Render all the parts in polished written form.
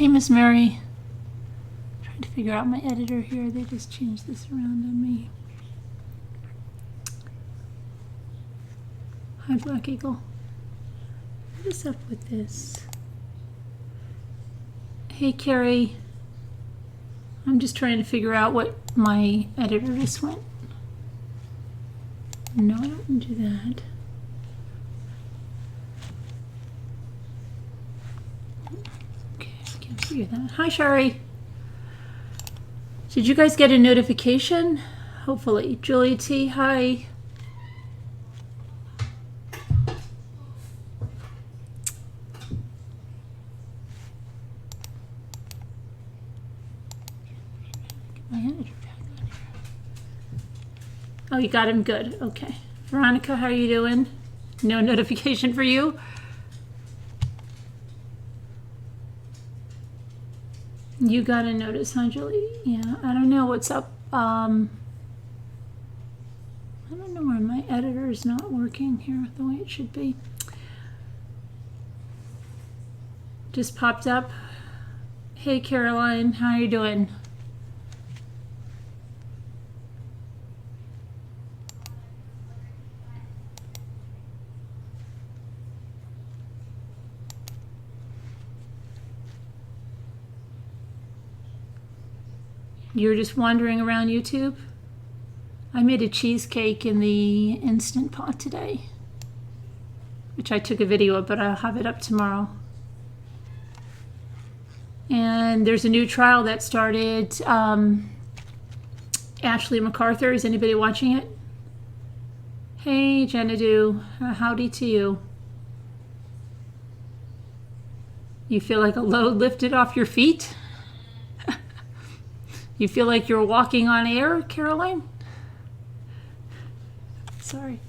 Hey, Miss Mary. Trying to figure out my editor here. They just changed this around on me. Hi, Black Eagle. What is up with this? Hey, Carrie. I'm just trying to figure out what my editor just went. No, I don't do that. Okay, I can't figure that. Hi, Shari. Did you guys get a notification? Hopefully. Julie T, hi. My editor back on here. Oh, you got him good. Okay. Veronica, how are you doing? No notification for you? You got a notice, huh, Julie? Yeah, I don't know what's up. I don't know why my editor is not working here the way it should be. Just popped up. Hey, Caroline, how are you doing? You're just wandering around YouTube? I made a cheesecake in the Instant Pot today, which I took a video of, but I'll have it up tomorrow. And there's a new trial that started. Ashley MacArthur, is anybody watching it? Hey, Jenadu, howdy to you. You feel like a load lifted off your feet? You feel like you're walking on air, Caroline? Sorry.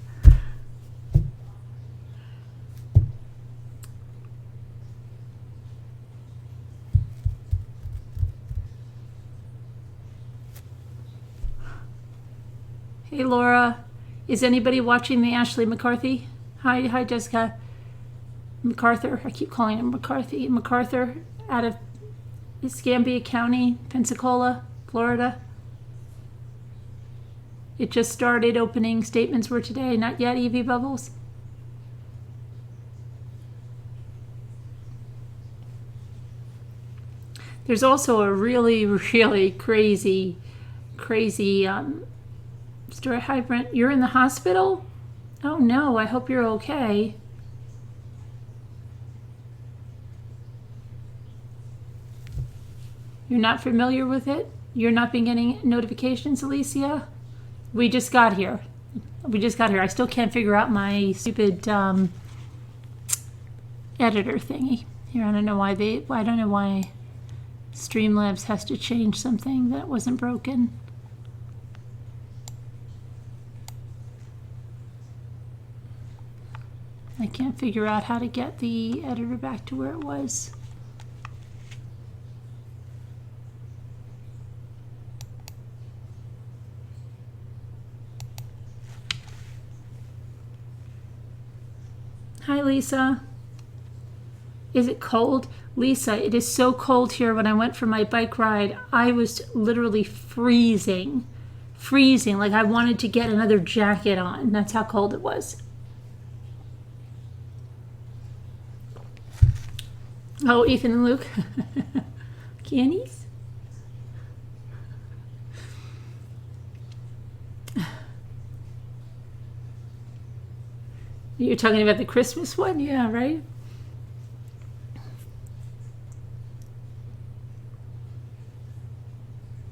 Hey, Laura. Is anybody watching the Ashley McCarthy? Hi, Jessica. MacArthur. I keep calling him McCarthy. MacArthur out of Escambia County, Pensacola, Florida. It just started. Opening statements were today. Not yet, Evie Bubbles. There's also a really, really crazy story. Hi, Brent. You're in the hospital? Oh no, I hope you're okay. You're not familiar with it? You're not been getting notifications, Alicia? We just got here. I still can't figure out my stupid editor thingy. Here, I don't know why Streamlabs has to change something that wasn't broken. I can't figure out how to get the editor back to where it was. Hi, Lisa. Is it cold? Lisa, it is so cold here. When I went for my bike ride, I was literally freezing. Like I wanted to get another jacket on. That's how cold it was. Oh, Ethan and Luke. Candies? You're talking about the Christmas one? Yeah, right?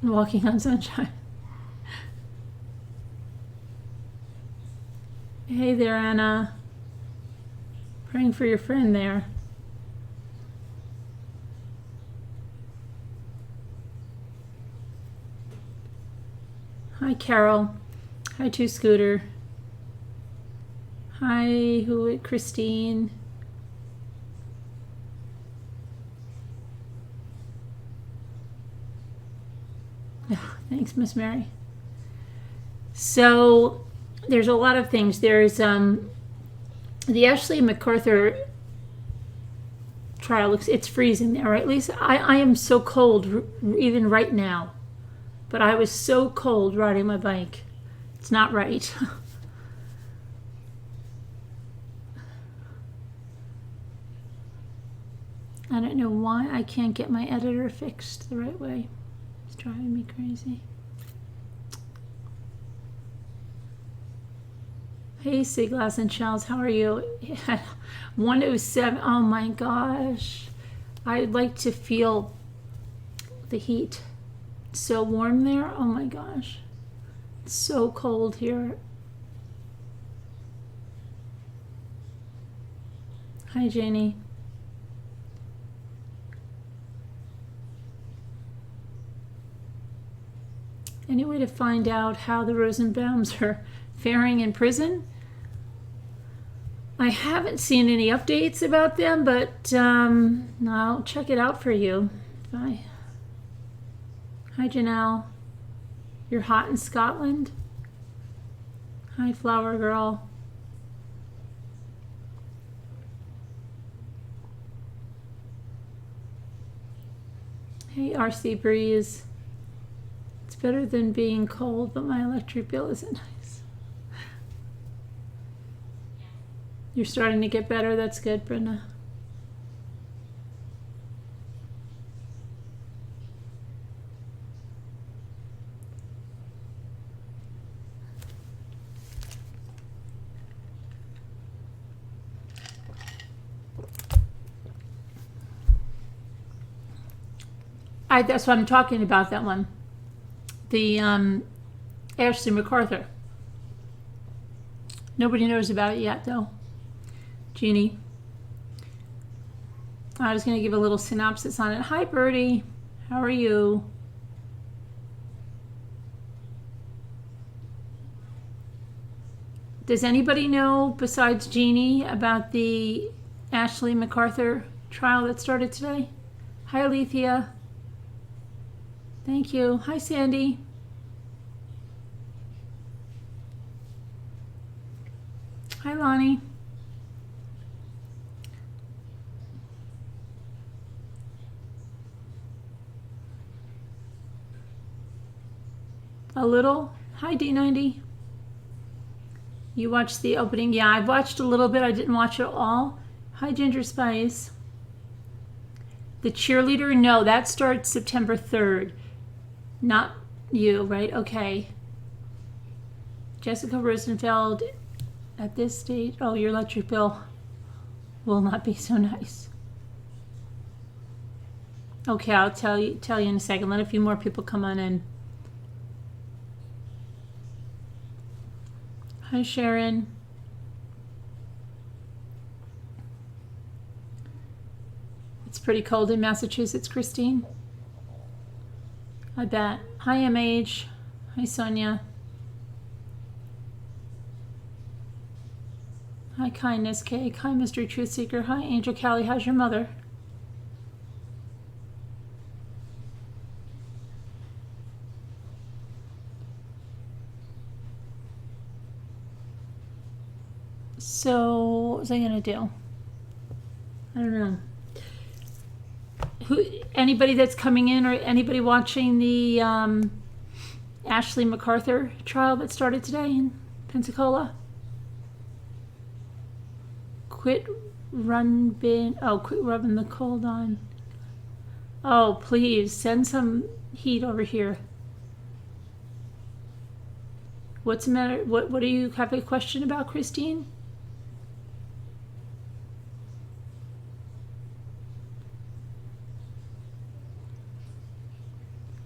Walking on sunshine. Hey there, Anna. Praying for your friend there. Hi, Carol. Hi, Two Scooter. Hi, Christine. Oh, thanks, Miss Mary. So there's a lot of things. There's the Ashley MacArthur trial. It's freezing there, right, Lisa? I am so cold even right now. But I was so cold riding my bike. It's not right. I don't know why I can't get my editor fixed the right way. It's driving me crazy. Hey, Seaglass and Shells, how are you? 107. Oh my gosh. I'd like to feel the heat. It's so warm there. Oh my gosh. It's so cold here. Hi, Janie. Any way to find out how the Rosenbaums are faring in prison? I haven't seen any updates about them, but I'll check it out for you. Bye. Hi, Janelle. You're hot in Scotland? Hi, Flower Girl. Hey, RC Breeze. It's better than being cold, but my electric bill isn't nice. You're starting to get better. That's good, Brenda. That's what I'm talking about, that one. The Ashley MacArthur. Nobody knows about it yet, though. Jeannie. I was going to give a little synopsis on it. Hi, Birdie. How are you? Does anybody know, besides Jeannie, about the Ashley MacArthur trial that started today? Hi, Alethea. Thank you. Hi, Sandy. Hi, Lonnie. A little. Hi, D90. You watched the opening? Yeah, I've watched a little bit. I didn't watch it all. Hi, Ginger Spice. The cheerleader? No, that starts September 3rd. Not you, right? Okay. Jessica Rosenfeld, at this stage, oh, your electric bill will not be so nice. Okay, I'll tell you in a second. Let a few more people come on in. Hi, Sharon. It's pretty cold in Massachusetts, Christine. I bet. Hi, MH. Hi, Sonia. Hi, Kindness Cake. Hi, Mystery Truth Seeker. Hi, Angel Callie. How's your mother? So, what was I going to do? I don't know. Anybody that's coming in or anybody watching the Ashley MacArthur trial that started today in Pensacola? Quit rubbing the cold on. Oh, please send some heat over here. What's the matter? What do you have a question about, Christine?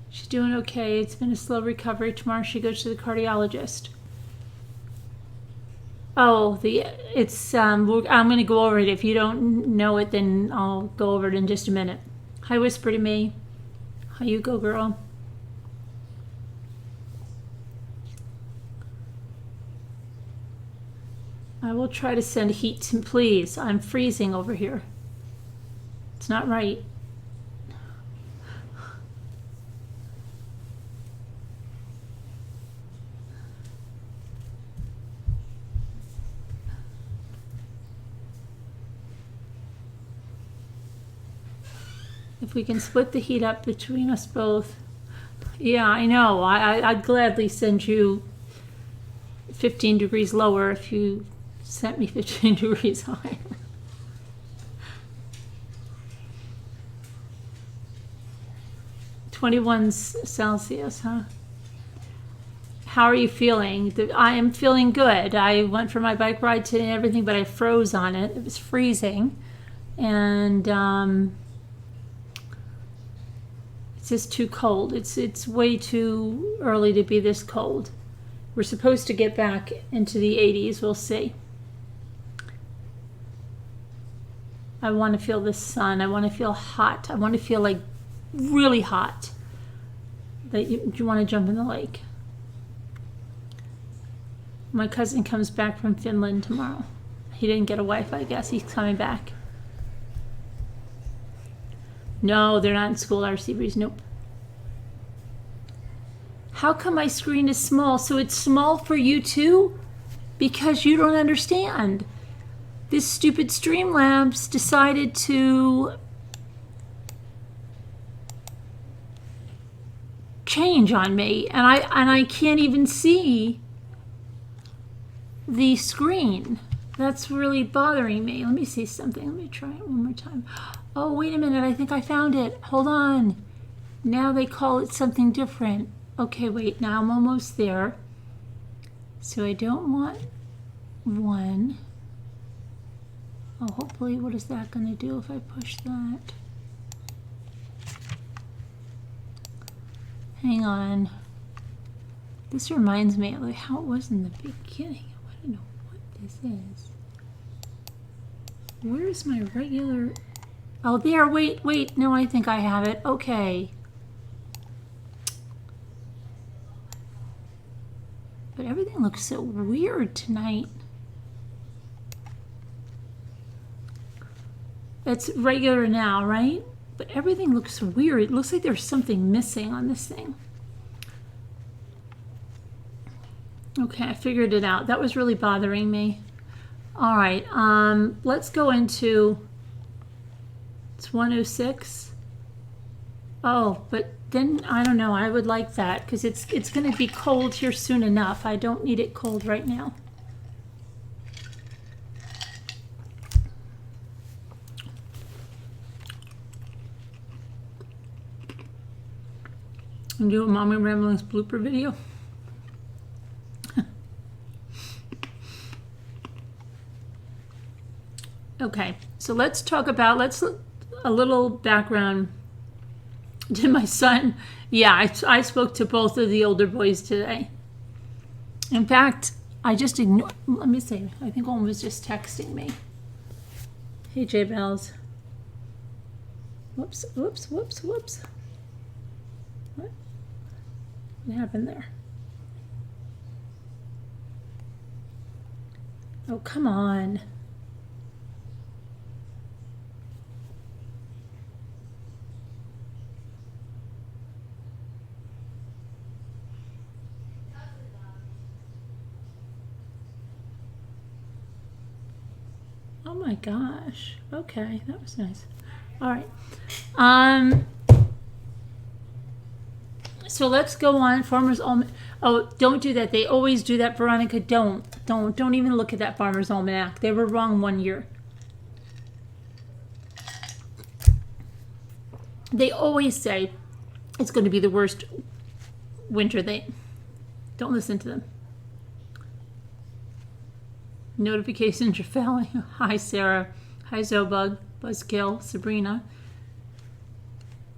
She's doing okay. It's been a slow recovery. Tomorrow she goes to the cardiologist. Oh, I'm going to go over it. If you don't know it, then I'll go over it in just a minute. Hi, Whisper to Me. How you go, girl? I will try to send heat to, please. I'm freezing over here. It's not right. If we can split the heat up between us both. Yeah, I know. I'd gladly send you 15 degrees lower if you sent me 15 degrees higher. '21 Celsius, huh? How are you feeling? I am feeling good. I went for my bike ride today and everything, but I froze on it. It was freezing. And it's just too cold. It's way too early to be this cold. We're supposed to get back into the 80s. We'll see. I want to feel the sun. I want to feel hot. I want to feel like really hot. That you want to jump in the lake. My cousin comes back from Finland tomorrow. He didn't get a wife, I guess. He's coming back. No, they're not in school, our Seabreeze. Nope. How come my screen is small? So it's small for you too? Because you don't understand. This stupid Streamlabs decided to change on me, and I can't even see the screen. That's really bothering me. Let me see something. Let me try it one more time. Oh, wait a minute. I think I found it. Hold on. Now they call it something different. Okay, wait. Now I'm almost there. So I don't want one. Oh, hopefully, what is that going to do if I push that? Hang on. This reminds me of like how it was in the beginning. I want to know what this is. Where's my regular... Oh, there. Wait. No, I think I have it. Okay. But everything looks so weird tonight. It's regular now, right? But everything looks weird. It looks like there's something missing on this thing. Okay, I figured it out. That was really bothering me. All right, let's go into... It's 106. Oh, but then, I don't know. I would like that because it's going to be cold here soon enough. I don't need it cold right now. And do a Mommy Ramblings blooper video. Okay, so let's talk about, a little background to my son. Yeah, I spoke to both of the older boys today. In fact, I just ignored, let me see, I think one was just texting me. Hey, J Bells. Whoops. What happened there? Oh, come on. Oh my gosh. Okay, that was nice. All right. So let's go on. Farmer's Almanac. Oh, don't do that. They always do that, Veronica. Don't even look at that Farmer's Almanac. They were wrong one year. They always say it's going to be the worst winter. Don't listen to them. Notifications are failing. Hi, Sarah. Hi, Zobug, Buzzkill, Sabrina,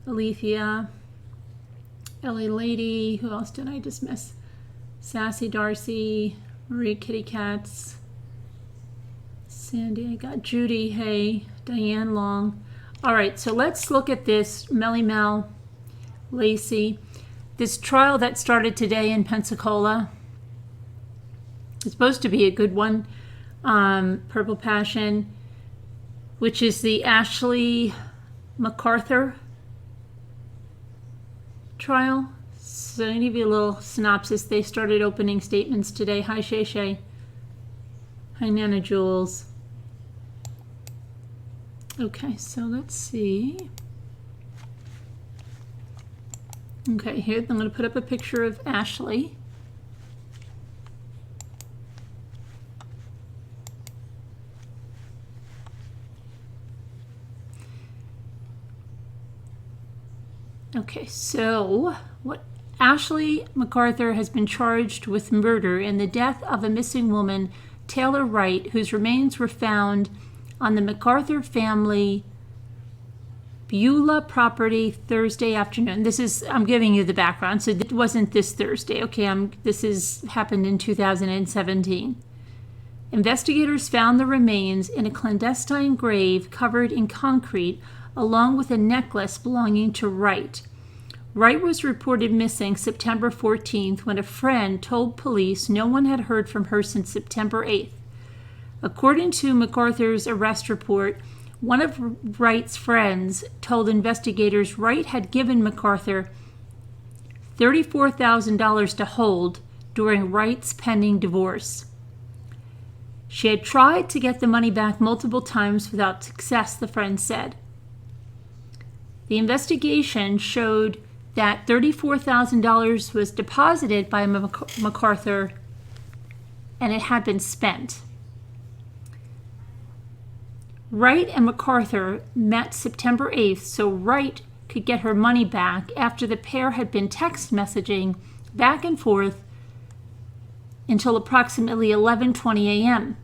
Alethea, Ellie Lady. Who else did I dismiss? Sassy Darcy, Marie Kitty Cats, Sandy. I got Judy. Hey, Diane Long. All right, so let's look at this. Melly Mel, Lacey. This trial that started today in Pensacola. It's supposed to be a good one. Purple Passion, which is the Ashley MacArthur trial. So I'll give you a little synopsis. They started opening statements today. Hi, Shay Shay. Hi, Nana Jules. Okay, so let's see. Okay, here I'm going to put up a picture of Ashley. Okay, so Ashley MacArthur has been charged with murder in the death of a missing woman, Taylor Wright, whose remains were found on the MacArthur family Beulah property Thursday afternoon. I'm giving you the background, so it wasn't this Thursday. Okay, this happened in 2017. Investigators found the remains in a clandestine grave covered in concrete, along with a necklace belonging to Wright. Wright was reported missing September 14th when a friend told police no one had heard from her since September 8th. According to MacArthur's arrest report, one of Wright's friends told investigators Wright had given MacArthur $34,000 to hold during Wright's pending divorce. She had tried to get the money back multiple times without success, the friend said. The investigation showed that $34,000 was deposited by MacArthur and it had been spent. Wright and MacArthur met September 8th so Wright could get her money back after the pair had been text messaging back and forth until approximately 11:20 a.m.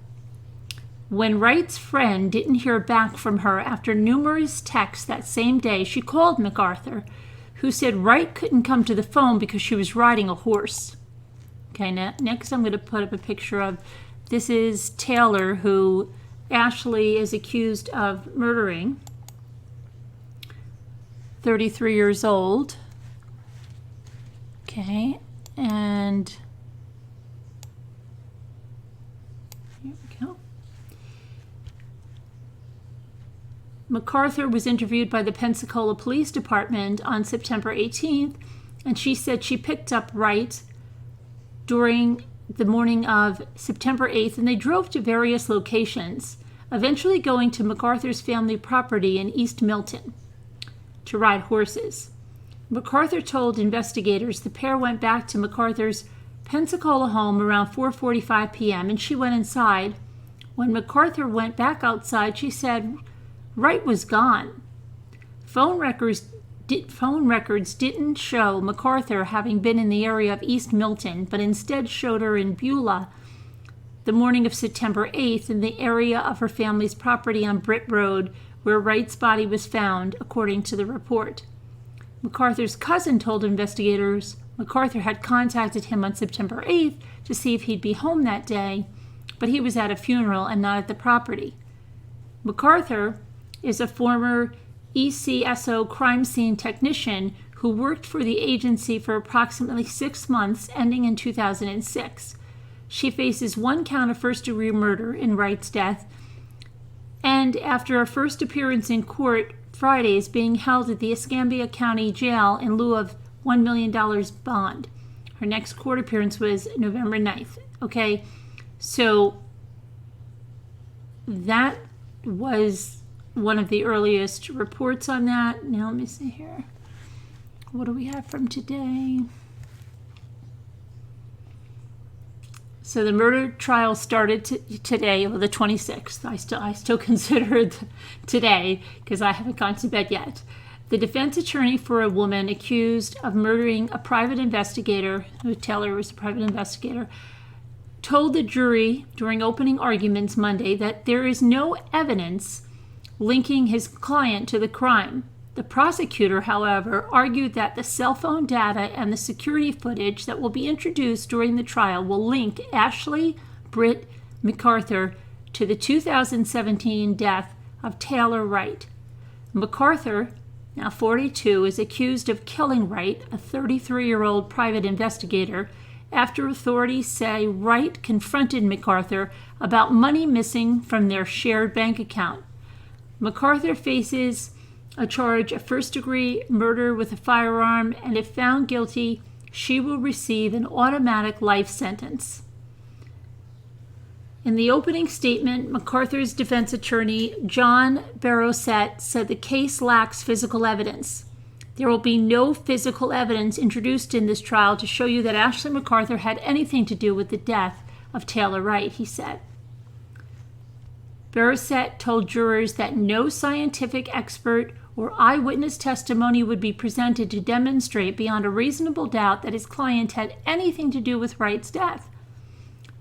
When Wright's friend didn't hear back from her after numerous texts that same day, she called MacArthur, who said Wright couldn't come to the phone because she was riding a horse. Okay, next I'm going to put up a picture of, this is Taylor, who Ashley is accused of murdering, 33 years old. Okay, and here we go. MacArthur was interviewed by the Pensacola Police Department on September 18th, and she said she picked up Wright during the morning of September 8th, and they drove to various locations, eventually going to MacArthur's family property in East Milton to ride horses. MacArthur told investigators the pair went back to MacArthur's Pensacola home around 4:45 p.m., and she went inside. When MacArthur went back outside, she said Wright was gone. Phone records didn't show MacArthur having been in the area of East Milton, but instead showed her in Beulah the morning of September 8th in the area of her family's property on Britt Road, where Wright's body was found, according to the report. MacArthur's cousin told investigators MacArthur had contacted him on September 8th to see if he'd be home that day, but he was at a funeral and not at the property. MacArthur is a former ECSO crime scene technician who worked for the agency for approximately 6 months, ending in 2006. She faces 1 count of first-degree murder in Wright's death, and after her first appearance in court Friday is being held at the Escambia County Jail in lieu of $1 million bond. Her next court appearance was November 9th. Okay, so that was one of the earliest reports on that. Now let me see here. What do we have from today? So the murder trial started today, the 26th. I still consider it today because I haven't gone to bed yet. The defense attorney for a woman accused of murdering a private investigator, Taylor was a private investigator, told the jury during opening arguments Monday that there is no evidence linking his client to the crime. The prosecutor, however, argued that the cell phone data and the security footage that will be introduced during the trial will link Ashley Britt MacArthur to the 2017 death of Taylor Wright. MacArthur, now 42, is accused of killing Wright, a 33-year-old private investigator, after authorities say Wright confronted MacArthur about money missing from their shared bank account. MacArthur faces a charge of first-degree murder with a firearm, and if found guilty, she will receive an automatic life sentence. In the opening statement, MacArthur's defense attorney, John Barrowset, said the case lacks physical evidence. There will be no physical evidence introduced in this trial to show you that Ashley MacArthur had anything to do with the death of Taylor Wright, he said. Barrett told jurors that no scientific expert or eyewitness testimony would be presented to demonstrate beyond a reasonable doubt that his client had anything to do with Wright's death.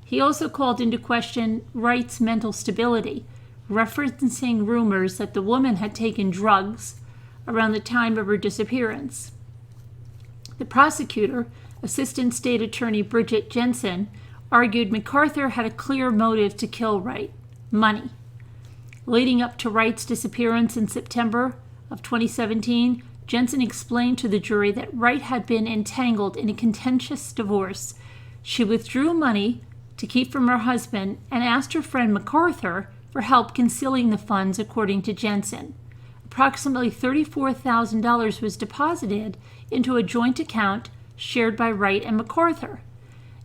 He also called into question Wright's mental stability, referencing rumors that the woman had taken drugs around the time of her disappearance. The prosecutor, Assistant State Attorney Bridget Jensen, argued MacArthur had a clear motive to kill Wright: money. Leading up to Wright's disappearance in September of 2017, Jensen explained to the jury that Wright had been entangled in a contentious divorce. She withdrew money to keep from her husband and asked her friend MacArthur for help concealing the funds, according to Jensen. Approximately $34,000 was deposited into a joint account shared by Wright and MacArthur.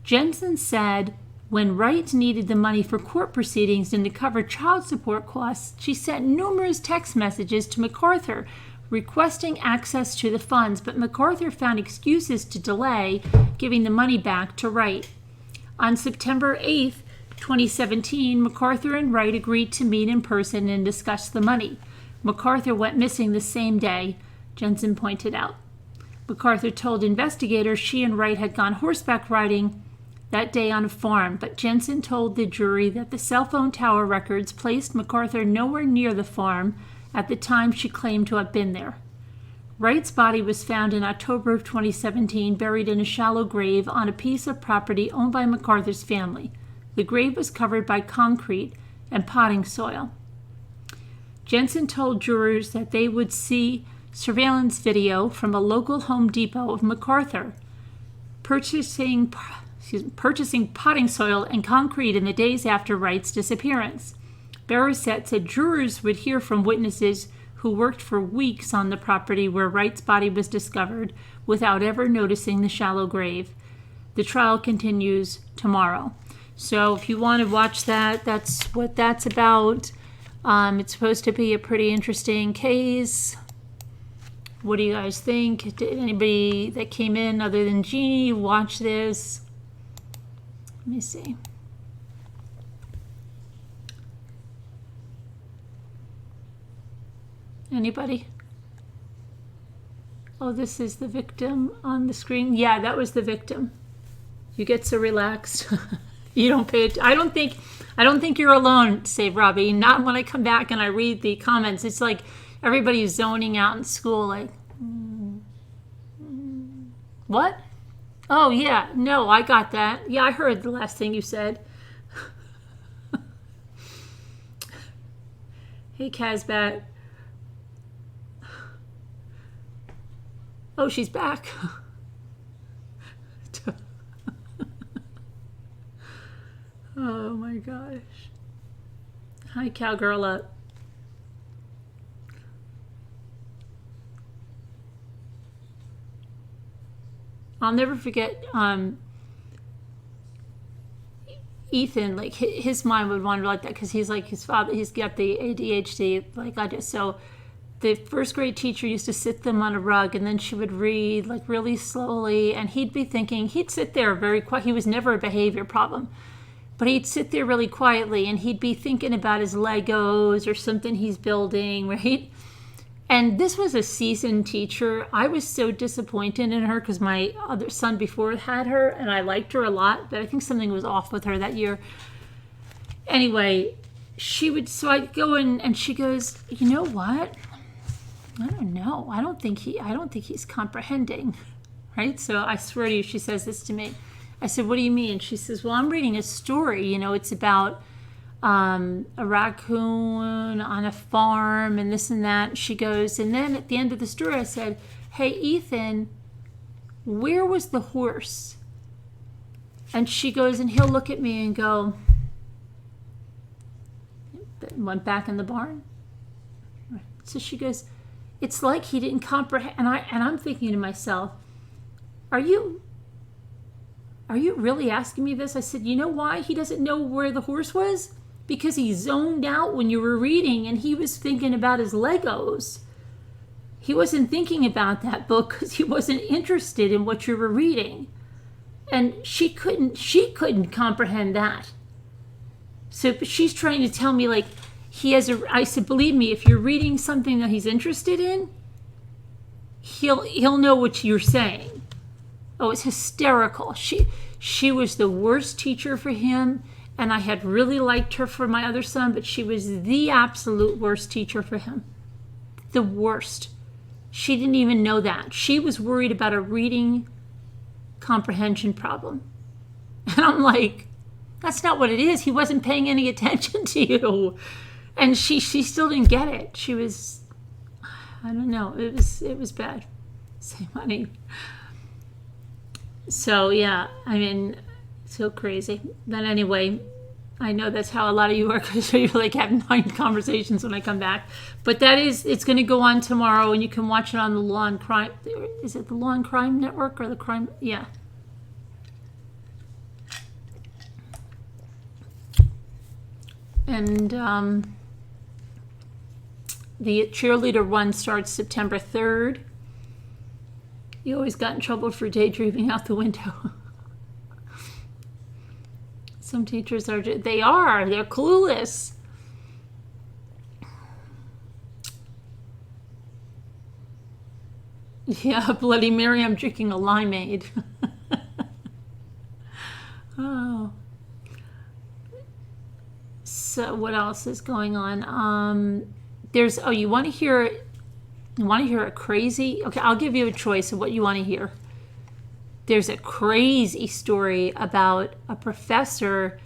Jensen said when Wright needed the money for court proceedings and to cover child support costs, she sent numerous text messages to MacArthur requesting access to the funds, but MacArthur found excuses to delay giving the money back to Wright. On September 8, 2017, MacArthur and Wright agreed to meet in person and discuss the money. MacArthur went missing the same day, Jensen pointed out. MacArthur told investigators she and Wright had gone horseback riding that day on a farm, but Jensen told the jury that the cell phone tower records placed MacArthur nowhere near the farm at the time she claimed to have been there. Wright's body was found in October of 2017, buried in a shallow grave on a piece of property owned by MacArthur's family. The grave was covered by concrete and potting soil. Jensen told jurors that they would see surveillance video from a local Home Depot of MacArthur purchasing potting soil and concrete in the days after Wright's disappearance. Barrett said jurors would hear from witnesses who worked for weeks on the property where Wright's body was discovered without ever noticing the shallow grave. The trial continues tomorrow. So if you want to watch that, that's what that's about. It's supposed to be a pretty interesting case. What do you guys think? Did anybody that came in other than Jeannie watch this? Let me see. Anybody? Oh, this is the victim on the screen. Yeah, that was the victim. You get so relaxed. You don't pay it. I don't think you're alone, say Robbie. Not when I come back and I read the comments. It's like everybody's zoning out in school, like, what? Oh, yeah. No, I got that. Yeah, I heard the last thing you said. Hey, Kazbat. Oh, she's back. Oh, my gosh. Hi, Cowgirl Up. I'll never forget Ethan, like his mind would wander like that because he's like his father, he's got the ADHD like I do. So the first grade teacher used to sit them on a rug and then she would read like really slowly and he'd be thinking, he'd sit there very quiet. He was never a behavior problem, but he'd sit there really quietly and he'd be thinking about his Legos or something he's building, right? And this was a seasoned teacher. I was so disappointed in her because my other son before had her and I liked her a lot, but I think something was off with her that year. Anyway, so I'd go in and she goes, you know what? I don't know. I don't think he's comprehending, right? So I swear to you, she says this to me. I said, what do you mean? She says, well, I'm reading a story, it's about a raccoon on a farm and this and that. She goes, and then at the end of the story I said, hey Ethan, where was the horse? And she goes, and he'll look at me and go, went back in the barn. So she goes, it's like he didn't comprehend. And I'm thinking to myself, are you really asking me this? I said, you know why he doesn't know where the horse was? Because he zoned out when you were reading and he was thinking about his Legos. he wasn't thinking about that book because he wasn't interested in what you were reading. And she couldn't comprehend that. So she's trying to tell me, like, I said, believe me, if you're reading something that he's interested in, he'll know what you're saying. Oh, it's hysterical. She was the worst teacher for him, and I had really liked her for my other son, but she was the absolute worst teacher for him. The worst. She didn't even know that. She was worried about a reading comprehension problem. And I'm like, that's not what it is. He wasn't paying any attention to you. And she still didn't get it. She was, I don't know, it was bad. Save money. So yeah, I mean, so crazy. But anyway, I know that's how a lot of you are, because you like have 9 conversations when I come back. But it's going to go on tomorrow, and you can watch it on the Law and Crime. Is it the Law and Crime Network or the Crime? Yeah. And the cheerleader one starts September 3rd. You always got in trouble for daydreaming out the window. Some teachers they're clueless. Yeah, Bloody Mary, I'm drinking a limeade. Oh. So what else is going on? You want to hear a crazy? Okay, I'll give you a choice of what you want to hear. There's a crazy story about a professor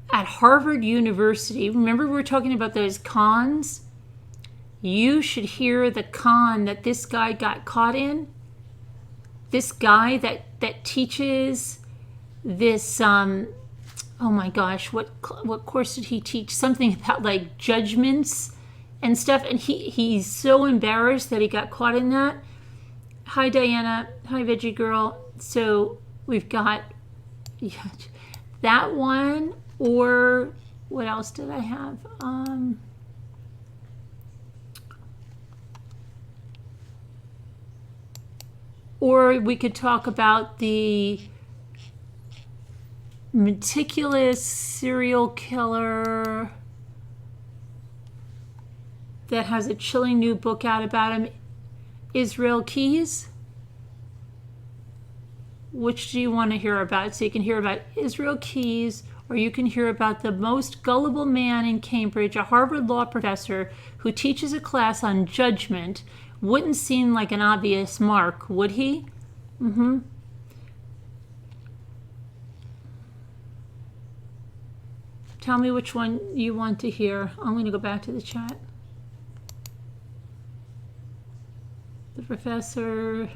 at Harvard University. Remember we were talking about those cons? You should hear the con that this guy got caught in. This guy that teaches this, oh my gosh, what course did he teach? Something about like judgments and stuff. And he's so embarrassed that he got caught in that. Hi, Diana. Hi, Veggie Girl. So we've got that one, or what else did I have? Or we could talk about the meticulous serial killer that has a chilling new book out about him, Israel Keys. Which do you want to hear about? So you can hear about Israel Keys, or you can hear about the most gullible man in Cambridge, a Harvard law professor who teaches a class on judgment. Wouldn't seem like an obvious mark, would he? Mm-hmm. Tell me which one you want to hear. I'm going to go back to the chat. The professor,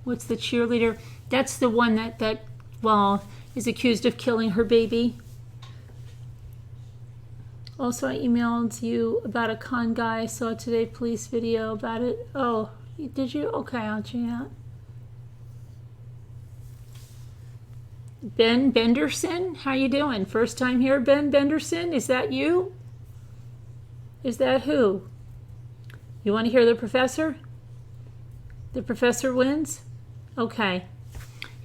what's the cheerleader? That's the one that is accused of killing her baby. Also, I emailed you about a con guy I saw today, police video about it. Oh, did you? Okay, I'll check it out. Ben Benderson, how you doing? First time here, Ben Benderson? Is that you? Is that who? You want to hear the professor? The professor wins? Okay.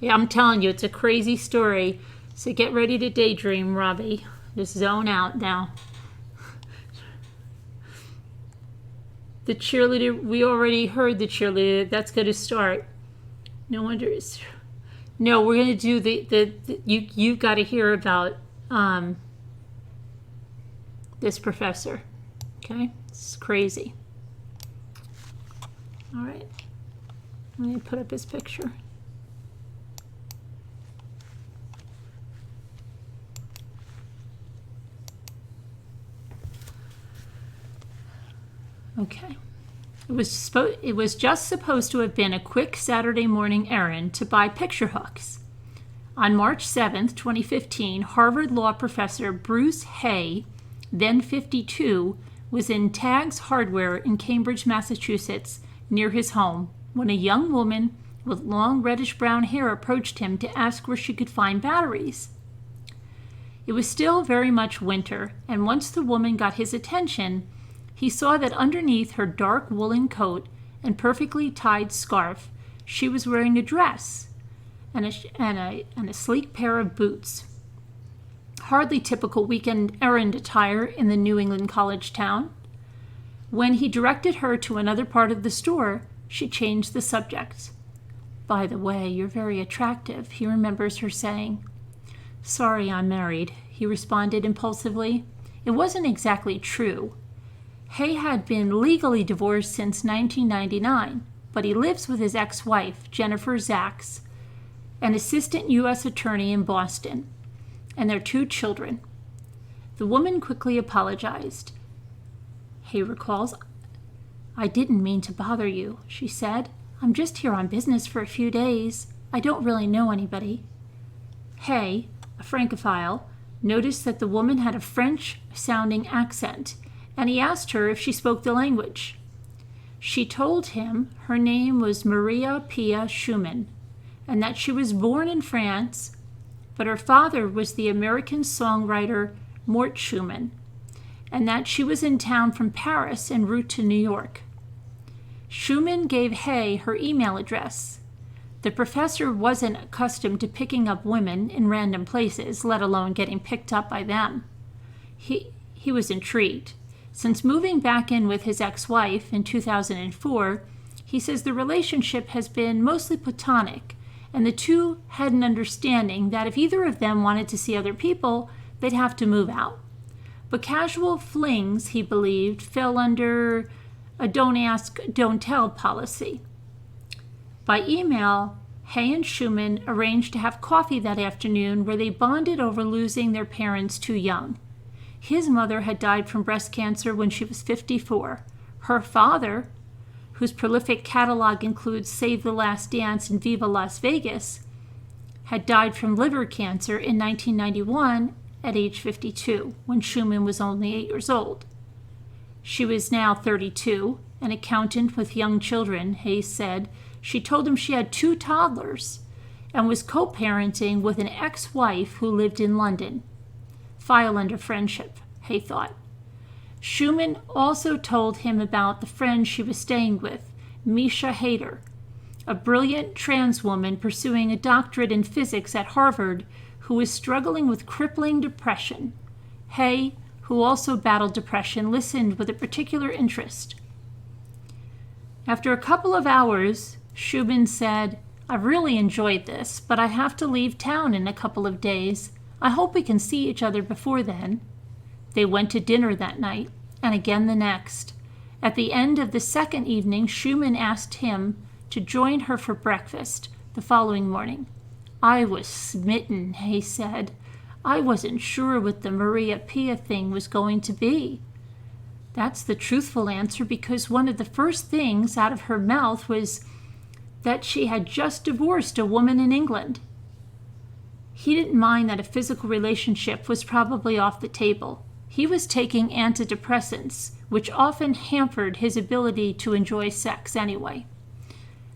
Yeah, I'm telling you, it's a crazy story. So get ready to daydream, Robbie. Just zone out now. The cheerleader, we already heard the cheerleader. That's going to start. No wonder it's... No, we're going to do you've got to hear about this professor. Okay? It's crazy. All right. Let me put up his picture. Okay. It was just supposed to have been a quick Saturday morning errand to buy picture hooks. On March 7th, 2015, Harvard law professor Bruce Hay, then 52, was in Tagg's Hardware in Cambridge, Massachusetts, near his home, when a young woman with long reddish-brown hair approached him to ask where she could find batteries. It was still very much winter, and once the woman got his attention, he saw that underneath her dark woolen coat and perfectly tied scarf, she was wearing a dress and a sleek pair of boots. Hardly typical weekend errand attire in the New England college town. When he directed her to another part of the store, she changed the subject. "By the way, you're very attractive," he remembers her saying. "Sorry, I'm married," he responded impulsively. It wasn't exactly true. Hay had been legally divorced since 1999, but he lives with his ex-wife, Jennifer Zaks, an assistant U.S. attorney in Boston, and their 2 children. The woman quickly apologized. Hay recalls, "I didn't mean to bother you," she said. "I'm just here on business for a few days. I don't really know anybody." Hay, a Francophile, noticed that the woman had a French-sounding accent, and he asked her if she spoke the language. She told him her name was Maria Pia Schumann, and that she was born in France, but her father was the American songwriter Mort Schumann, and that she was in town from Paris en route to New York. Schumann gave Hay her email address. The professor wasn't accustomed to picking up women in random places, let alone getting picked up by them. He was intrigued. Since moving back in with his ex-wife in 2004, he says the relationship has been mostly platonic, and the two had an understanding that if either of them wanted to see other people, they'd have to move out. But casual flings, he believed, fell under a don't ask, don't tell policy. By email, Hay and Schumann arranged to have coffee that afternoon where they bonded over losing their parents too young. His mother had died from breast cancer when she was 54. Her father, whose prolific catalog includes Save the Last Dance and Viva Las Vegas, had died from liver cancer in 1991 at age 52, when Schumann was only 8 years old. She was now 32, an accountant with young children, Hayes said. She told him she had 2 toddlers and was co-parenting with an ex-wife who lived in London. File under friendship, Hay thought. Schumann also told him about the friend she was staying with, Misha Hader, a brilliant trans woman pursuing a doctorate in physics at Harvard who was struggling with crippling depression. Hay, who also battled depression, listened with a particular interest. After a couple of hours, Schumann said, "I've really enjoyed this, but I have to leave town in a couple of days. I hope we can see each other before then." They went to dinner that night, and again the next. At the end of the second evening, Schumann asked him to join her for breakfast the following morning. "I was smitten," Hay said. "I wasn't sure what the Maria Pia thing was going to be." That's the truthful answer, because one of the first things out of her mouth was that she had just divorced a woman in England. He didn't mind that a physical relationship was probably off the table. He was taking antidepressants, which often hampered his ability to enjoy sex anyway.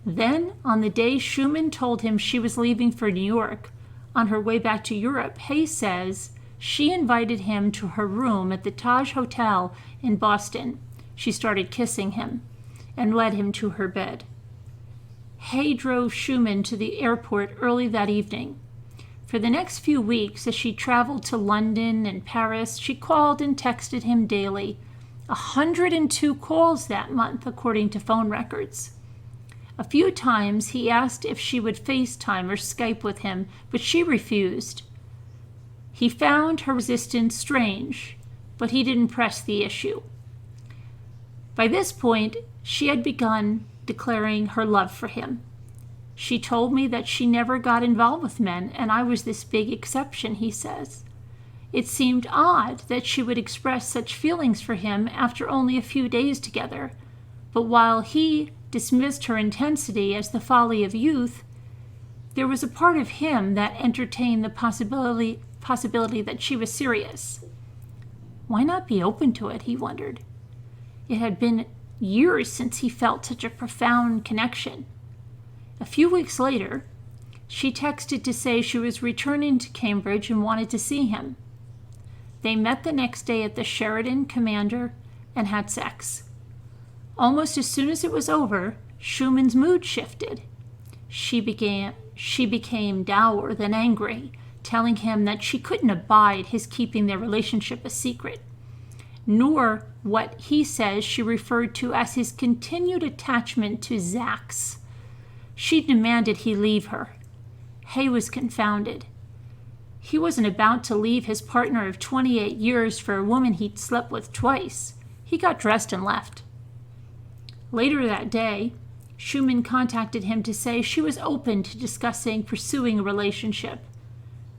Then, on the day Schumann told him she was leaving for New York, on her way back to Europe, Hay says she invited him to her room at the Taj Hotel in Boston. She started kissing him and led him to her bed. Hay drove Schumann to the airport early that evening. For the next few weeks, as she traveled to London and Paris, she called and texted him daily. 102 calls that month, according to phone records. A few times he asked if she would FaceTime or Skype with him, but she refused. He found her resistance strange, but he didn't press the issue. By this point, she had begun declaring her love for him. She told me that she never got involved with men, and I was this big exception, he says. It seemed odd that she would express such feelings for him after only a few days together, but while he dismissed her intensity as the folly of youth, there was a part of him that entertained the possibility that she was serious. Why not be open to it, he wondered. It had been years since he felt such a profound connection. A few weeks later, she texted to say she was returning to Cambridge and wanted to see him. They met the next day at the Sheraton Commander and had sex. Almost as soon as it was over, Schumann's mood shifted. She became dour than angry, telling him that she couldn't abide his keeping their relationship a secret, nor what he says she referred to as his continued attachment to Zach's. She demanded he leave her. Hay was confounded. He wasn't about to leave his partner of 28 years for a woman he'd slept with twice. He got dressed and left. Later that day, Schumann contacted him to say she was open to discussing pursuing a relationship.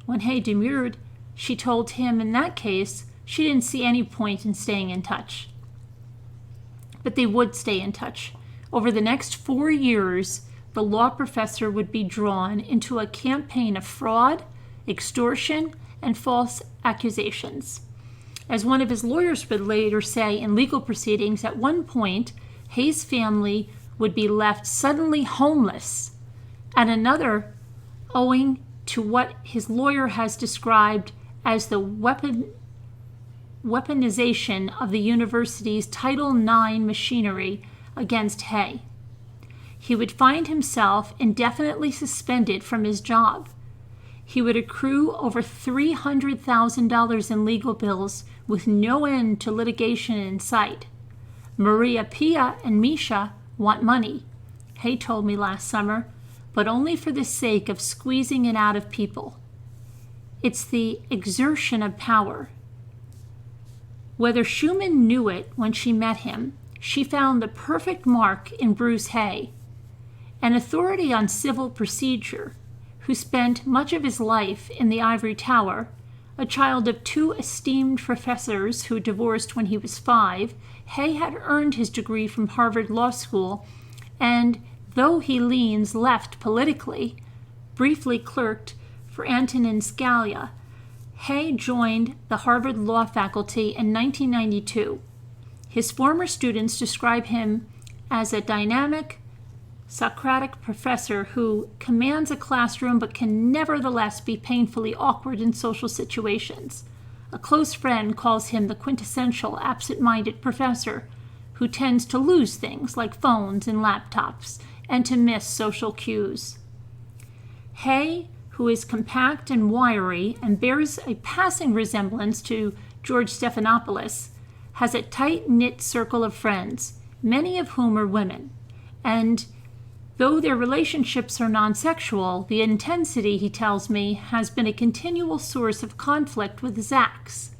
When Hay demurred, she told him in that case she didn't see any point in staying in touch. But they would stay in touch. Over the next 4 years, the law professor would be drawn into a campaign of fraud, extortion, and false accusations. As one of his lawyers would later say in legal proceedings, at one point, Hay's family would be left suddenly homeless. At another, owing to what his lawyer has described as the weaponization of the university's Title IX machinery against Hay. He would find himself indefinitely suspended from his job. He would accrue over $300,000 in legal bills with no end to litigation in sight. Maria Pia and Misha want money, Hay told me last summer, but only for the sake of squeezing it out of people. It's the exertion of power. Whether Schumann knew it when she met him, she found the perfect mark in Bruce Hay, an authority on civil procedure who spent much of his life in the ivory tower, a child of 2 esteemed professors who divorced when he was 5. Hay had earned his degree from Harvard Law School, and though he leans left politically, briefly clerked for Antonin Scalia. Hay joined the Harvard Law faculty in 1992. His former students describe him as a dynamic, Socratic professor who commands a classroom but can nevertheless be painfully awkward in social situations. A close friend calls him the quintessential absent-minded professor who tends to lose things like phones and laptops and to miss social cues. Hay, who is compact and wiry and bears a passing resemblance to George Stephanopoulos, has a tight-knit circle of friends, many of whom are women, and though their relationships are non-sexual, the intensity, he tells me, has been a continual source of conflict with Zach's.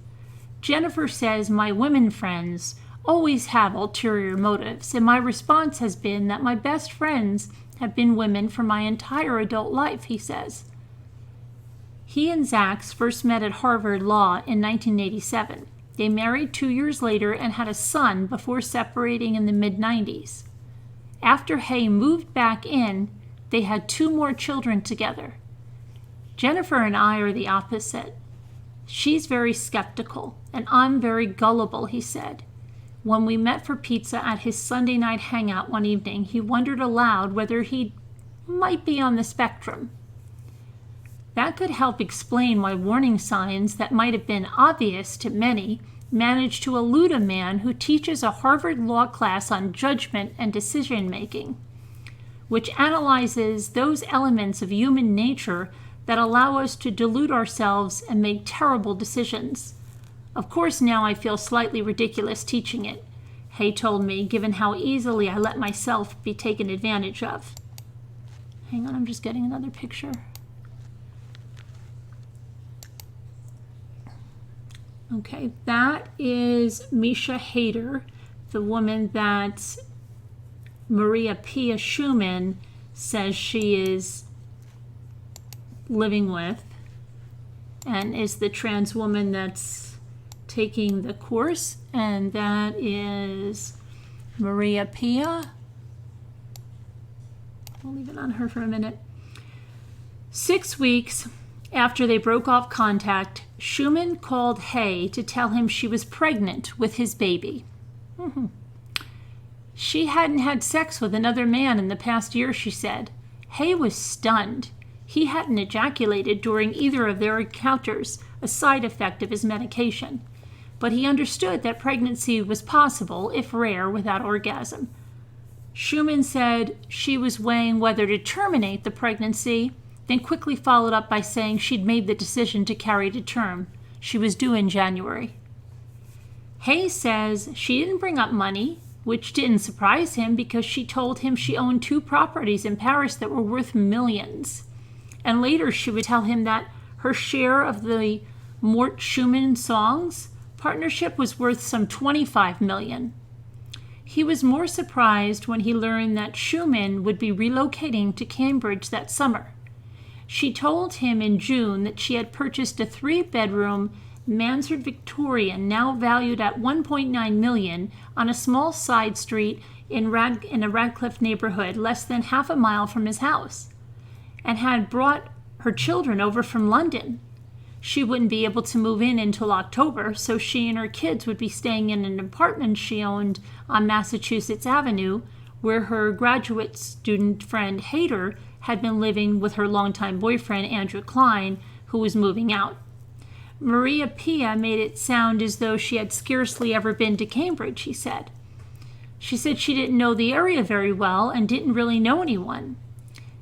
Jennifer says my women friends always have ulterior motives, and my response has been that my best friends have been women for my entire adult life, he says. He and Zach's first met at Harvard Law in 1987. They married 2 years later and had a son before separating in the mid-90s. After Hay moved back in, they had 2 more children together. Jennifer and I are the opposite. She's very skeptical, and I'm very gullible, he said. When we met for pizza at his Sunday night hangout one evening, he wondered aloud whether he might be on the spectrum. That could help explain why warning signs that might have been obvious to many managed to elude a man who teaches a Harvard Law class on judgment and decision-making, which analyzes those elements of human nature that allow us to delude ourselves and make terrible decisions. Of course, now I feel slightly ridiculous teaching it, Hay told me, given how easily I let myself be taken advantage of. Hang on, I'm just getting another picture. Okay, that is Misha Hader, the woman that Maria Pia Schumann says she is living with, and is the trans woman that's taking the course, and that is Maria Pia. I'll leave it on her for a minute. 6 weeks after they broke off contact, Schumann called Hay to tell him she was pregnant with his baby. She hadn't had sex with another man in the past year, she said. Hay was stunned. He hadn't ejaculated during either of their encounters, a side effect of his medication. but he understood that pregnancy was possible, if rare, without orgasm. Schumann said she was weighing whether to terminate the pregnancy, then quickly followed up by saying she'd made the decision to carry to term. She was due in January. Hay says she didn't bring up money, which didn't surprise him because she told him she owned 2 properties in Paris that were worth millions. And later she would tell him that her share of the Mort Schumann songs partnership was worth some $25 million. He was more surprised when he learned that Schumann would be relocating to Cambridge that summer. She told him in June that she had purchased a 3-bedroom Mansard Victorian, now valued at $1.9 million, on a small side street in a Radcliffe neighborhood less than half a mile from his house, and had brought her children over from London. She wouldn't be able to move in until October, so she and her kids would be staying in an apartment she owned on Massachusetts Avenue, where her graduate student friend Hayter had been living with her longtime boyfriend Andrew Klein, who was moving out. Maria Pia made it sound as though she had scarcely ever been to Cambridge, he said. She said she didn't know the area very well and didn't really know anyone.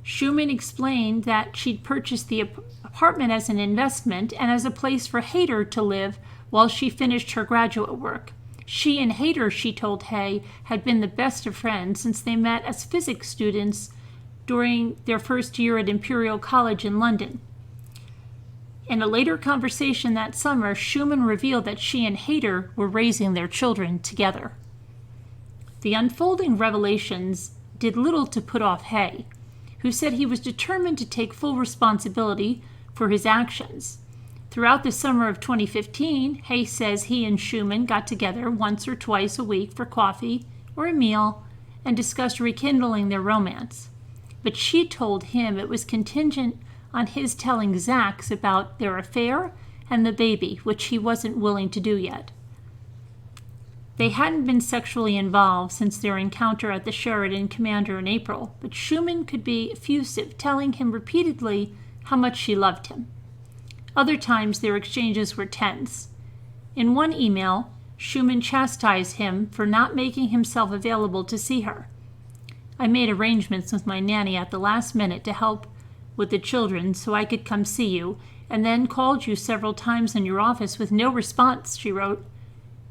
Schumann explained that she'd purchased the apartment as an investment and as a place for Hayter to live while she finished her graduate work. She and Hayter, she told Hay, had been the best of friends since they met as physics students during their first year at Imperial College in London. In a later conversation that summer, Schumann revealed that she and Hayter were raising their children together. The unfolding revelations did little to put off Hay, who said he was determined to take full responsibility for his actions. Throughout the summer of 2015, Hay says he and Schumann got together once or twice a week for coffee or a meal and discussed rekindling their romance. But she told him it was contingent on his telling Zax about their affair and the baby, which he wasn't willing to do yet. They hadn't been sexually involved since their encounter at the Sheridan Commander in April, but Schumann could be effusive, telling him repeatedly how much she loved him. Other times their exchanges were tense. In one email, Schumann chastised him for not making himself available to see her. I made arrangements with my nanny at the last minute to help with the children so I could come see you, and then called you several times in your office with no response, she wrote.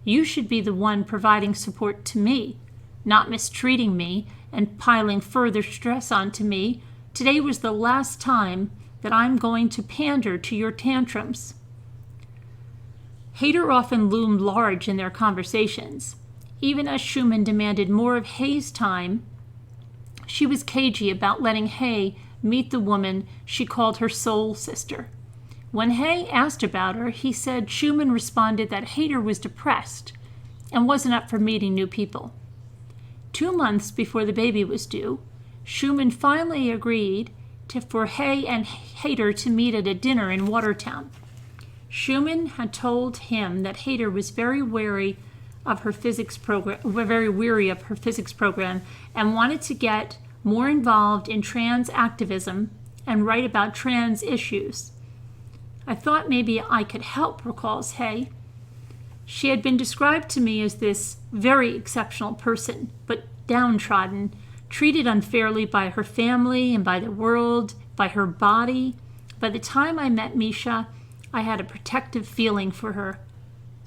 You should be the one providing support to me, not mistreating me and piling further stress onto me. Today was the last time that I'm going to pander to your tantrums. Hayter often loomed large in their conversations. Even as Schumann demanded more of Hay's time, she was cagey about letting Hay meet the woman she called her soul sister. When Hay asked about her, he said Schumann responded that Hayter was depressed and wasn't up for meeting new people. 2 months before the baby was due, Schumann finally agreed for Hay and Hayter to meet at a dinner in Watertown. Schumann had told him that Hayter was very weary of her physics program, and wanted to get more involved in trans activism and write about trans issues. I thought maybe I could help, recalls Hay. She had been described to me as this very exceptional person, but downtrodden, treated unfairly by her family and by the world, by her body. By the time I met Misha, I had a protective feeling for her.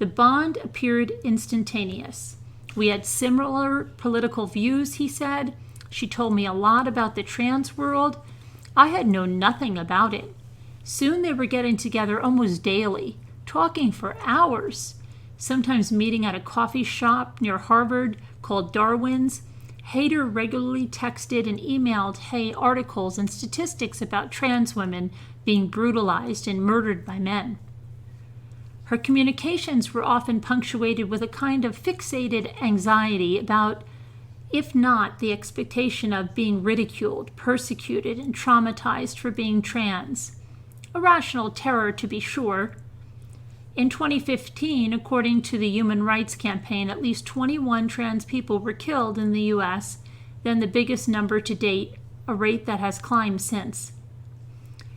The bond appeared instantaneous. We had similar political views, he said. She told me a lot about the trans world. I had known nothing about it. Soon they were getting together almost daily, talking for hours, sometimes meeting at a coffee shop near Harvard called Darwin's. Hayter regularly texted and emailed Hay articles and statistics about trans women being brutalized and murdered by men. Her communications were often punctuated with a kind of fixated anxiety about, if not the expectation of being ridiculed, persecuted, and traumatized for being trans. A rational terror, to be sure. In 2015, according to the Human Rights Campaign, at least 21 trans people were killed in the U.S., then the biggest number to date, a rate that has climbed since.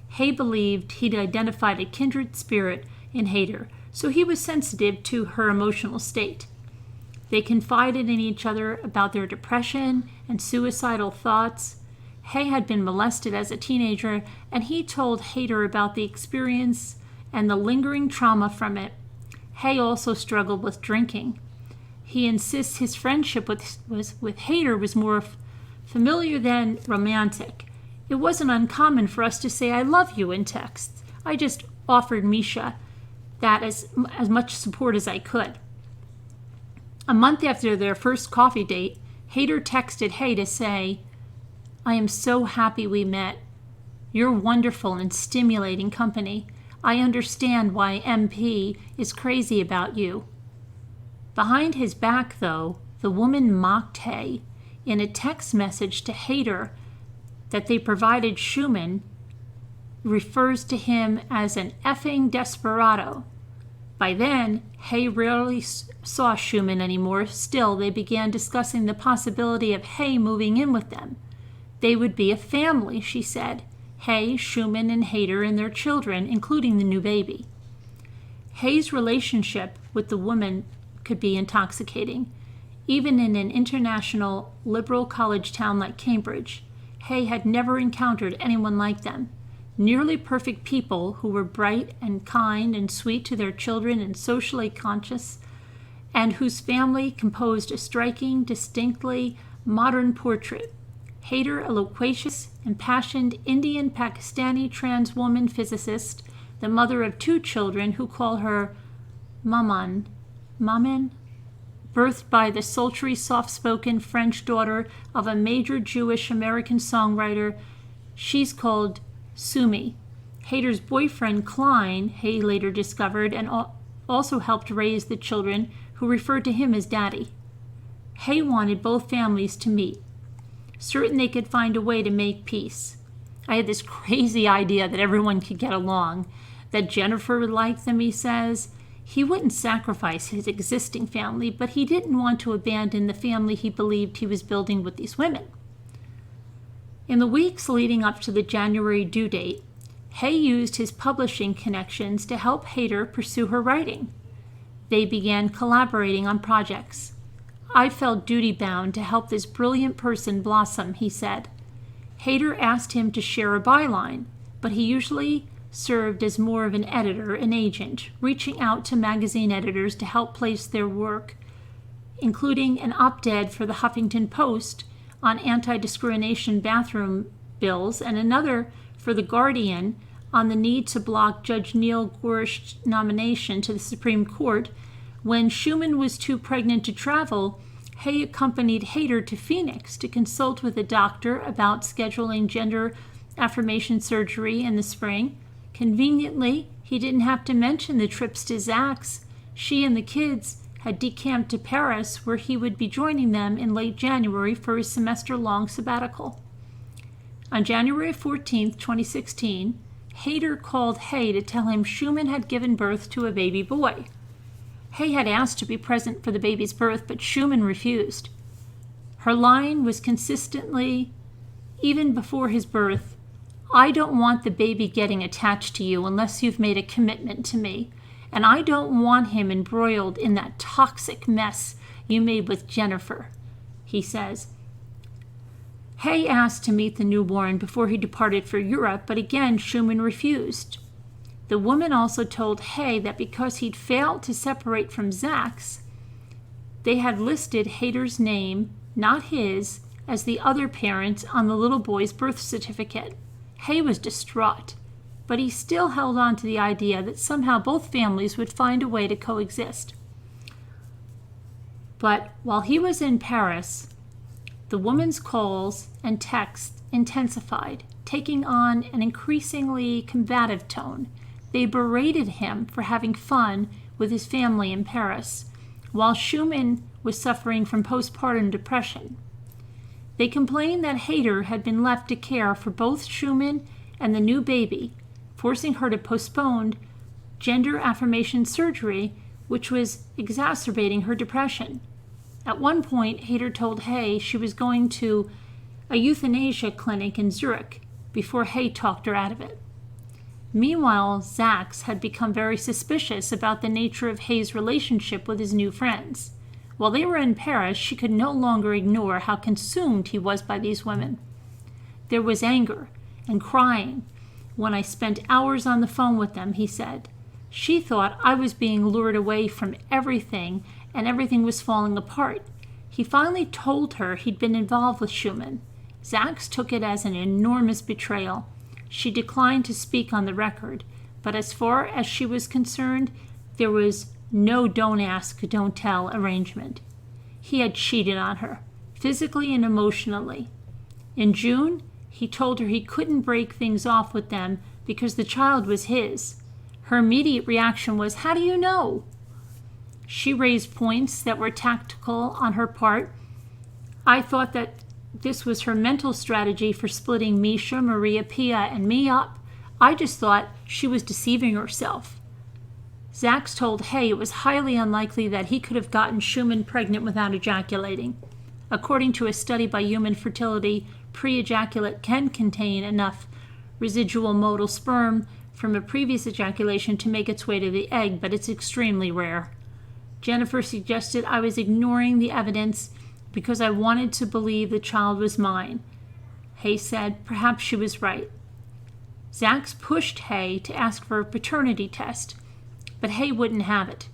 Hay believed he'd identified a kindred spirit in Hayter, so he was sensitive to her emotional state. They confided in each other about their depression and suicidal thoughts. Hay had been molested as a teenager, and he told Hader about the experience and the lingering trauma from it. Hay also struggled with drinking. He insists his friendship with Hader was more familiar than romantic. It wasn't uncommon for us to say "I love you" in texts. I just offered Misha that as much support as I could. A month after their first coffee date, Hader texted Hay to say, "I am so happy we met. You're wonderful and stimulating company. I understand why MP is crazy about you." Behind his back, though, the woman mocked Hay. In a text message to Hader that they provided, Schumann refers to him as an effing desperado. By then, Hay rarely saw Schumann anymore. Still, they began discussing the possibility of Hay moving in with them. They would be a family, she said. Hay, Schumann, and Hader and their children, including the new baby. Hay's relationship with the woman could be intoxicating. Even in an international liberal college town like Cambridge, Hay had never encountered anyone like them. Nearly perfect people who were bright and kind and sweet to their children and socially conscious, and whose family composed a striking, distinctly modern portrait. Hader, a loquacious, impassioned Indian-Pakistani trans woman physicist, the mother of 2 children who call her Maman, birthed by the sultry, soft-spoken French daughter of a major Jewish-American songwriter. She's called Sumi. Hader's boyfriend, Klein, Hay later discovered, and also helped raise the children, who referred to him as Daddy. Hay wanted both families to meet, certain they could find a way to make peace. I had this crazy idea that everyone could get along, that Jennifer would like them, he says. He wouldn't sacrifice his existing family, but he didn't want to abandon the family he believed he was building with these women. In the weeks leading up to the January due date, Hay used his publishing connections to help Hader pursue her writing. They began collaborating on projects. "I felt duty-bound to help this brilliant person blossom," he said. Hader asked him to share a byline, but he usually served as more of an editor, an agent, reaching out to magazine editors to help place their work, including an op-ed for the Huffington Post on anti-discrimination bathroom bills and another for The Guardian on the need to block Judge Neil Gorsuch's nomination to the Supreme Court. When Schumann was too pregnant to travel, Hay accompanied Hader to Phoenix to consult with a doctor about scheduling gender affirmation surgery in the spring. Conveniently, he didn't have to mention the trips to Zach's. She and the kids had decamped to Paris, where he would be joining them in late January for his semester-long sabbatical. On January 14, 2016, Hader called Hay to tell him Schumann had given birth to a baby boy. Hay had asked to be present for the baby's birth, but Schumann refused. Her line was consistently, even before his birth, "I don't want the baby getting attached to you unless you've made a commitment to me, and I don't want him embroiled in that toxic mess you made with Jennifer," he says. Hay asked to meet the newborn before he departed for Europe, but again Schumann refused. The woman also told Hay that because he'd failed to separate from Zach's, they had listed Hader's name, not his, as the other parent on the little boy's birth certificate. Hay was distraught, but he still held on to the idea that somehow both families would find a way to coexist. But while he was in Paris, the woman's calls and texts intensified, taking on an increasingly combative tone. They berated him for having fun with his family in Paris, while Schumann was suffering from postpartum depression. They complained that Hader had been left to care for both Schumann and the new baby, forcing her to postpone gender affirmation surgery, which was exacerbating her depression. At one point, Hader told Hay she was going to a euthanasia clinic in Zurich before Hay talked her out of it. Meanwhile, Zax had become very suspicious about the nature of Hay's relationship with his new friends. While they were in Paris, she could no longer ignore how consumed he was by these women. There was anger and crying when I spent hours on the phone with them, he said. She thought I was being lured away from everything and everything was falling apart. He finally told her he'd been involved with Schumann. Zax took it as an enormous betrayal. She declined to speak on the record, but as far as she was concerned, there was no don't ask, don't tell arrangement. He had cheated on her, physically and emotionally. In June, he told her he couldn't break things off with them because the child was his. Her immediate reaction was, "How do you know?" She raised points that were tactical on her part. I thought that this was her mental strategy for splitting Misha, Maria, Pia, and me up. I just thought she was deceiving herself. Zax told Hay it was highly unlikely that he could have gotten Schumann pregnant without ejaculating. According to a study by Human Fertility, pre-ejaculate can contain enough residual motile sperm from a previous ejaculation to make its way to the egg, but it's extremely rare. Jennifer suggested I was ignoring the evidence because I wanted to believe the child was mine. Hay said perhaps she was right. Zax pushed Hay to ask for a paternity test, but Hay wouldn't have it.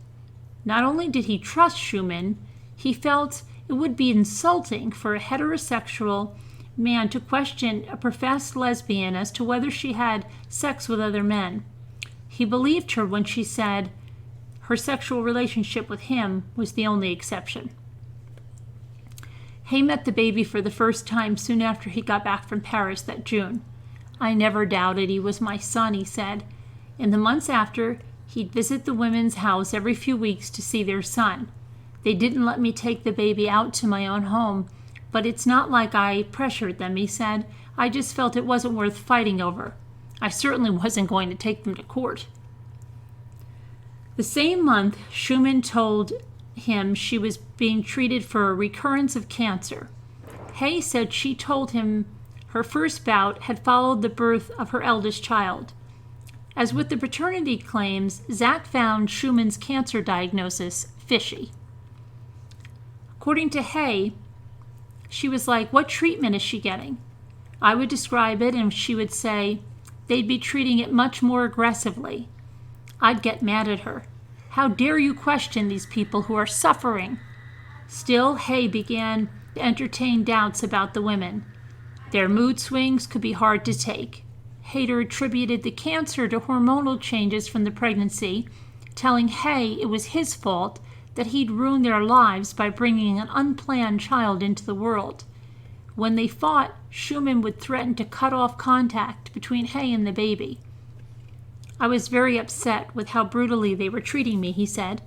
Not only did he trust Schumann, he felt it would be insulting for a heterosexual man to question a professed lesbian as to whether she had sex with other men. He believed her when she said her sexual relationship with him was the only exception. Hay met the baby for the first time soon after he got back from Paris that June. I never doubted he was my son, he said. In the months after, he'd visit the women's house every few weeks to see their son. They didn't let me take the baby out to my own home, but it's not like I pressured them, he said. I just felt it wasn't worth fighting over. I certainly wasn't going to take them to court. The same month, Schumann told him she was being treated for a recurrence of cancer. Hay said she told him her first bout had followed the birth of her eldest child. As with the paternity claims, Zack found Schumann's cancer diagnosis fishy. According to Hay, she was like, "What treatment is she getting?" I would describe it and she would say, "They'd be treating it much more aggressively." I'd get mad at her. "How dare you question these people who are suffering?" Still, Hay began to entertain doubts about the women. Their mood swings could be hard to take. Hayter attributed the cancer to hormonal changes from the pregnancy, telling Hay it was his fault that he'd ruined their lives by bringing an unplanned child into the world. When they fought, Schumann would threaten to cut off contact between Hay and the baby. "I was very upset with how brutally they were treating me," he said.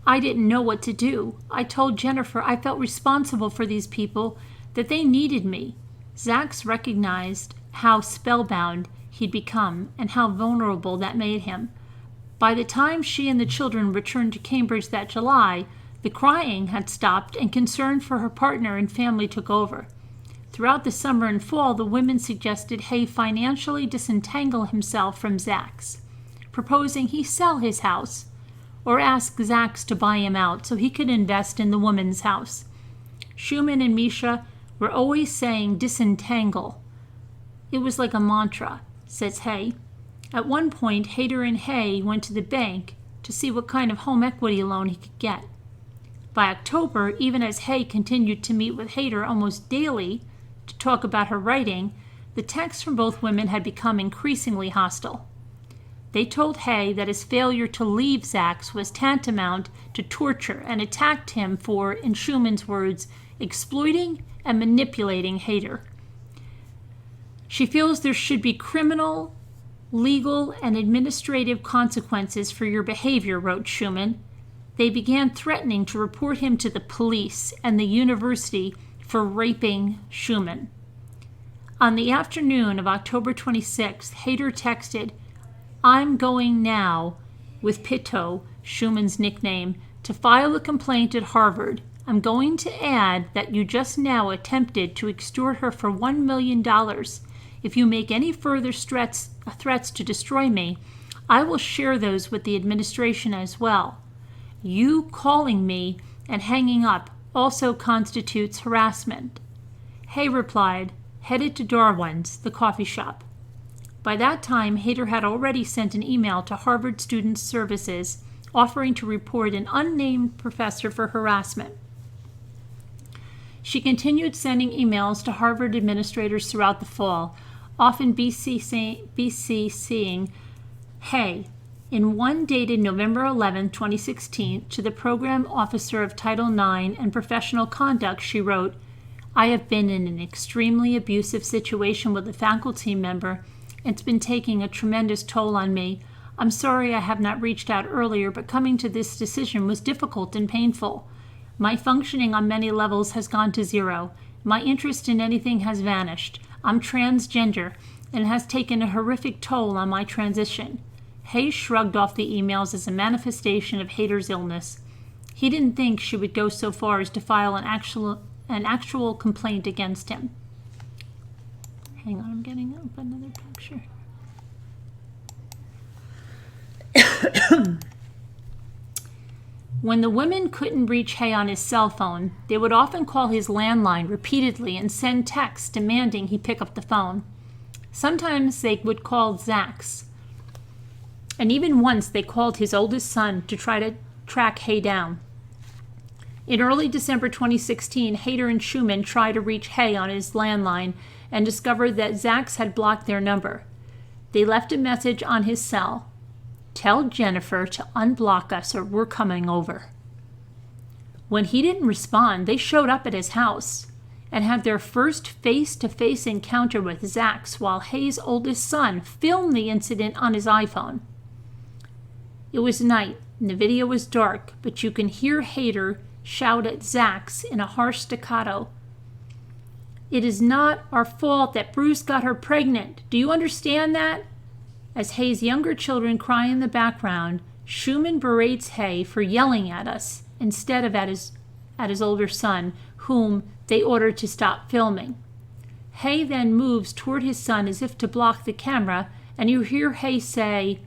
"I didn't know what to do. I told Jennifer I felt responsible for these people, that they needed me." Zax recognized how spellbound he'd become and how vulnerable that made him. By the time she and the children returned to Cambridge that July, the crying had stopped and concern for her partner and family took over. Throughout the summer and fall, the women suggested Hay financially disentangle himself from Zax, proposing he sell his house or ask Zax to buy him out so he could invest in the woman's house. Schumann and Misha were always saying disentangle. It was like a mantra, says Hay. At one point, Hayter and Hay went to the bank to see what kind of home equity loan he could get. By October, even as Hay continued to meet with Hayter almost daily to talk about her writing, the texts from both women had become increasingly hostile. They told Hay that his failure to leave Zax was tantamount to torture and attacked him for, in Schumann's words, exploiting and manipulating Hayter. She feels there should be criminal, legal, and administrative consequences for your behavior, wrote Schumann. They began threatening to report him to the police and the university for raping Schumann. On the afternoon of October 26th, Hayter texted, "I'm going now," with Pitto, Schumann's nickname, "to file a complaint at Harvard. I'm going to add that you just now attempted to extort her for $1 million. If you make any further threats to destroy me, I will share those with the administration as well. You calling me and hanging up also constitutes harassment." Hay replied, headed to Darwin's, the coffee shop. By that time, Hayter had already sent an email to Harvard Student Services offering to report an unnamed professor for harassment. She continued sending emails to Harvard administrators throughout the fall, often BCCing Hay. In one dated November 11, 2016, to the Program Officer of Title IX and Professional Conduct, she wrote, "I have been in an extremely abusive situation with a faculty member. It's been taking a tremendous toll on me. I'm sorry I have not reached out earlier, but coming to this decision was difficult and painful. My functioning on many levels has gone to zero. My interest in anything has vanished. I'm transgender, and it has taken a horrific toll on my transition." Hayes shrugged off the emails as a manifestation of Hayter's illness. He didn't think she would go so far as to file an actual complaint against him. Hang on, I'm getting up another picture. When the women couldn't reach Hay on his cell phone, they would often call his landline repeatedly and send texts demanding he pick up the phone. Sometimes they would call Zach's, and even once they called his oldest son to try to track Hay down. In early December 2016, Hayter and Schumann tried to reach Hay on his landline and discovered that Zach's had blocked their number. They left a message on his cell. "Tell Jennifer to unblock us or we're coming over." When he didn't respond, they showed up at his house and had their first face-to-face encounter with Zach's while Hay's oldest son filmed the incident on his iPhone. It was night and the video was dark, but you can hear Hayter shout at Zach's in a harsh staccato, "It is not our fault that Bruce got her pregnant. Do you understand that?" As Hay's younger children cry in the background, Schumann berates Hay for yelling at us instead of at his older son, whom they ordered to stop filming. Hay then moves toward his son as if to block the camera, and you hear Hay say,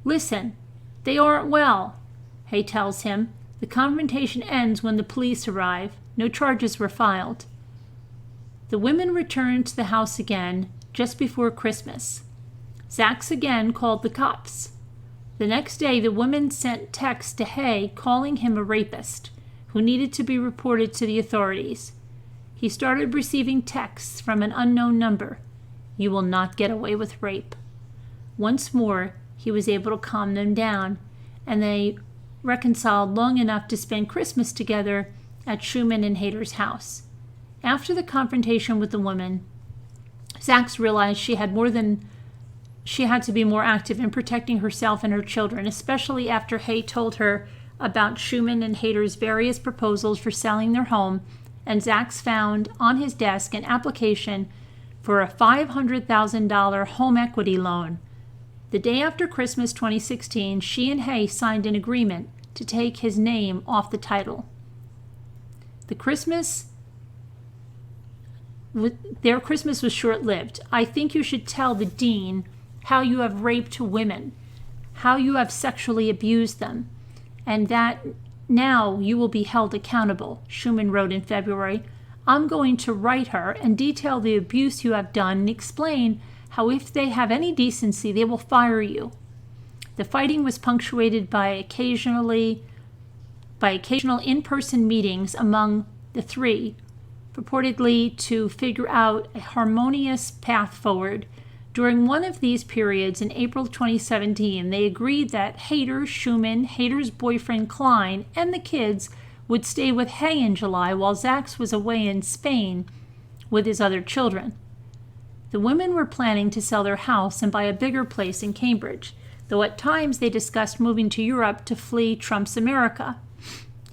"Listen, they aren't well." Hay tells him. The confrontation ends when the police arrive. No charges were filed. The women returned to the house again just before Christmas. Zach's again called the cops. The next day, the women sent texts to Hay calling him a rapist who needed to be reported to the authorities. He started receiving texts from an unknown number. "You will not get away with rape." Once more, he was able to calm them down, and they reconciled long enough to spend Christmas together at Schumann and Hayter's house. After the confrontation with the woman, Zach's realized she had to be more active in protecting herself and her children, especially after Hay told her about Schumann and Hayter's various proposals for selling their home, and Zach's found on his desk an application for a $500,000 home equity loan. The day after Christmas 2016, she and Hay signed an agreement to take his name off the title. Their Christmas was short-lived. "I think you should tell the dean how you have raped women, how you have sexually abused them, and that now you will be held accountable," Schumann wrote in February. "I'm going to write her and detail the abuse you have done and explain how if they have any decency, they will fire you." The fighting was punctuated by occasional in-person meetings among the three, purportedly to figure out a harmonious path forward. During one of these periods in April 2017, they agreed that Hayter, Schumann, Hayter's boyfriend Klein, and the kids would stay with Hay in July while Zach's was away in Spain with his other children. The women were planning to sell their house and buy a bigger place in Cambridge, though at times they discussed moving to Europe to flee Trump's America.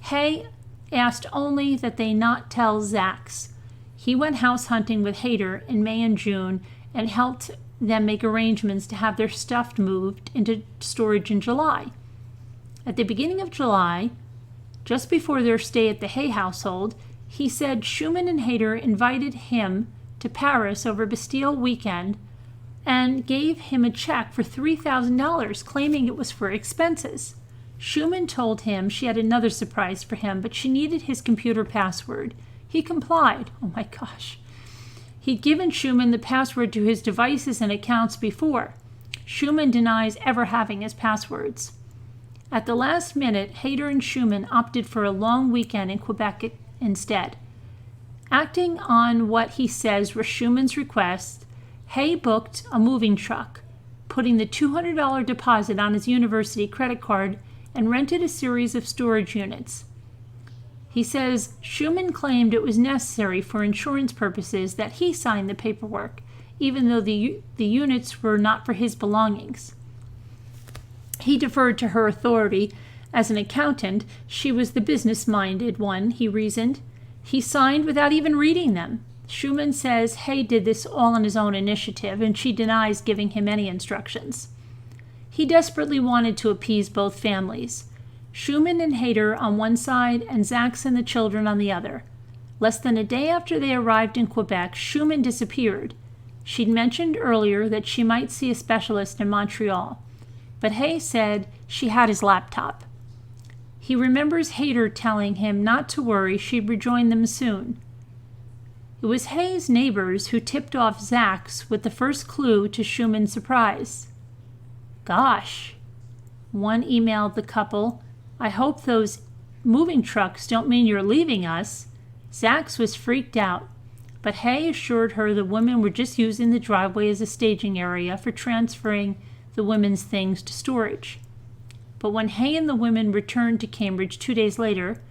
Hay asked only that they not tell Zach's. He went house hunting with Hayter in May and June and helped them make arrangements to have their stuff moved into storage in July. At the beginning of July, just before their stay at the Hay household, he said Schumann and Hayter invited him to Paris over Bastille weekend and gave him a check for $3,000, claiming it was for expenses. Schumann told him she had another surprise for him, but she needed his computer password. He complied. Oh my gosh. He'd given Schumann the password to his devices and accounts before. Schumann denies ever having his passwords. At the last minute, Hayter and Schumann opted for a long weekend in Quebec instead. Acting on what he says were Schumann's requests, Hay booked a moving truck, putting the $200 deposit on his university credit card, and rented a series of storage units. He says Schumann claimed it was necessary for insurance purposes that he sign the paperwork, even though the units were not for his belongings. He deferred to her authority. As an accountant, she was the business-minded one, he reasoned. He signed without even reading them. Schumann says Hay did this all on his own initiative, and she denies giving him any instructions. He desperately wanted to appease both families. Schumann and Hayter on one side and Zachs and the children on the other. Less than a day after they arrived in Quebec, Schumann disappeared. She'd mentioned earlier that she might see a specialist in Montreal, but Hay said she had his laptop. He remembers Hayter telling him not to worry, she'd rejoin them soon. It was Hay's neighbors who tipped off Zachs with the first clue to Schumann's surprise. Gosh, one emailed the couple, I hope those moving trucks don't mean you're leaving us. Zachs was freaked out, but Hay assured her the women were just using the driveway as a staging area for transferring the women's things to storage. But when Hay and the women returned to Cambridge 2 days later,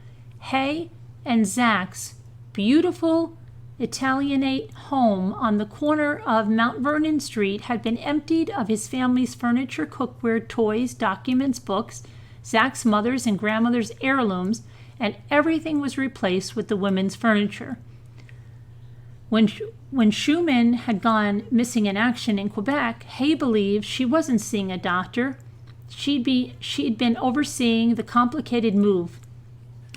Hay and Zach's beautiful Italianate home on the corner of Mount Vernon Street had been emptied of his family's furniture, cookware, toys, documents, books, Zach's mother's and grandmother's heirlooms, and everything was replaced with the women's furniture. When Schumann had gone missing in action in Quebec, Hay believed she wasn't seeing a doctor. She'd been overseeing the complicated move,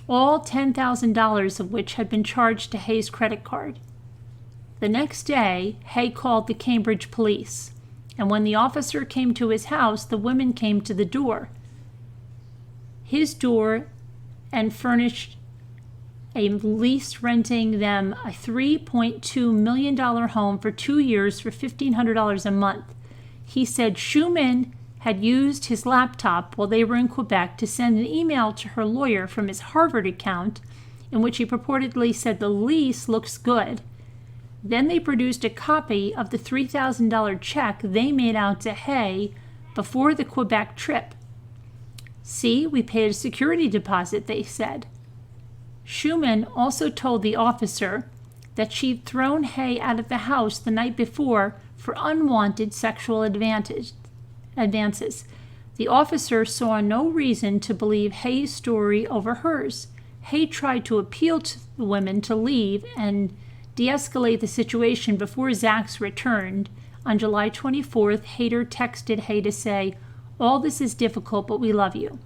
all $10,000 of which had been charged to Hay's credit card. The next day, Hay called the Cambridge police, and when the officer came to his house, the women came to the door. His door, and furnished a lease renting them a $3.2 million home for 2 years for $1,500 a month. He said Schumann had used his laptop while they were in Quebec to send an email to her lawyer from his Harvard account in which he purportedly said the lease looks good. Then they produced a copy of the $3,000 check they made out to Hay before the Quebec trip. See, we paid a security deposit, they said. Schumann also told the officer that she'd thrown Hay out of the house the night before for unwanted sexual advances. The officer saw no reason to believe Hay's story over hers. Hay tried to appeal to the women to leave and de-escalate the situation before Zachs returned. On July 24th, Hayter texted Hay to say, "All this is difficult, but we love you."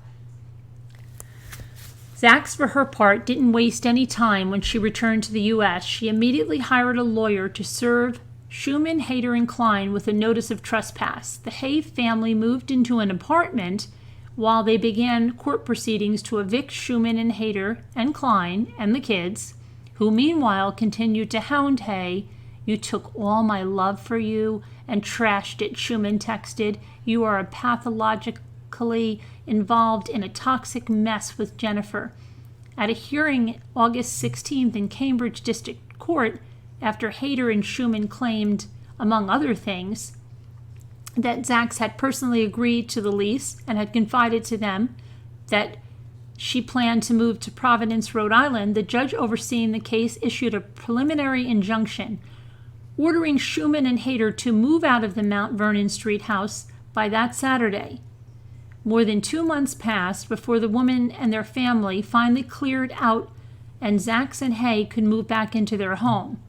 Zachs, for her part, didn't waste any time when she returned to the U.S. She immediately hired a lawyer to serve Schumann, Hayter, and Klein with a notice of trespass. The Hay family moved into an apartment while they began court proceedings to evict Schumann and Hayter and Klein and the kids, who meanwhile continued to hound Hay. "You took all my love for you and trashed it," Schumann texted. "You are pathologically involved in a toxic mess with Jennifer." At a hearing August 16th in Cambridge District Court, after Hayter and Schumann claimed, among other things, that Zachs had personally agreed to the lease and had confided to them that she planned to move to Providence, Rhode Island, the judge overseeing the case issued a preliminary injunction ordering Schumann and Hayter to move out of the Mount Vernon Street house by that Saturday. More than 2 months passed before the women and their family finally cleared out and Zachs and Hay could move back into their home.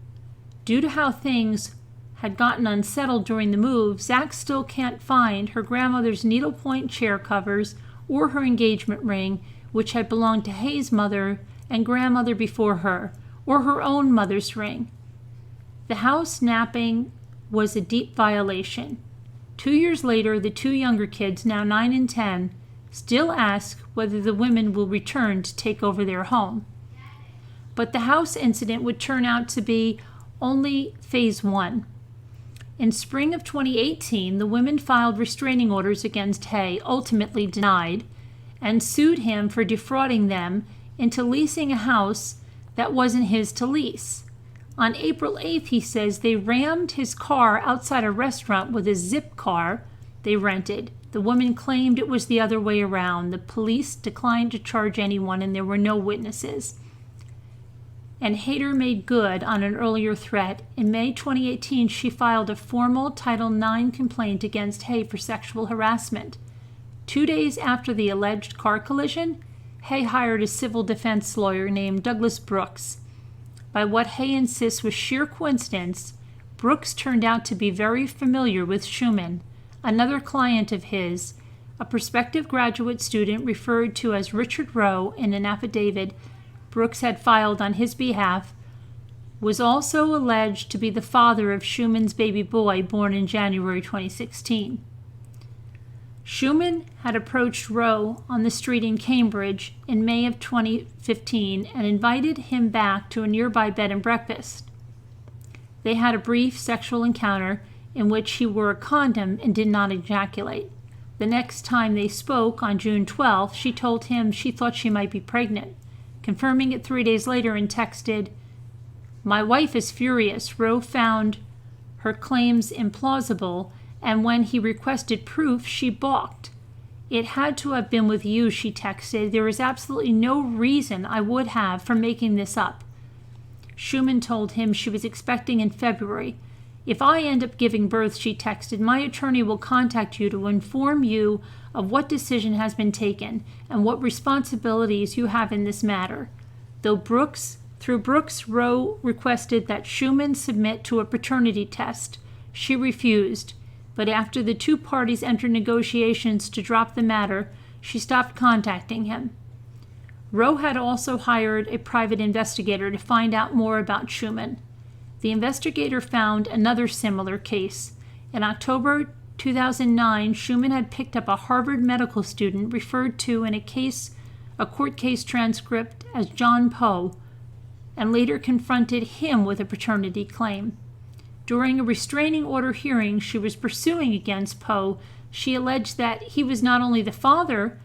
Due to how things had gotten unsettled during the move, Zachs still can't find her grandmother's needlepoint chair covers or her engagement ring, which had belonged to Hay's mother and grandmother before her, or her own mother's ring. The house napping was a deep violation. 2 years later, the two younger kids, now 9 and 10, still ask whether the women will return to take over their home. But the house incident would turn out to be only phase 1. In spring of 2018, the women filed restraining orders against Hay, ultimately denied, and sued him for defrauding them into leasing a house that wasn't his to lease. On April 8th, he says they rammed his car outside a restaurant with a zip car they rented. The woman claimed it was the other way around. The police declined to charge anyone, and there were no witnesses. And Hayter made good on an earlier threat. In May 2018, she filed a formal Title IX complaint against Hay for sexual harassment. 2 days after the alleged car collision, Hay hired a civil defense lawyer named Douglas Brooks. By what Hay insists was sheer coincidence, Brooks turned out to be very familiar with Schumann, another client of his, a prospective graduate student referred to as Richard Rowe in an affidavit Brooks had filed on his behalf, was also alleged to be the father of Schumann's baby boy born in January 2016. Schumann had approached Rowe on the street in Cambridge in May of 2015 and invited him back to a nearby bed and breakfast. They had a brief sexual encounter in which he wore a condom and did not ejaculate. The next time they spoke, on June 12th, she told him she thought she might be pregnant, confirming it 3 days later and texted, "My wife is furious." Rowe found her claims implausible, and when he requested proof, she balked. "It had to have been with you," she texted. "There is absolutely no reason I would have for making this up." Schumann told him she was expecting in February. "If I end up giving birth," she texted, "my attorney will contact you to inform you of what decision has been taken and what responsibilities you have in this matter." Through Brooks, Rowe requested that Schumann submit to a paternity test. She refused, but after the two parties entered negotiations to drop the matter, she stopped contacting him. Rowe had also hired a private investigator to find out more about Schumann. The investigator found another similar case. In October 2009, Schumann had picked up a Harvard medical student referred to in a court case transcript as John Poe, and later confronted him with a paternity claim. During a restraining order hearing she was pursuing against Poe, she alleged that he was not only the father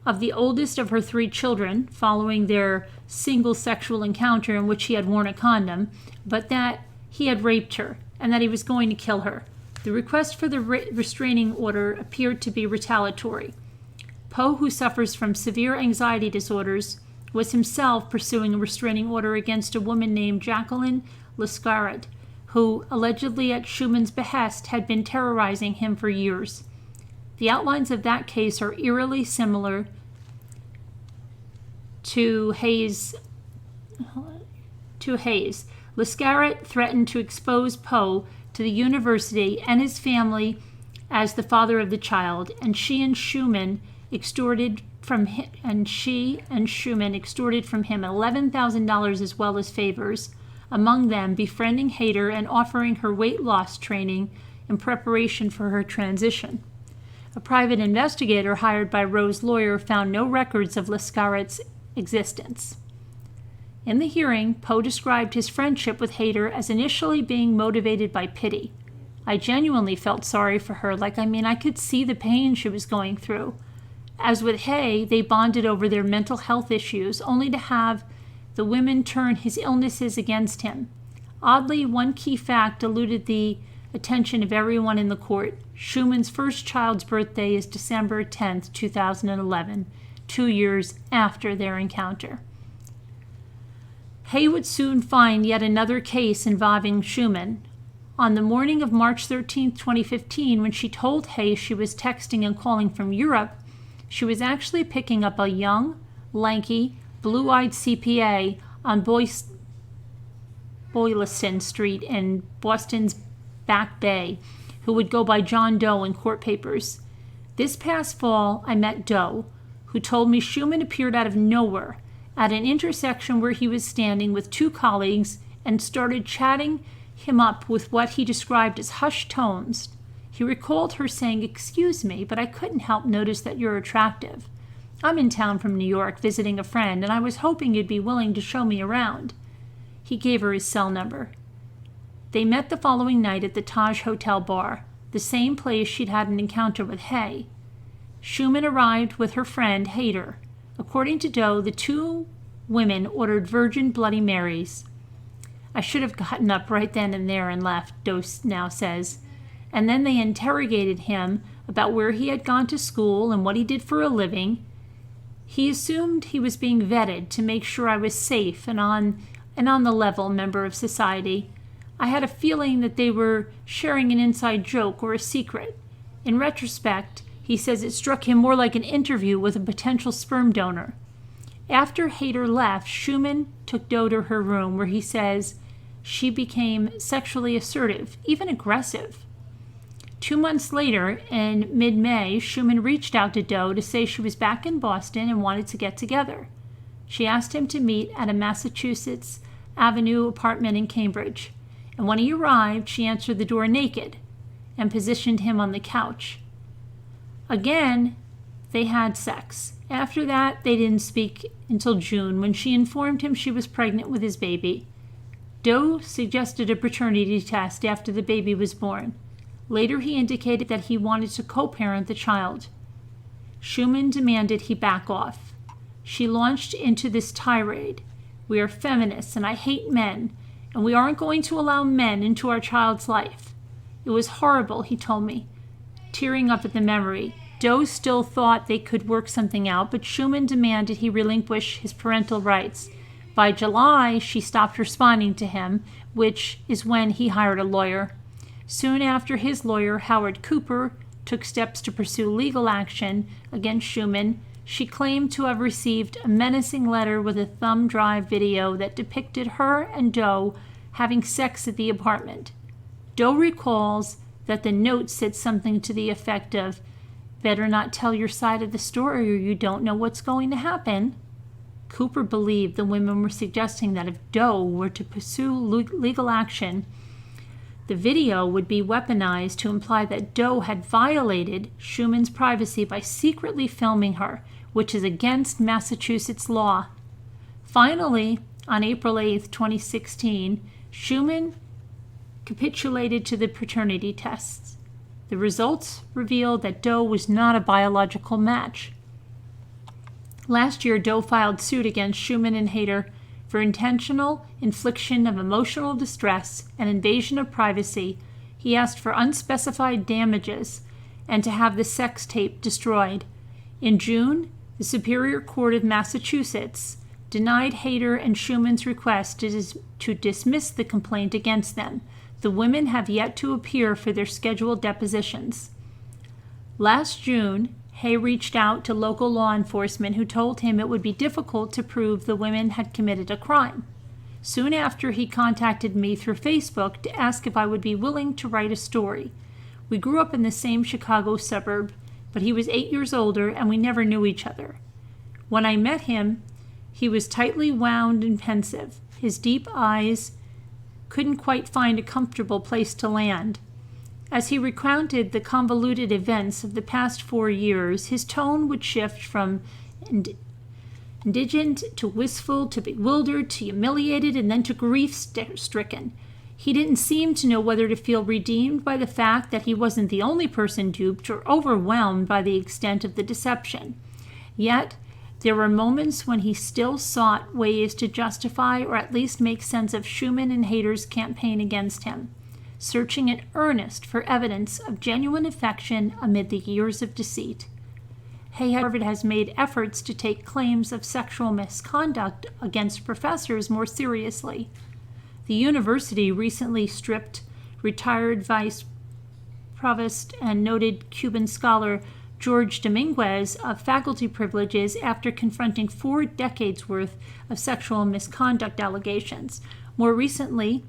of the oldest of her 3 children, following their single sexual encounter in which he had worn a condom, but that he had raped her and that he was going to kill her. The request for the restraining order appeared to be retaliatory. Poe, who suffers from severe anxiety disorders, was himself pursuing a restraining order against a woman named Jacqueline Lescaret, who, allegedly at Schumann's behest, had been terrorizing him for years. The outlines of that case are eerily similar to Hayes. Lescaret threatened to expose Poe to the university and his family as the father of the child, and she and Schumann extorted from him $11,000 as well as favors, among them befriending Hayter and offering her weight loss training in preparation for her transition. A private investigator hired by Rowe's lawyer found no records of Lescaret's existence. In the hearing, Poe described his friendship with Hayter as initially being motivated by pity. "I genuinely felt sorry for her, I could see the pain she was going through." As with Hay, they bonded over their mental health issues, only to have the women turn his illnesses against him. Oddly, one key fact eluded the attention of everyone in the court. Schumann's first child's birthday is December 10th, 2011, 2 years after their encounter. Hay would soon find yet another case involving Schumann. On the morning of March 13, 2015, when she told Hay she was texting and calling from Europe, she was actually picking up a young, lanky, blue-eyed CPA on Boylston Street in Boston's Back Bay, who would go by John Doe in court papers. "This past fall, I met Doe, who told me Schumann appeared out of nowhere at an intersection where he was standing with 2 colleagues and started chatting him up with what he described as hushed tones. He recalled her saying, "Excuse me, but I couldn't help notice that you're attractive. I'm in town from New York visiting a friend, and I was hoping you'd be willing to show me around." He gave her his cell number. They met the following night at the Taj Hotel bar, the same place she'd had an encounter with Hay. Schumann arrived with her friend, Hayter. According to Doe, the two women ordered Virgin Bloody Marys. "I should have gotten up right then and there and left," Doe now says. And then they interrogated him about where he had gone to school and what he did for a living. He assumed he was being vetted to make sure I was safe and on the level member of society. I had a feeling that they were sharing an inside joke or a secret. In retrospect, he says it struck him more like an interview with a potential sperm donor. After Hayter left, Schumann took Doe to her room, where he says she became sexually assertive, even aggressive. 2 months later, in mid-May, Schumann reached out to Doe to say she was back in Boston and wanted to get together. She asked him to meet at a Massachusetts Avenue apartment in Cambridge, and when he arrived, she answered the door naked and positioned him on the couch. Again, they had sex. After that, they didn't speak until June, when she informed him she was pregnant with his baby. Doe suggested a paternity test after the baby was born. Later, he indicated that he wanted to co-parent the child. Schumann demanded he back off. She launched into this tirade. "We are feminists, and I hate men, and we aren't going to allow men into our child's life." It was horrible, he told me, tearing up at the memory. Doe still thought they could work something out, but Schumann demanded he relinquish his parental rights. By July, she stopped responding to him, which is when he hired a lawyer. Soon after, his lawyer, Howard Cooper, took steps to pursue legal action against Schumann. She claimed to have received a menacing letter with a thumb drive video that depicted her and Doe having sex at the apartment. Doe recalls that the note said something to the effect of, "Better not tell your side of the story or you don't know what's going to happen." Cooper believed the women were suggesting that if Doe were to pursue legal action, the video would be weaponized to imply that Doe had violated Schumann's privacy by secretly filming her, which is against Massachusetts law. Finally, on April 8, 2016, Schumann capitulated to the paternity tests. The results revealed that Doe was not a biological match. Last year, Doe filed suit against Schumann and Hayter for intentional infliction of emotional distress and invasion of privacy. He asked for unspecified damages and to have the sex tape destroyed. In June, the Superior Court of Massachusetts denied Hayter and Schumann's request to dismiss the complaint against them. The women have yet to appear for their scheduled depositions. Last June, Hay reached out to local law enforcement, who told him it would be difficult to prove the women had committed a crime. Soon after, he contacted me through Facebook to ask if I would be willing to write a story. We grew up in the same Chicago suburb, but he was 8 years older and we never knew each other. When I met him, he was tightly wound and pensive. His deep eyes couldn't quite find a comfortable place to land. As he recounted the convoluted events of the past 4 years, his tone would shift from indignant to wistful to bewildered to humiliated and then to grief-stricken. He didn't seem to know whether to feel redeemed by the fact that he wasn't the only person duped or overwhelmed by the extent of the deception. Yet, there were moments when he still sought ways to justify or at least make sense of Schumann and Hayter's campaign against him, searching in earnest for evidence of genuine affection amid the years of deceit. Harvard has made efforts to take claims of sexual misconduct against professors more seriously. The university recently stripped retired vice provost and noted Cuban scholar George Dominguez of faculty privileges after confronting 4 decades worth of sexual misconduct allegations. More recently,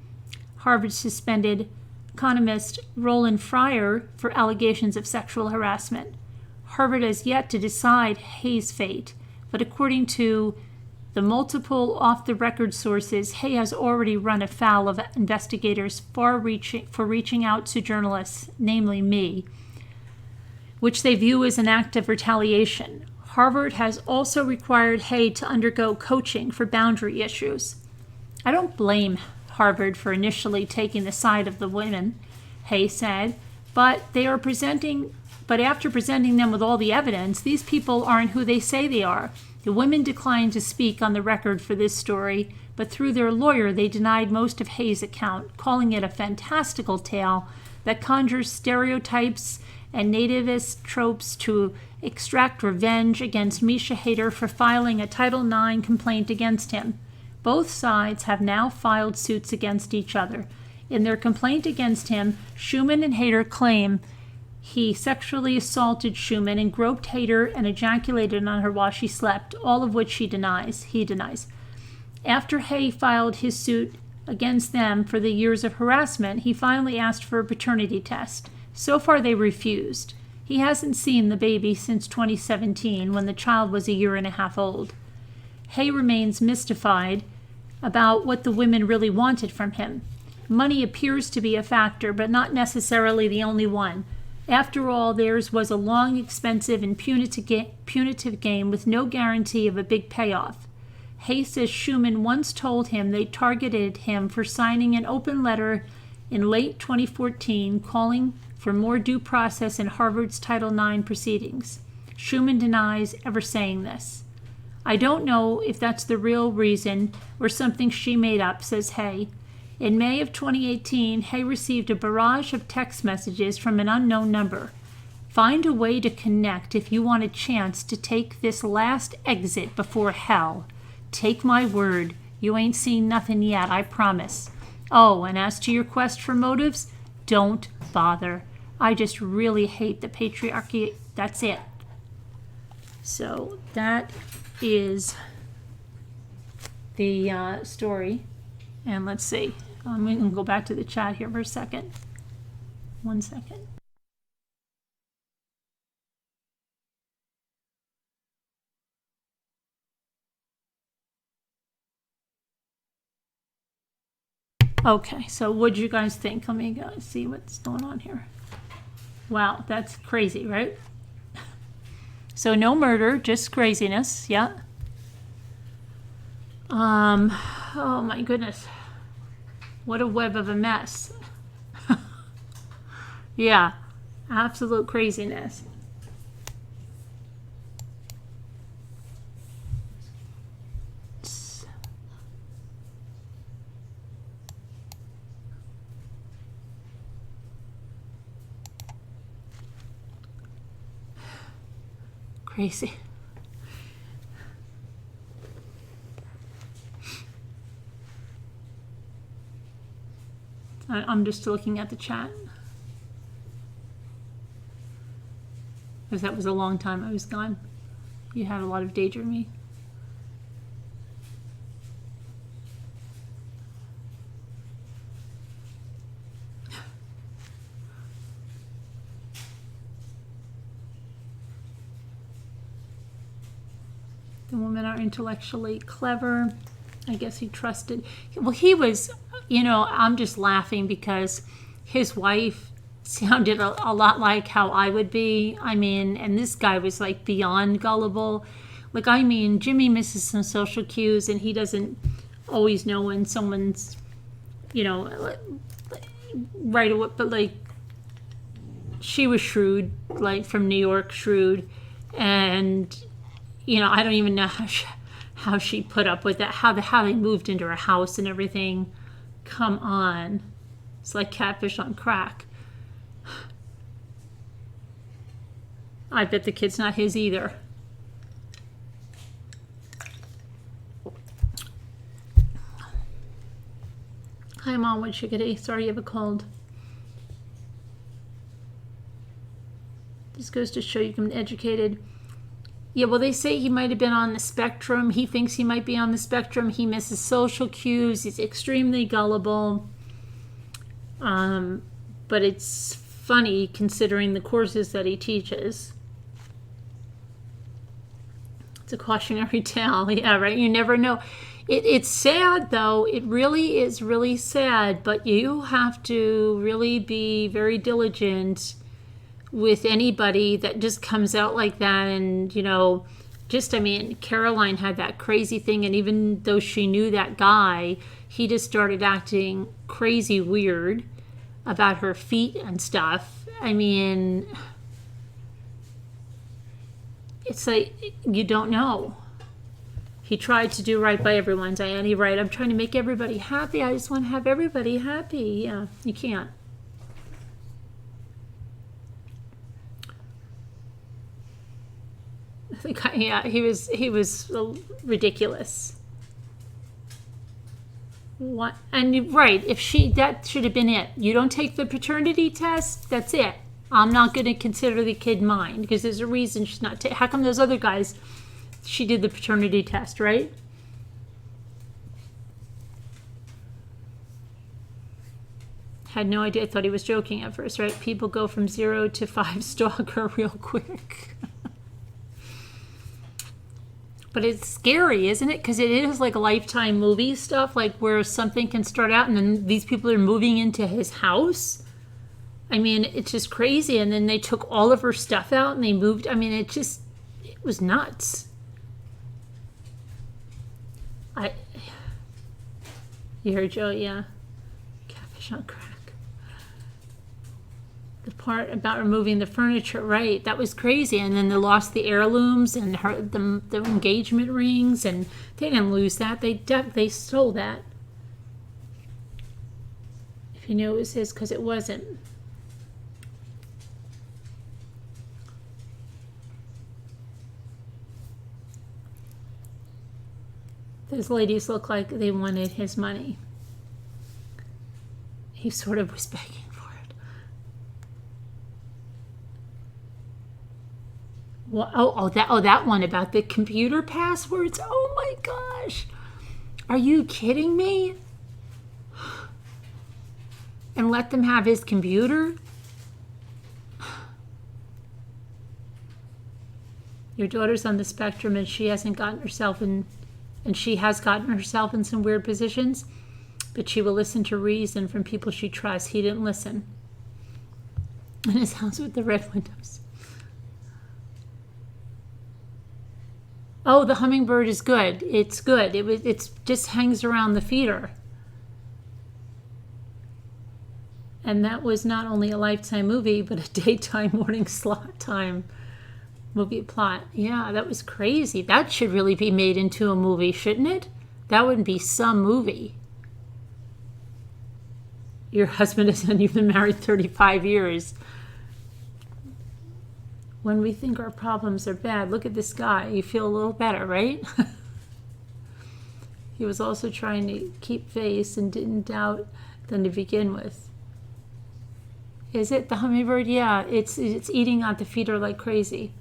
Harvard suspended economist Roland Fryer for allegations of sexual harassment. Harvard has yet to decide Hay's fate, but according to The multiple off-the-record sources, Hay has already run afoul of investigators for reaching out to journalists, namely me, which they view as an act of retaliation. Harvard has also required Hay to undergo coaching for boundary issues. I don't blame Harvard for initially taking the side of the women, Hay said, but after presenting them with all the evidence, these people aren't who they say they are. The women declined to speak on the record for this story, but through their lawyer they denied most of Hay's account, calling it a fantastical tale that conjures stereotypes and nativist tropes to extract revenge against Misha Hayter for filing a Title IX complaint against him. Both sides have now filed suits against each other. In their complaint against him, Schumann and Hayter claim he sexually assaulted Schumann and groped Hayter and ejaculated on her while she slept, all of which he denies. After Hay filed his suit against them for the years of harassment, he finally asked for a paternity test. So far, they refused. He hasn't seen the baby since 2017, when the child was a year and a half old. Hay remains mystified about what the women really wanted from him. Money appears to be a factor, but not necessarily the only one. After all, theirs was a long, expensive, and punitive game with no guarantee of a big payoff. Hay says Schumann once told him they targeted him for signing an open letter in late 2014 calling for more due process in Harvard's Title IX proceedings. Schumann denies ever saying this. I don't know if that's the real reason or something she made up, says Hay. In May of 2018, Hay received a barrage of text messages from an unknown number. Find a way to connect if you want a chance to take this last exit before hell. Take my word, you ain't seen nothing yet, I promise. Oh, and as to your quest for motives, don't bother. I just really hate the patriarchy. That's it. So that is the story. And let's see. I'm going to go back to the chat here for a second. 1 second. Okay, so what do you guys think? Let me go see what's going on here. Wow, that's crazy, right? So no murder, just craziness. Yeah. Oh my goodness. What a web of a mess. Yeah, absolute craziness. Crazy. I'm just looking at the chat. Because that was a long time I was gone. You had a lot of daydreaming. The women are intellectually clever. I guess he trusted. Well, he was, I'm just laughing because his wife sounded a lot like how I would be. I mean, and this guy was like beyond gullible. Like, I mean, Jimmy misses some social cues and he doesn't always know when someone's, right away. But like, she was shrewd, like from New York, shrewd. And, I don't even know how she put up with that, how they moved into her house and everything. Come on. It's like catfish on crack. I bet the kid's not his either. Hi, Mom, what chickadee? Sorry you have a cold. This goes to show you can be educated. Yeah, well, they say he might have been on the spectrum. He thinks he might be on the spectrum. He misses social cues. He's extremely gullible. But it's funny considering the courses that he teaches. It's a cautionary tale. Yeah, right. You never know. It's sad, though. It really is really sad. But you have to really be very diligent with anybody that just comes out like that. And, I mean, Caroline had that crazy thing. And even though she knew that guy, he just started acting crazy weird about her feet and stuff. I mean, it's like, you don't know. He tried to do right by everyone, Diane. Right? I'm trying to make everybody happy. I just want to have everybody happy. Yeah, you can't. The guy, yeah, he was ridiculous. What? And right, that should have been it. You don't take the paternity test. That's it. I'm not going to consider the kid mine because there's a reason she's not. How come those other guys? She did the paternity test, right? Had no idea. I thought he was joking at first, right? People go from 0 to 5 stalker real quick. But it's scary, isn't it? Because it is like a Lifetime movie stuff, like where something can start out and then these people are moving into his house. I mean, it's just crazy. And then they took all of her stuff out and they moved. I mean, it was nuts. You heard Joe, yeah. Catfish on crack. The part about removing the furniture, right? That was crazy. And then they lost the heirlooms and the engagement rings, and they didn't lose that. They stole that. If you knew it was his, because it wasn't. Those ladies look like they wanted his money. He sort of was begging. That one about the computer passwords. Oh my gosh. Are you kidding me? And let them have his computer? Your daughter's on the spectrum and she hasn't gotten herself in, and she has gotten herself in some weird positions, but she will listen to reason from people she trusts. He didn't listen. In his house with the red windows. Oh, the hummingbird is good. It's good. It just hangs around the feeder. And that was not only a Lifetime movie, but a daytime, morning slot time movie plot. Yeah, that was crazy. That should really be made into a movie, shouldn't it? That would be some movie. Your husband and you've been married 35 years. When we think our problems are bad, look at this guy. You feel a little better, right? He was also trying to keep face and didn't doubt them to begin with. Is it the hummingbird? Yeah, it's eating out the feeder like crazy.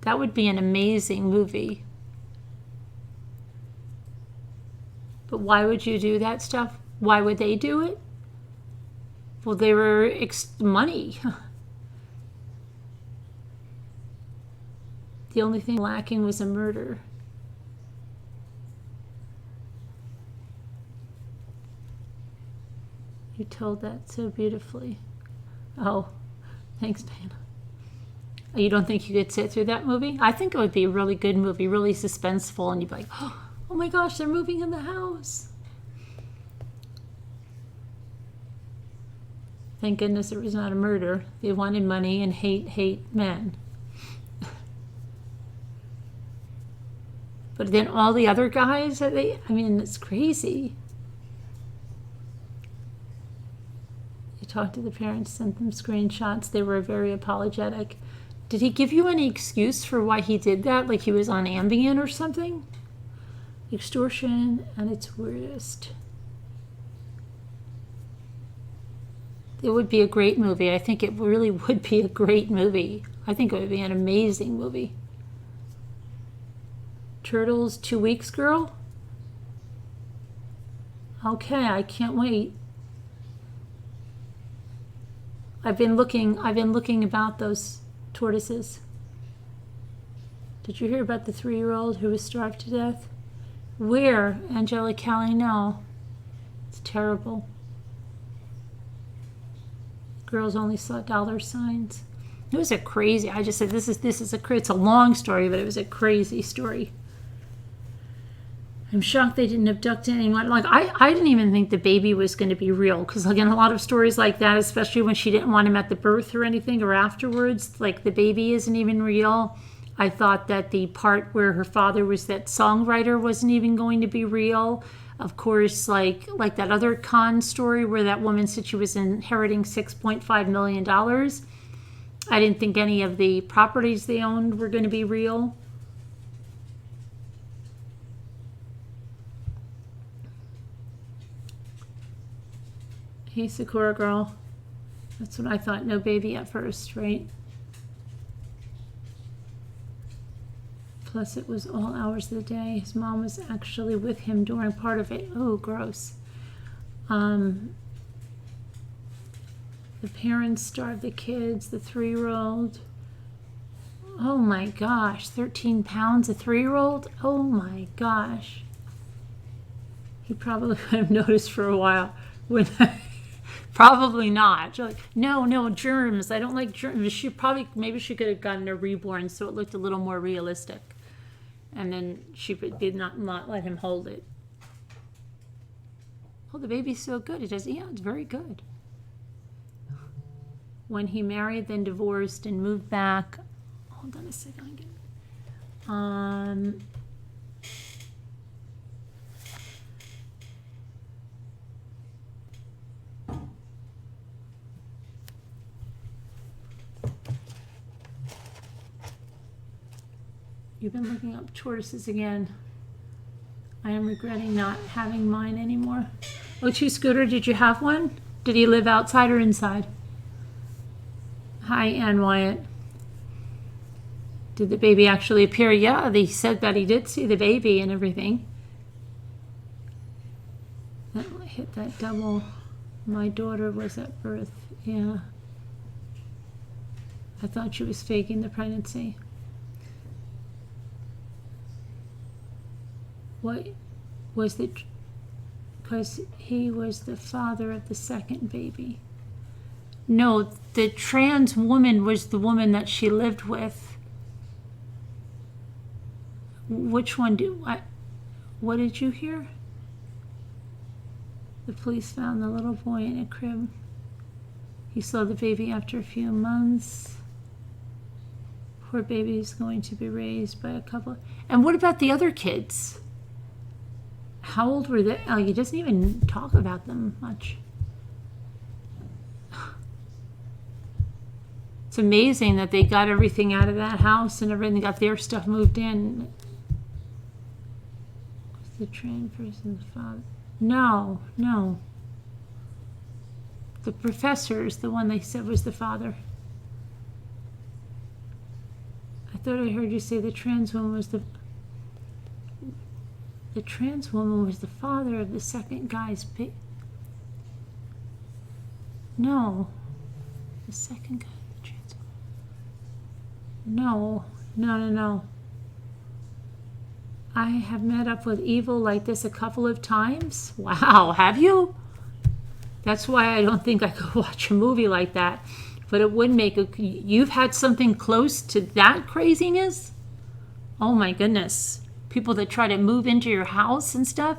That would be an amazing movie. But why would you do that stuff? Why would they do it? Well, they were money. The only thing lacking was a murder. You told that so beautifully. Oh, thanks, Diana. You don't think you could sit through that movie? I think it would be a really good movie, really suspenseful, and you'd be like, oh my gosh, they're moving in the house. Thank goodness it was not a murder. They wanted money and hate men. But then all the other guys, it's crazy. You talked to the parents, sent them screenshots. They were very apologetic. Did he give you any excuse for why he did that? Like he was on Ambien or something? Extortion at its worst. It would be a great movie. I think it really would be a great movie. I think it would be an amazing movie. Turtles, 2 weeks, girl? Okay, I can't wait. I've been looking about those tortoises. Did you hear about the 3-year-old who was starved to death? Where? Angela Callie, no. It's terrible. Girls only saw dollar signs. It was a crazy, I just said this is it's a long story, but it was a crazy story. I'm shocked they didn't abduct anyone. Like, I didn't even think the baby was going to be real. Because, again, a lot of stories like that, especially when she didn't want him at the birth or anything or afterwards, like the baby isn't even real. I thought that the part where her father was that songwriter wasn't even going to be real. Of course, like that other con story where that woman said she was inheriting $6.5 million. I didn't think any of the properties they owned were going to be real. Hey, Sakura girl. That's what I thought. No baby at first, right? Plus, it was all hours of the day. His mom was actually with him during part of it. Oh, gross. The parents starved the kids, the 3-year-old. Oh my gosh, 13 pounds, a 3-year-old? Oh my gosh. He probably would have noticed for a while. When probably not. Like, no, germs. I don't like germs. Maybe she could have gotten a reborn so it looked a little more realistic. And then she did not let him hold it. Oh, the baby's so good. It does. Yeah, it's very good. When he married, then divorced and moved back. Hold on a second. You've been looking up tortoises again. I am regretting not having mine anymore. O2 Scooter, did you have one? Did he live outside or inside? Hi, Ann Wyatt. Did the baby actually appear? Yeah, they said that he did see the baby and everything. That hit that double. My daughter was at birth. Yeah. I thought she was faking the pregnancy. What was the... Because he was the father of the second baby. No, the trans woman was the woman that she lived with. Which one what did you hear? The police found the little boy in a crib. He saw the baby after a few months. Poor baby is going to be raised by a couple. And what about the other kids? How old were they? Oh, he doesn't even talk about them much. It's amazing that they got everything out of that house and everything, got their stuff moved in. Was the trans person's father? No. The professor is the one they said was the father. I thought I heard you say the trans woman was the trans woman was the father of the second guy's No. The second guy, the trans woman. No. I have met up with evil like this a couple of times. Wow, have you? That's why I don't think I could watch a movie like that. But it would make you've had something close to that craziness? Oh my goodness. People that try to move into your house and stuff.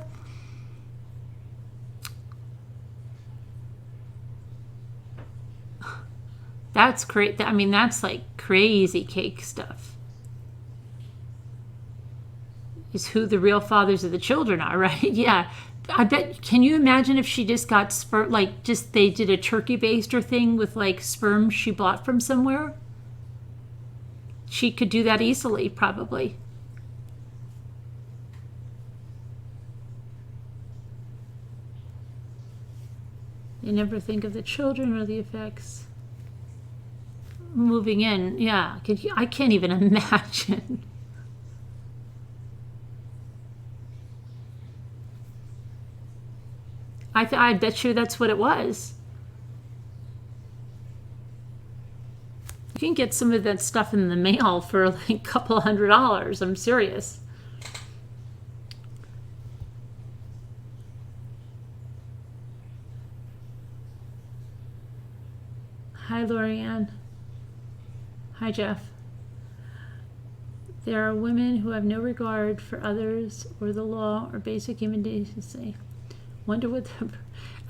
That's great. I mean, that's like crazy cake stuff. Is who the real fathers of the children are, right? Yeah. I bet, can you imagine if she just got sperm, like just they did a turkey baster thing with like sperm she bought from somewhere? She could do that easily, probably. They never think of the children or the effects. Moving in, yeah. I can't even imagine. I bet you that's what it was. You can get some of that stuff in the mail for like a couple $100. I'm serious. Hi, Lorianne. Hi, Jeff. There are women who have no regard for others or the law or basic human decency. Wonder what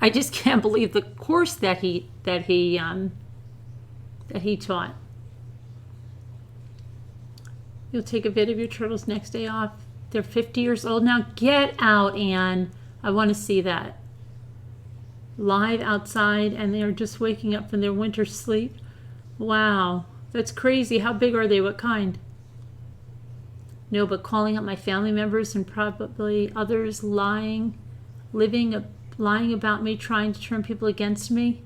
I just can't believe the course that he taught. You'll take a vid of your turtles next day off. They're 50 years old now. Get out, Anne. I want to see that. Live outside, and they are just waking up from their winter sleep. Wow, that's crazy. How big are they? What kind? No, but calling up my family members and probably others lying about me, trying to turn people against me.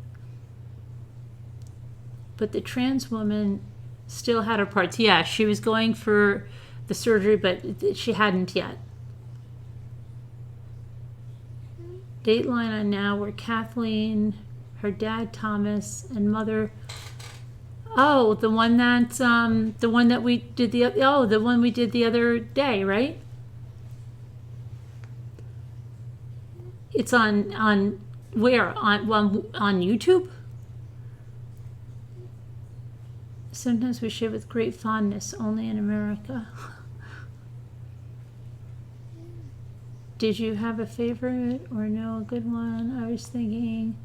But the trans woman still had her parts. Yeah, she was going for the surgery, but she hadn't yet. Dateline on now were Kathleen, her dad Thomas, and mother. Oh, the one that we did the one we did the other day, right? It's on where? On YouTube? Sometimes we share with great fondness, only in America. Did you have a favorite or no, a good one? I was thinking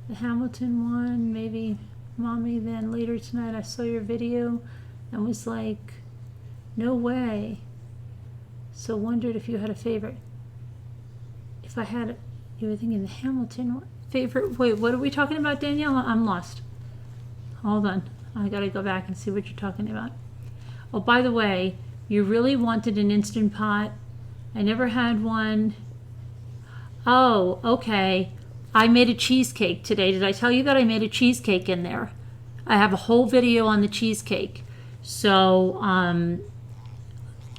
the Hamilton one, maybe Mommy. Then later tonight I saw your video and was like, no way. So wondered if you had a favorite. If I had, you were thinking the Hamilton one. Favorite, wait, what are we talking about, Danielle? I'm lost. Hold on. I gotta go back and see what you're talking about. Oh, by the way, you really wanted an Instant Pot. I never had one. Oh, okay. I made a cheesecake today. Did I tell you that I made a cheesecake in there? I have a whole video on the cheesecake. So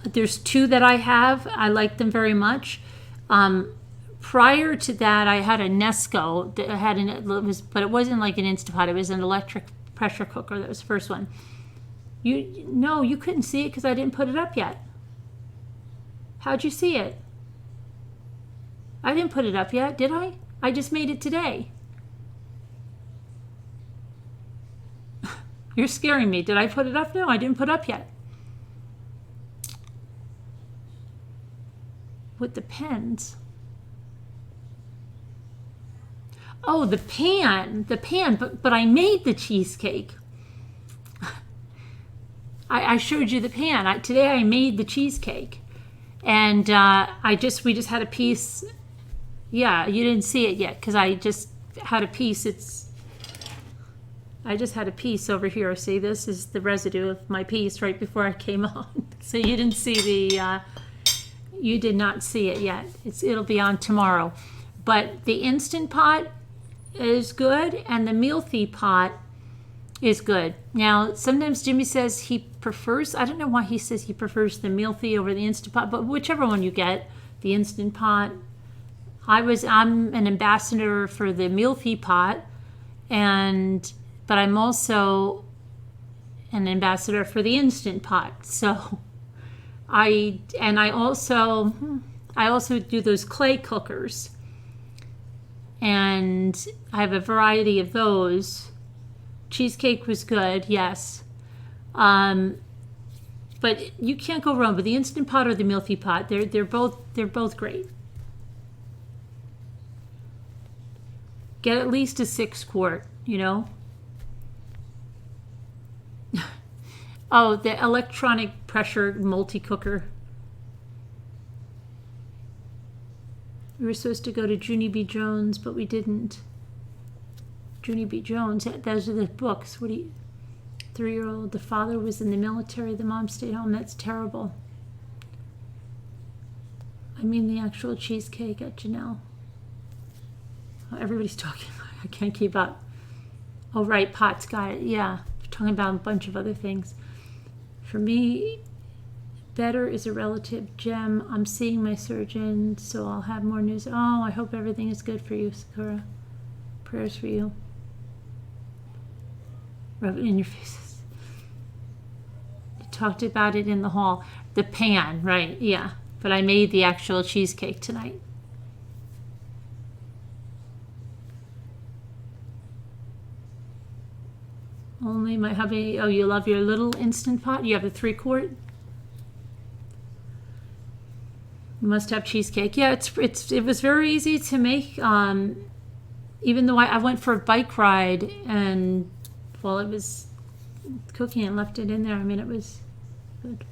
there's 2 that I have. I like them very much. Prior to that, I had a Nesco. But it wasn't like an Instant Pot. It was an electric pressure cooker. That was the first one. You couldn't see it because I didn't put it up yet. How'd you see it? I didn't put it up yet, did I? I just made it today. You're scaring me. Did I put it up? No, I didn't put it up yet. With the pens. Oh, the pan, but I made the cheesecake. I showed you the pan. Today I made the cheesecake. And we just had a piece. Yeah, you didn't see it yet because I just had a piece. I just had a piece over here. See, this is the residue of my piece right before I came on. So you didn't see you did not see it yet. It'll be on tomorrow. But the Instant Pot is good, and the Mealthy Pot is good. Now, sometimes Jimmy says he prefers, I don't know why he says he prefers the Mealthy over the Instant Pot, but whichever one you get, the Instant Pot. I'm an ambassador for the Mealthy Pot, but I'm also an ambassador for the Instant Pot. So I also do those clay cookers, and I have a variety of those. Cheesecake was good, yes. But you can't go wrong with the Instant Pot or the Mealthy Pot. They're both great. Get at least a 6-quart, Oh, the electronic pressure multi-cooker. We were supposed to go to Junie B. Jones, but we didn't. Junie B. Jones, those are the books. 3-year-old, the father was in the military, the mom stayed home. That's terrible. I mean the actual cheesecake at Janelle. Oh, everybody's talking about it. I can't keep up. Oh, right, Pot's got it. Yeah, we're talking about a bunch of other things. For me, better is a relative gem. I'm seeing my surgeon, so I'll have more news. Oh, I hope everything is good for you, Sakura. Prayers for you. Rub it in your faces. talked about it in the hall. The pan, right, yeah. But I made the actual cheesecake tonight. Only my hubby, oh, you love your little Instant Pot? You have a 3-quart? You must have cheesecake. Yeah, it was very easy to make. Even though I went for a bike ride, and while it was cooking and left it in there, I mean, it was good.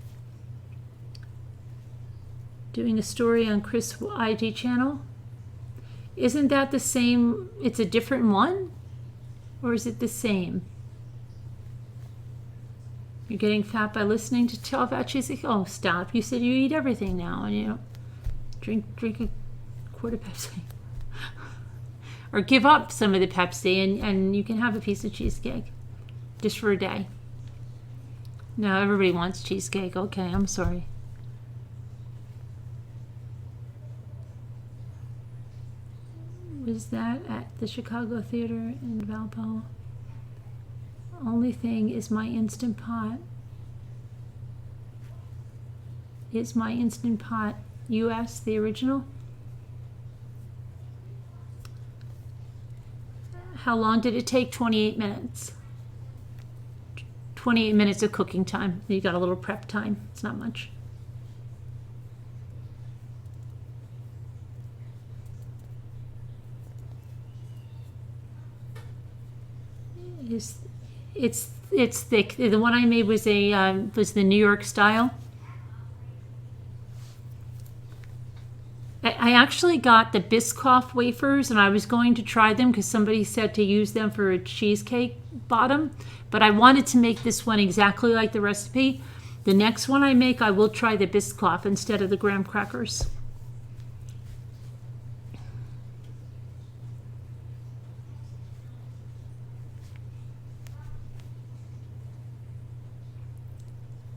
Doing a story on Chris' IG channel. Isn't that the same? It's a different one? Or is it the same? You're getting fat by listening to tell about cheesecake? Oh, stop. You said you eat everything now, and you know, drink a quart of Pepsi. Or give up some of the Pepsi, and you can have a piece of cheesecake just for a day. No, everybody wants cheesecake. Okay, I'm sorry. Was that at the Chicago Theater in Valpo? Only thing is my Instant Pot. Is my Instant Pot US the original? How long did it take? 28 minutes. 28 minutes of cooking time. You got a little prep time. It's not much. It's thick. The one I made was the New York style. I actually got the Biscoff wafers, and I was going to try them because somebody said to use them for a cheesecake bottom, but I wanted to make this one exactly like the recipe. The next one I make, I will try the Biscoff instead of the graham crackers.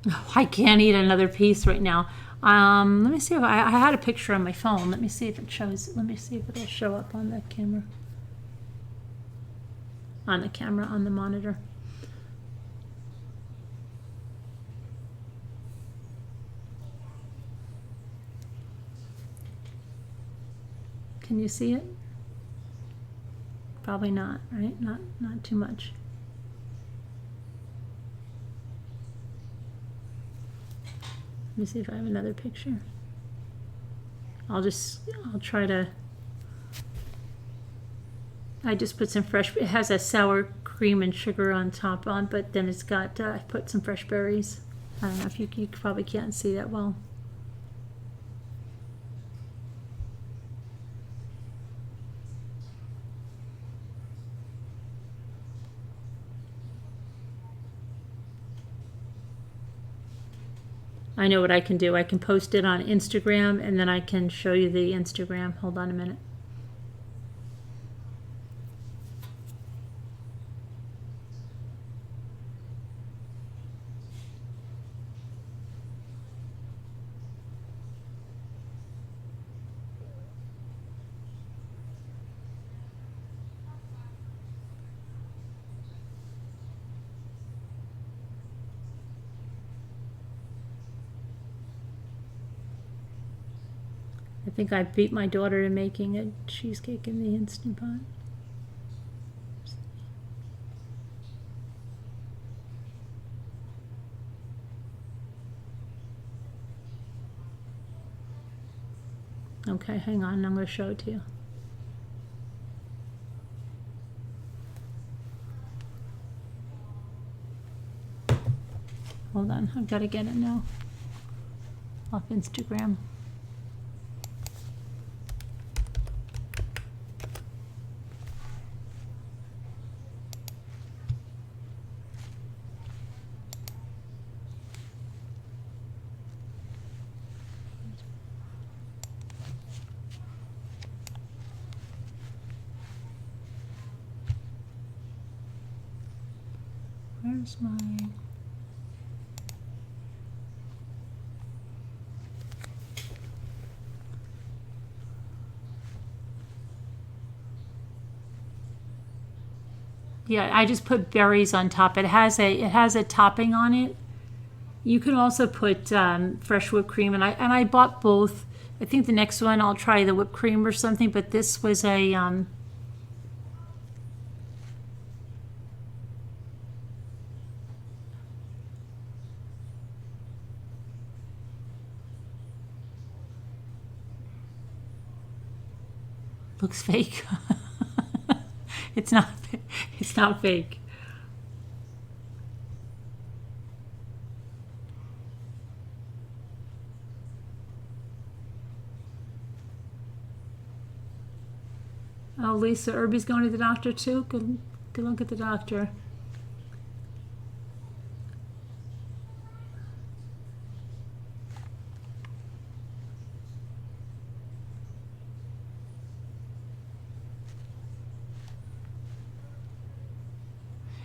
Oh, I can't eat another piece right now. Let me see if I had a picture on my phone. Let me see if it shows. Let me see if it'll show up on the camera. On the monitor. Can you see it? Probably not, right? Not too much. Let me see if I have another picture. I'll try to. I just put some fresh. It has a sour cream and sugar on top but then it's got. I put some fresh berries. I don't know if you probably can't see that well. I know what I can do. I can post it on Instagram, and then I can show you the Instagram. Hold on a minute. I think I beat my daughter in making a cheesecake in the Instant Pot. Okay, hang on, I'm going to show it to you. Hold on, I've got to get it now. Off Instagram. Where's my... Yeah, I just put berries on top. It has a topping on it. You can also put fresh whipped cream, and I bought both. I think the next one I'll try the whipped cream or something, but this was a looks fake. It's not. It's not fake. Oh, Lisa, Irby's going to the doctor too. Good look at the doctor.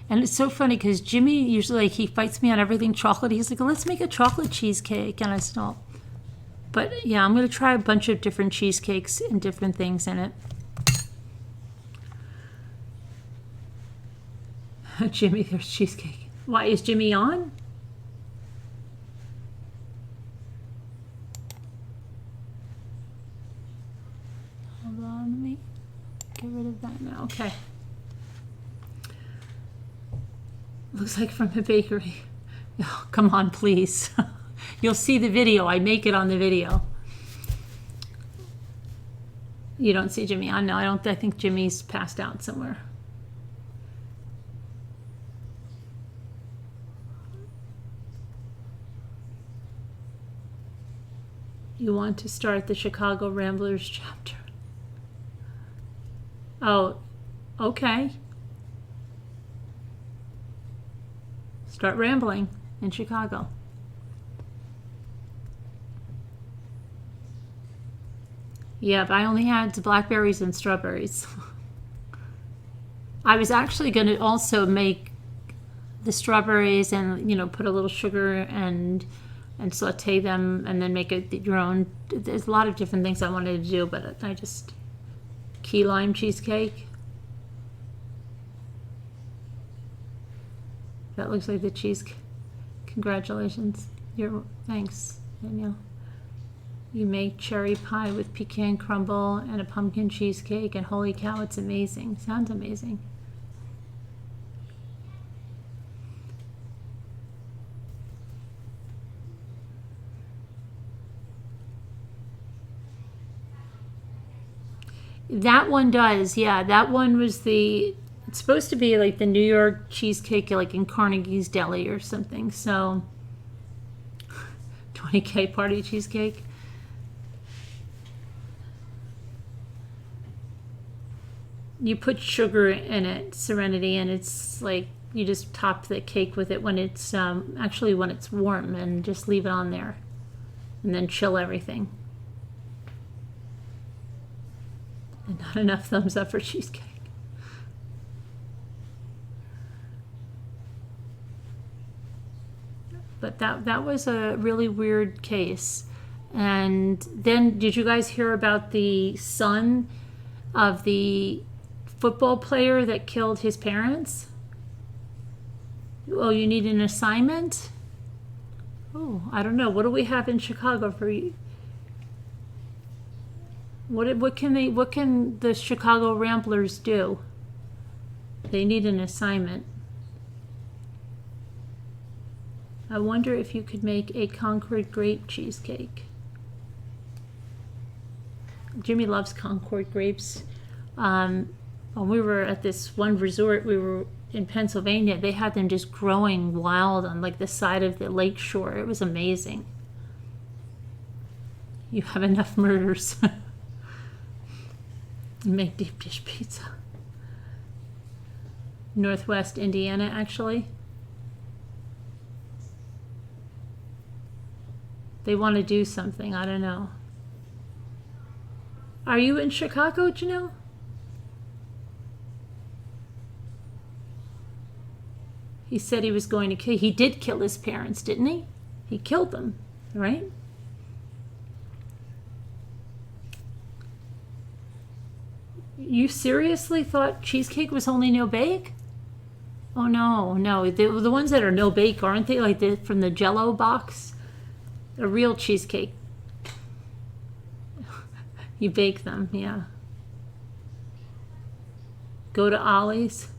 And it's so funny because Jimmy usually, like, he fights me on everything chocolate. He's like, let's make a chocolate cheesecake. And I said, no. But yeah, I'm going to try a bunch of different cheesecakes and different things in it. Jimmy, there's cheesecake. Why, is Jimmy on? Hold on, let me get rid of that now. Okay. Looks like from a bakery. Oh, come on, please. You'll see the video. I make it on the video. You don't see Jimmy on? No, I don't. I think Jimmy's passed out somewhere. You want to start the Chicago Ramblers chapter. Oh, okay. Start rambling in Chicago. Yeah, but I only had blackberries and strawberries. I was actually going to also make the strawberries and, you know, put a little sugar and saute them and then make it your own. There's a lot of different things I wanted to do, but I just... Key lime cheesecake. That looks like the cheese. Congratulations. Thanks, Danielle. You make cherry pie with pecan crumble and a pumpkin cheesecake, and holy cow, it's amazing. Sounds amazing. That one does, yeah. That one was it's supposed to be like the New York cheesecake, like in Carnegie's Deli or something. So, 20K party cheesecake. You put sugar in it, Serenity, and it's like you just top the cake with it when it's actually when it's warm, and just leave it on there, and then chill everything. And not enough thumbs up for cheesecake. But that was a really weird case. And then, did you guys hear about the son of the football player that killed his parents? Oh, you need an assignment? Oh, I don't know. What do we have in Chicago for you? What can the Chicago Ramblers do? They need an assignment. I wonder if you could make a Concord grape cheesecake. Jimmy loves Concord grapes. When we were at this one resort, we were in Pennsylvania, they had them just growing wild on like the side of the lake shore. It was amazing. You have enough murders. Make deep dish pizza. Northwest Indiana, actually. They want to do something. I don't know. Are you in Chicago, Janelle? He said he was going to kill. He did kill his parents, didn't he? He killed them, right? You seriously thought cheesecake was only no bake? Oh no, no, the ones that are no bake, aren't they? Like from the Jello box, a real cheesecake. You bake them, yeah. Go to Ollie's.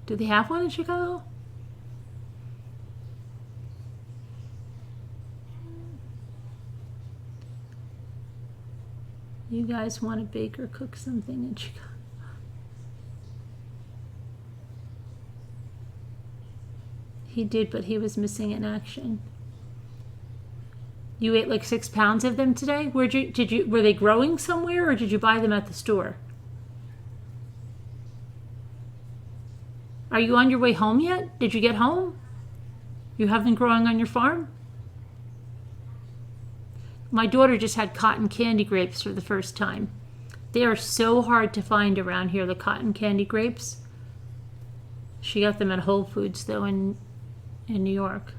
Do they have one in Chicago? You guys want to bake or cook something in Chicago? He did, but he was missing in action. You ate like 6 pounds of them today? Were they growing somewhere, or did you buy them at the store? Are you on your way home yet? Did you get home? You have them growing on your farm? My daughter just had cotton candy grapes for the first time. They are so hard to find around here, the cotton candy grapes. She got them at Whole Foods, though, in New York.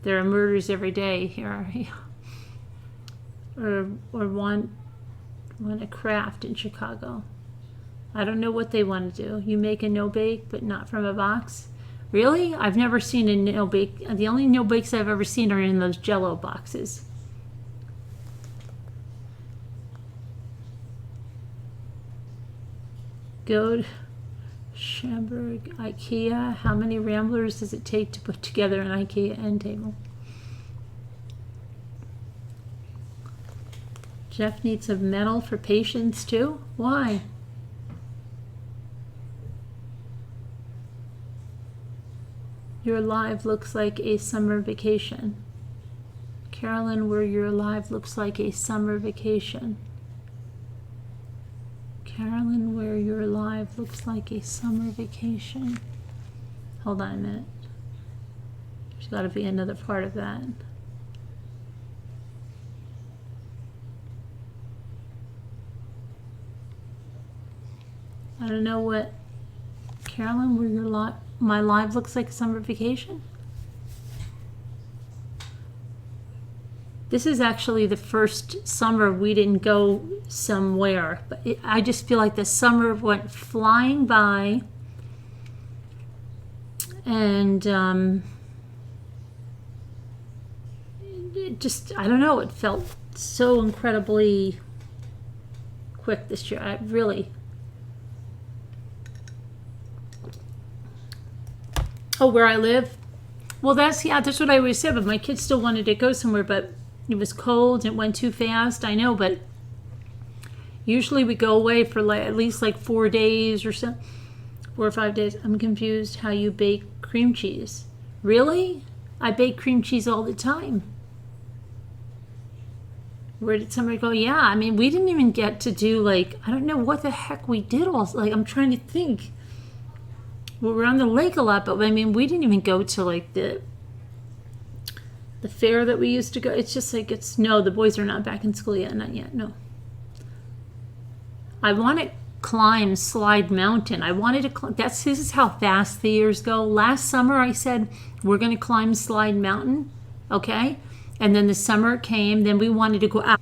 There are murders every day here. Or want a craft in Chicago. I don't know what they want to do. You make a no-bake, but not from a box? Really? I've never seen a no-bake. The only no-bakes I've ever seen are in those Jello boxes. Go to Shamburg, IKEA. How many ramblers does it take to put together an IKEA end table? Jeff needs a medal for patience too? Why? Your live looks like a summer vacation. Carolyn, where your live looks like a summer vacation. Carolyn, where your live looks like a summer vacation. Hold on a minute. There's got to be another part of that. I don't know what. Carolyn, where your my live looks like a summer vacation? This is actually the first summer we didn't go somewhere, but I just feel like the summer went flying by, and it just, I don't know, it felt so incredibly quick this year. I really. Oh, where I live? Well, that's what I always said, but my kids still wanted to go somewhere, but it was cold, it went too fast, I know, but usually we go away for at least 4 days or so, 4 or 5 days. I'm confused how you bake cream cheese. Really? I bake cream cheese all the time. Where did somebody go? Yeah, I mean, we didn't even get to do I don't know what the heck we did I'm trying to think. Well, we're on the lake a lot, but I mean, we didn't even go to the fair that we used to go. It's just no, the boys are not back in school yet. Not yet, no. I want to climb Slide Mountain. I wanted to this is how fast the years go. Last summer I said, we're going to climb Slide Mountain, okay? And then the summer came, then we wanted to go out.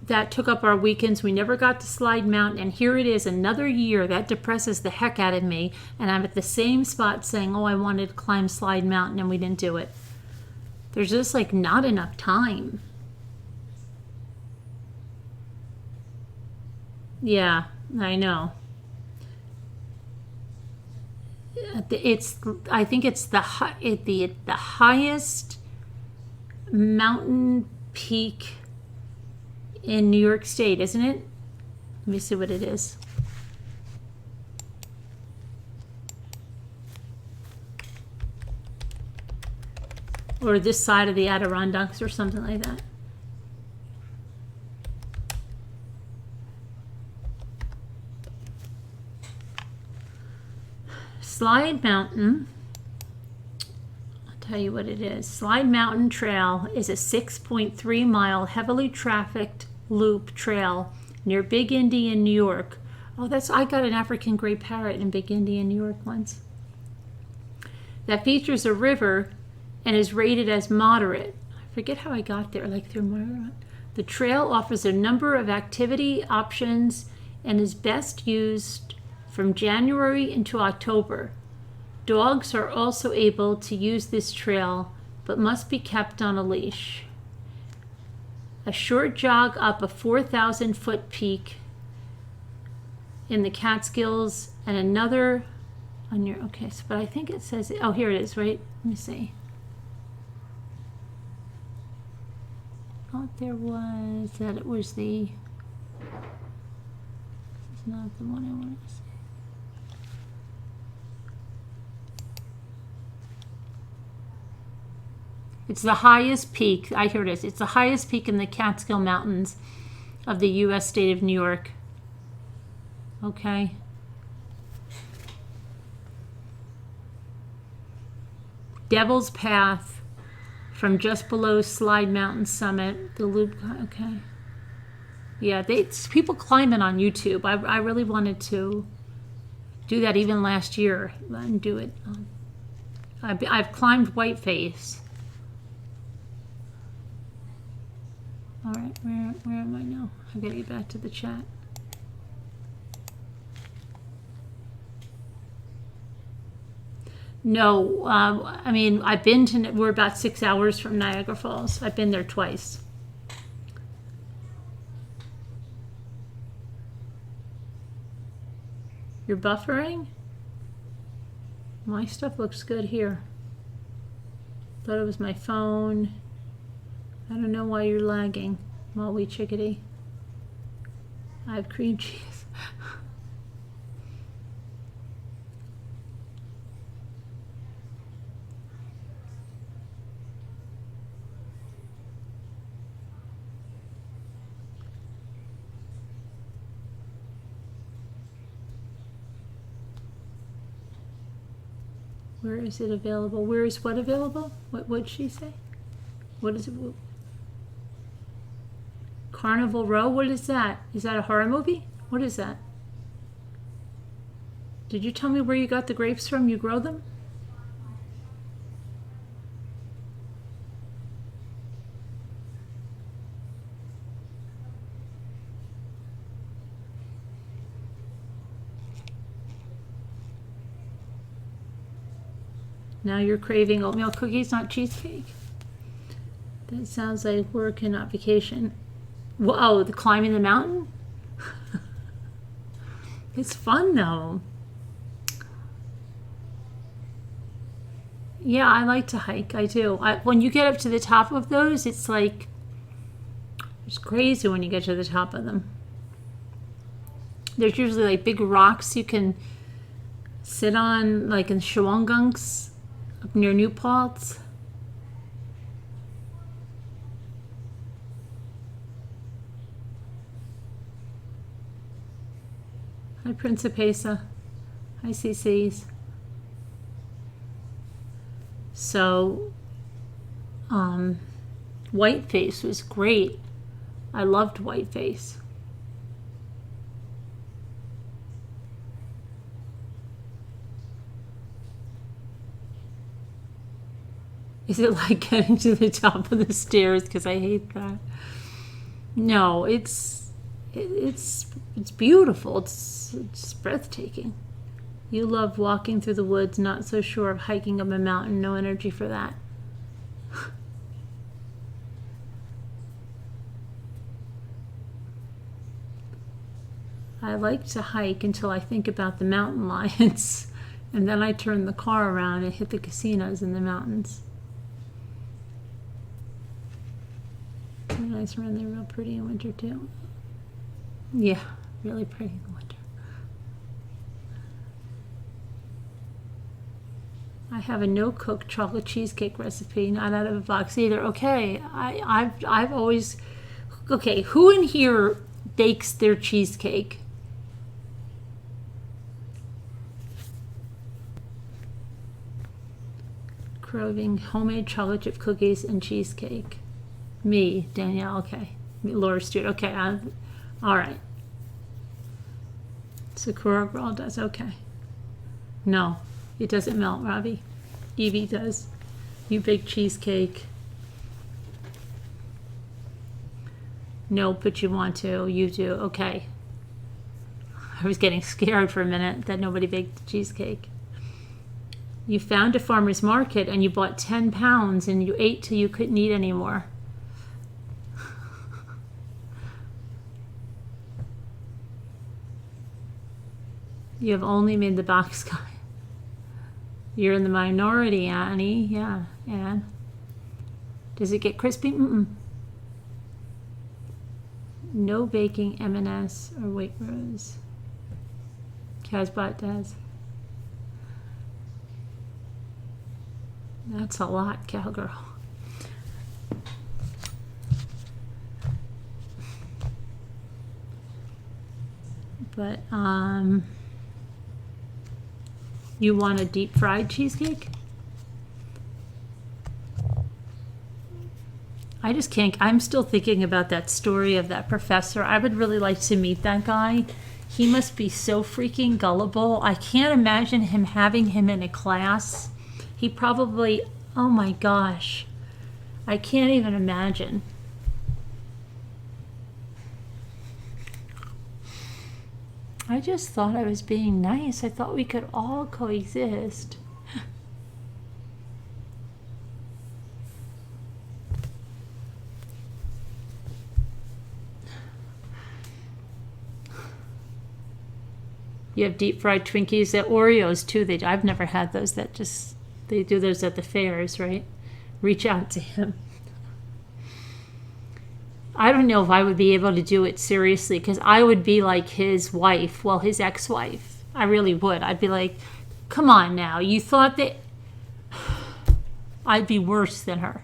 That took up our weekends. We never got to Slide Mountain, and here it is, another year. That depresses the heck out of me, and I'm at the same spot saying, oh, I wanted to climb Slide Mountain, and we didn't do it. There's just not enough time. Yeah, I know. I think it's the highest mountain peak in New York State, isn't it? Let me see what it is. Or this side of the Adirondacks or something like that. Slide Mountain, I'll tell you what it is. Slide Mountain Trail is a 6.3 mile heavily trafficked loop trail near Big Indian, New York. Oh, I got an African gray parrot in Big Indian, New York once. That features a river and is rated as moderate. I forget how I got there, through The trail offers a number of activity options and is best used from January into October. Dogs are also able to use this trail, but must be kept on a leash. A short jog up a 4,000-foot peak in the Catskills and another on your, okay, so, but I think it says, oh, here it is, right? Let me see. Thought there was, that it was the, this is not the one I wanted to see. It's the highest peak, here it is, it's the highest peak in the Catskill Mountains of the U.S. state of New York. Okay. Devil's Path from just below Slide Mountain Summit. The loop, okay. Yeah, people climb it on YouTube. I really wanted to do that even last year and do it. I've climbed Whiteface. All right, where am I now? I've got to get back to the chat. No, I mean, I've been to, we're about 6 hours from Niagara Falls. I've been there twice. You're buffering? My stuff looks good here. Thought it was my phone. I don't know why you're lagging, Molly Chickadee. I have cream cheese. Where is it available? Where is what available? What would she say? What is it? Carnival Row? What is that? Is that a horror movie? What is that? Did you tell me where you got the grapes from? You grow them? Now you're craving oatmeal cookies, not cheesecake. That sounds like work and not vacation. Whoa, the climbing the mountain? It's fun though. Yeah, I like to hike. I do. When you get up to the top of those, it's like, it's crazy when you get to the top of them. There's usually like big rocks you can sit on, like in Shawangunk up near New Paltz. Hi, Principessa. Hi, CCs. So, Whiteface was great. I loved Whiteface. Is it like getting to the top of the stairs? Because I hate that. No, it's beautiful. It's breathtaking. You love walking through the woods, not so sure of hiking up a mountain. No energy for that. I like to hike until I think about the mountain lions, and then I turn the car around and hit the casinos in the mountains. They're nice around there, real pretty in winter too. Yeah, really pretty in the winter. I have a no-cook chocolate cheesecake recipe, not out of a box either. Okay, I've always, okay, who in here bakes their cheesecake? Craving homemade chocolate chip cookies and cheesecake. Me, Danielle, okay. Laura Stewart, okay. All right. Sakura Girl does, okay. No, it doesn't melt, Robbie. Evie does. You bake cheesecake. No, but you want to. You do. Okay. I was getting scared for a minute that nobody baked the cheesecake. You found a farmer's market and you bought 10 pounds and you ate till you couldn't eat anymore. You have only made the box guy. You're in the minority, Annie. Yeah, Anne. Does it get crispy? Mm-mm. No baking M&S or Waitrose. Casbot does. That's a lot, cowgirl. But, you want a deep fried cheesecake? I just can't. I'm still thinking about that story of that professor. I would really like to meet that guy. He must be so freaking gullible. I can't imagine having him in a class. He probably, oh my gosh. I can't even imagine. I just thought I was being nice. I thought we could all coexist. You have deep fried Twinkies at Oreos too. I've never had those. They do those at the fairs, right? Reach out to him. I don't know if I would be able to do it seriously because I would be like his wife, well, his ex-wife. I really would. I'd be like, come on now. You thought that I'd be worse than her.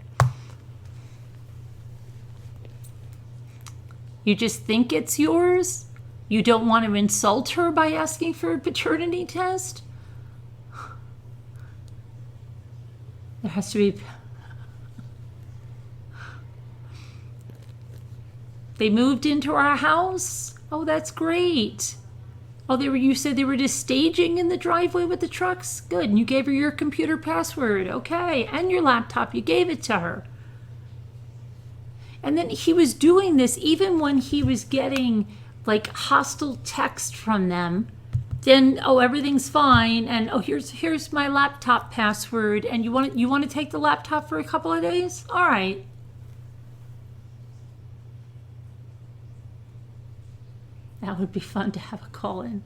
You just think it's yours? You don't want to insult her by asking for a paternity test? There has to be... They moved into our house? Oh, that's great. Oh, you said they were just staging in the driveway with the trucks? Good. And you gave her your computer password. Okay. And your laptop. You gave it to her. And then he was doing this even when he was getting like hostile text from them. Then, oh, everything's fine. And oh, here's my laptop password. And you want to take the laptop for a couple of days? All right. That would be fun to have a call in.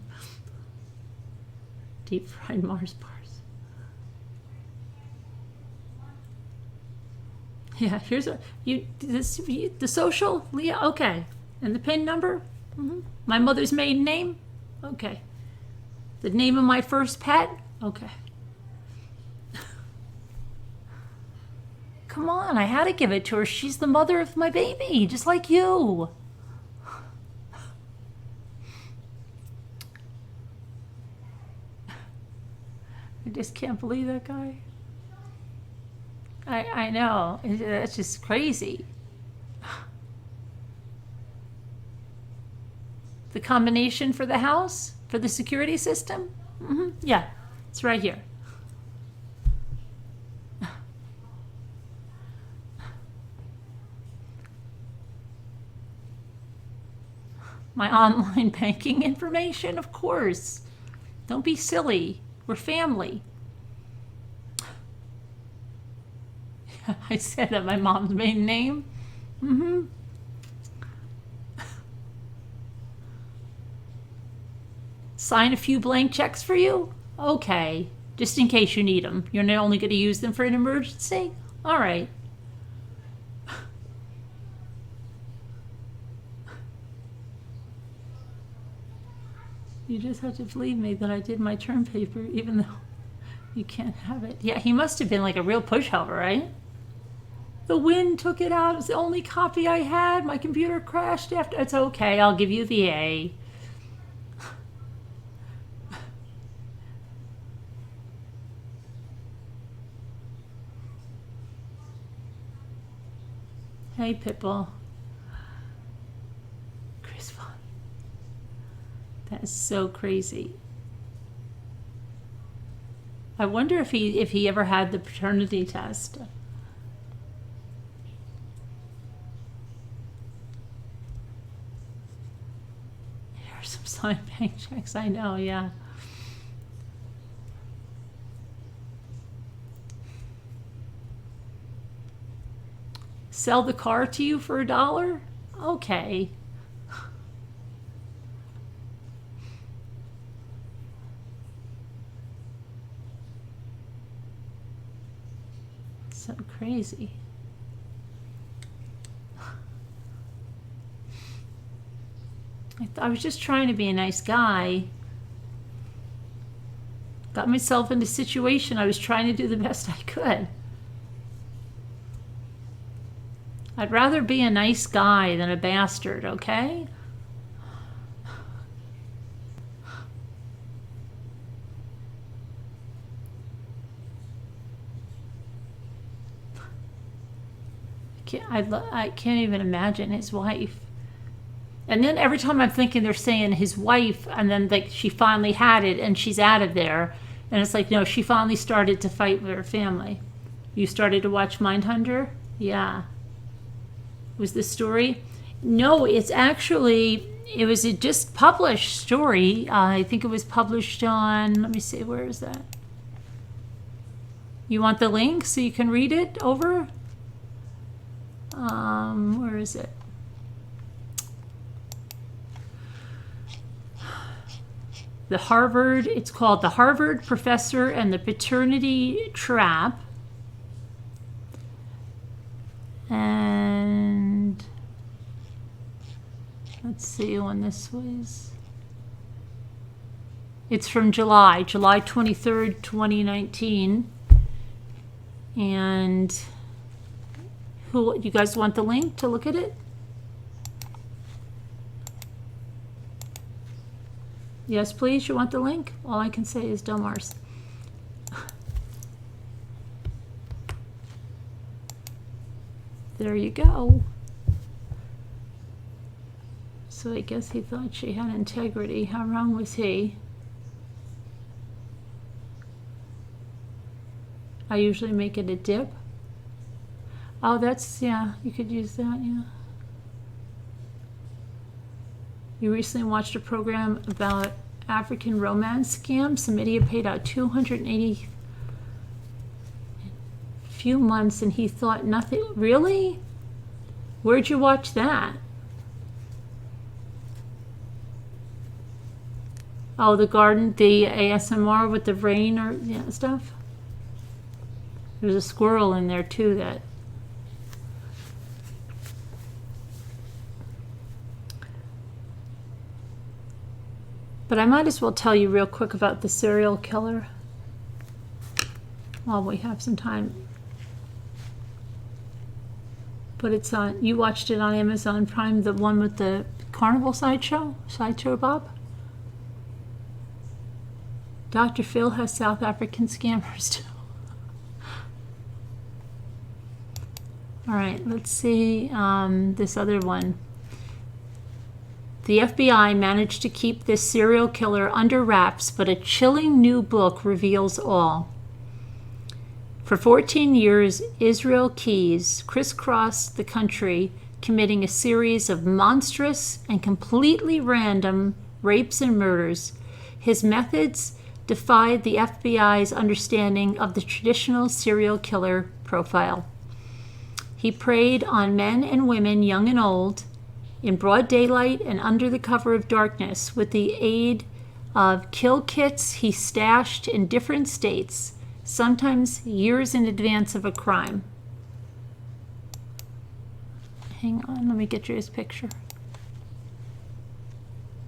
Deep fried Mars bars. Yeah, here's the social. Leah, okay. And the PIN number? Mm-hmm. My mother's maiden name? Okay. The name of my first pet? Okay. Come on, I had to give it to her. She's the mother of my baby, just like you. I just can't believe that guy. I know. That's just crazy. The combination for the house? For the security system? Mm-hmm. Yeah, it's right here. My online banking information? Of course. Don't be silly. We're family. I said that my mom's maiden name. Mm-hmm. Sign a few blank checks for you? Okay. Just in case you need them. You're not only going to use them for an emergency? All right. You just have to believe me that I did my term paper, even though you can't have it. Yeah, he must have been like a real pushover, right? The wind took it out. It was the only copy I had. My computer crashed after. It's okay. I'll give you the A. Hey, Pitbull. Chris Vaughn. That is so crazy. I wonder if he ever had the paternity test. sign paychecks. I know, yeah. Sell the car to you for $1? Okay. So crazy. I was just trying to be a nice guy. Got myself into a situation. I was trying to do the best I could. I'd rather be a nice guy than a bastard, okay? I can't even imagine his wife. And then every time I'm thinking they're saying his wife, and then like she finally had it and she's out of there. And it's like, no, she finally started to fight with her family. You started to watch Mindhunter? Yeah. Was this story? No, it's actually, it was a just published story. I think it was published on, let me see, where is that? You want the link so you can read it over? Where is it? It's called The Harvard Professor and the Paternity Trap. And let's see when this was. It's from July 23rd, 2019. And you guys want the link to look at it? Yes, please. You want the link? All I can say is Delmars. There you go. So I guess he thought she had integrity. How wrong was he? I usually make it a dip. Oh, that's, yeah, you could use that, yeah. You recently watched a program about African romance scams. Some idiot paid out $280 few months and he thought nothing. Really? Where'd you watch that? Oh, the ASMR with the rain or stuff. There's a squirrel in there too that. But I might as well tell you real quick about the serial killer while we have some time. But it's on, you watched it on Amazon Prime, the one with the carnival sideshow Bob? Dr. Phil has South African scammers too. All right, let's see this other one. The FBI managed to keep this serial killer under wraps, but a chilling new book reveals all. For 14 years, Israel Keys crisscrossed the country, committing a series of monstrous and completely random rapes and murders. His methods defied the FBI's understanding of the traditional serial killer profile. He preyed on men and women, young and old, in broad daylight and under the cover of darkness, with the aid of kill kits he stashed in different states, sometimes years in advance of a crime. Hang on, let me get you his picture.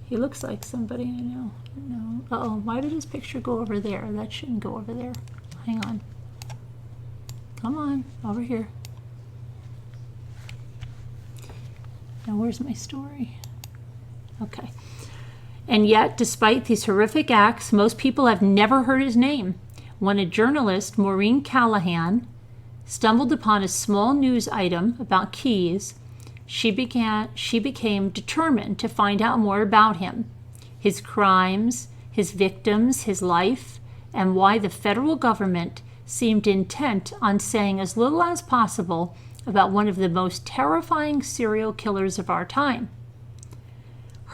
He looks like somebody I know. No. Uh-oh, why did his picture go over there? That shouldn't go over there. Hang on. Come on, over here. Now, where's my story? Okay. And yet, despite these horrific acts, most people have never heard his name. When a journalist, Maureen Callahan, stumbled upon a small news item about Keyes, she became determined to find out more about him, his crimes, his victims, his life, and why the federal government seemed intent on saying as little as possible about one of the most terrifying serial killers of our time.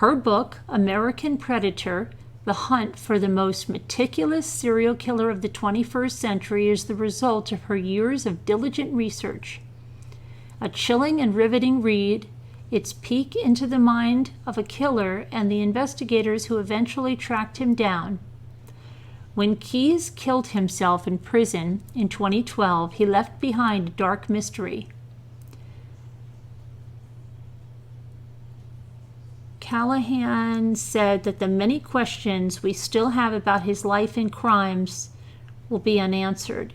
Her book, American Predator: The Hunt for the Most Meticulous Serial Killer of the 21st Century, is the result of her years of diligent research. A chilling and riveting read, its peek into the mind of a killer and the investigators who eventually tracked him down. When Keyes killed himself in prison in 2012, he left behind a dark mystery. Callahan said that the many questions we still have about his life and crimes will be unanswered.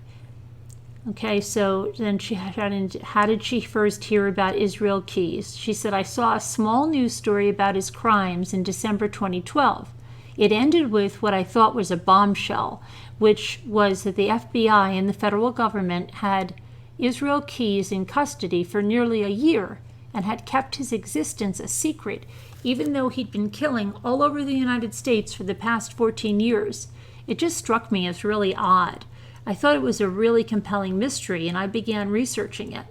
Okay, so then how did she first hear about Israel Keyes? She said, I saw a small news story about his crimes in December 2012. It ended with what I thought was a bombshell, which was that the FBI and the federal government had Israel Keyes in custody for nearly a year and had kept his existence a secret, even though he'd been killing all over the United States for the past 14 years. It just struck me as really odd. I thought it was a really compelling mystery, and I began researching it.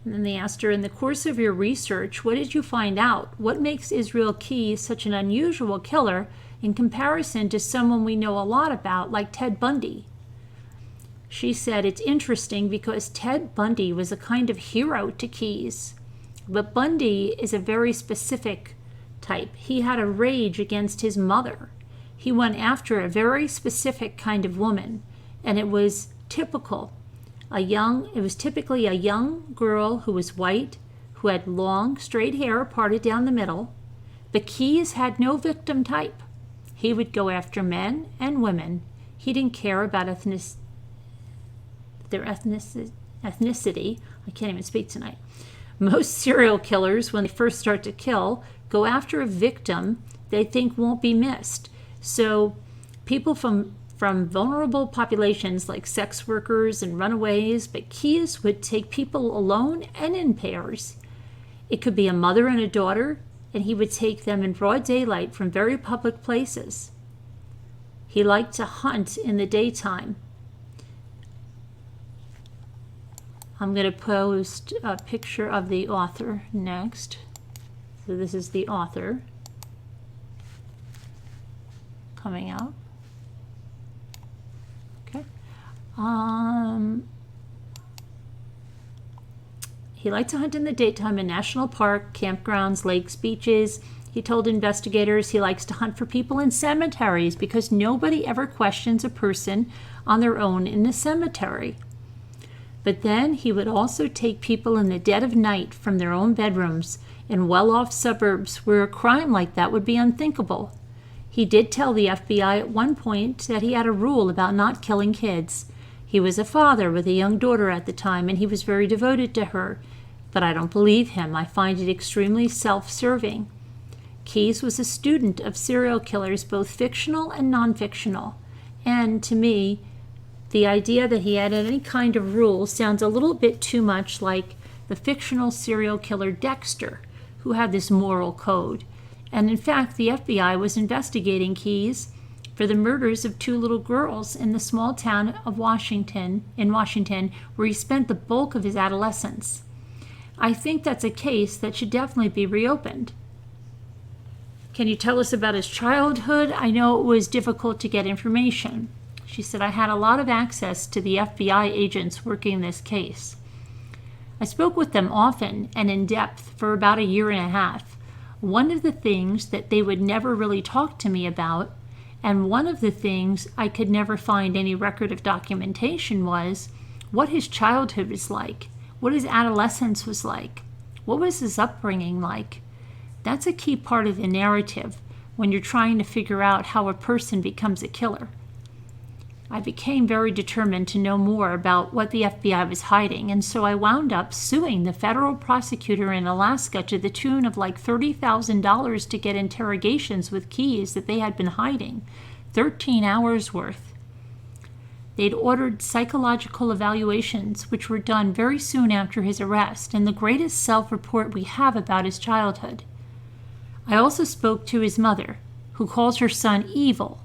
And then they asked her, in the course of your research, what did you find out? What makes Israel Keyes such an unusual killer in comparison to someone we know a lot about, like Ted Bundy? She said, it's interesting because Ted Bundy was a kind of hero to Keyes. But Bundy is a very specific type. He had a rage against his mother. He went after a very specific kind of woman, and it was typically a young girl who was white, who had long, straight hair parted down the middle. But Keyes had no victim type. He would go after men and women. He didn't care about their ethnicity. I can't even speak tonight. Most serial killers, when they first start to kill, go after a victim they think won't be missed. So people from vulnerable populations like sex workers and runaways, but Keyes would take people alone and in pairs. It could be a mother and a daughter, and he would take them in broad daylight from very public places. He liked to hunt in the daytime. I'm going to post a picture of the author next. So this is the author coming up. Okay. He liked to hunt in the daytime in national park, campgrounds, lakes, beaches. He told investigators he likes to hunt for people in cemeteries because nobody ever questions a person on their own in the cemetery. But then he would also take people in the dead of night from their own bedrooms in well-off suburbs where a crime like that would be unthinkable. He did tell the FBI at one point that he had a rule about not killing kids. He was a father with a young daughter at the time, and he was very devoted to her. But I don't believe him. I find it extremely self-serving. Keyes was a student of serial killers, both fictional and non-fictional. And to me, the idea that he had any kind of rule sounds a little bit too much like the fictional serial killer Dexter, who had this moral code. And in fact, the FBI was investigating Keyes for the murders of 2 little girls in the small town of Washington, where he spent the bulk of his adolescence. I think that's a case that should definitely be reopened. Can you tell us about his childhood? I know it was difficult to get information. She said, I had a lot of access to the FBI agents working this case. I spoke with them often and in depth for about a year and a half. One of the things that they would never really talk to me about, and one of the things I could never find any record of documentation, was what his childhood was like, what his adolescence was like, what was his upbringing like. That's a key part of the narrative when you're trying to figure out how a person becomes a killer. I became very determined to know more about what the FBI was hiding, and so I wound up suing the federal prosecutor in Alaska to the tune of like $30,000 to get interrogations with Keyes that they had been hiding, 13 hours worth. They'd ordered psychological evaluations, which were done very soon after his arrest, and the greatest self-report we have about his childhood. I also spoke to his mother, who calls her son evil.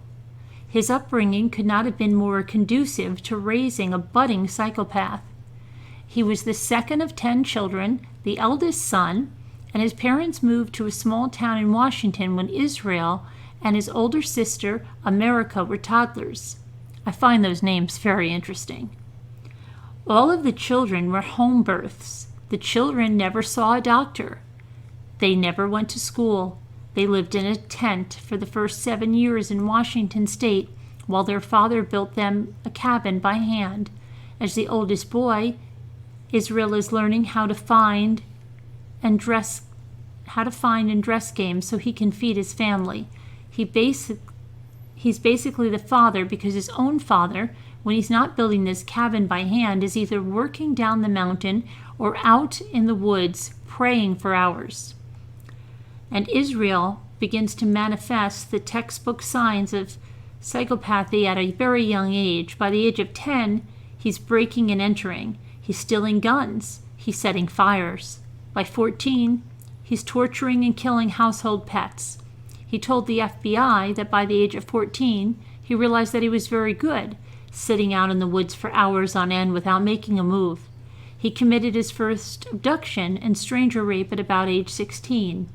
His upbringing could not have been more conducive to raising a budding psychopath. He was the second of 10 children, the eldest son, and his parents moved to a small town in Washington when Israel and his older sister, America, were toddlers. I find those names very interesting. All of the children were home births. The children never saw a doctor. They never went to school. They lived in a tent for the first 7 years in Washington state while their father built them a cabin by hand. As the oldest boy, Israel is learning how to find and dress game so he can feed his family. He's basically the father because his own father, when he's not building this cabin by hand, is either working down the mountain or out in the woods praying for hours. And Israel begins to manifest the textbook signs of psychopathy at a very young age. By the age of 10, he's breaking and entering. He's stealing guns. He's setting fires. By 14, he's torturing and killing household pets. He told the FBI that by the age of 14, he realized that he was very good, sitting out in the woods for hours on end without making a move. He committed his first abduction and stranger rape at about age 16.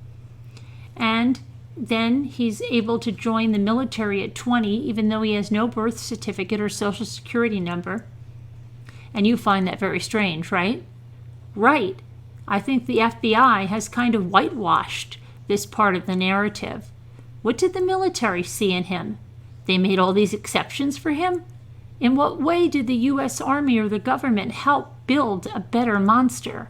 And then he's able to join the military at 20, even though he has no birth certificate or social security number. And you find that very strange, right? Right. I think the FBI has kind of whitewashed this part of the narrative. What did the military see in him? They made all these exceptions for him? In what way did the U.S. Army or the government help build a better monster?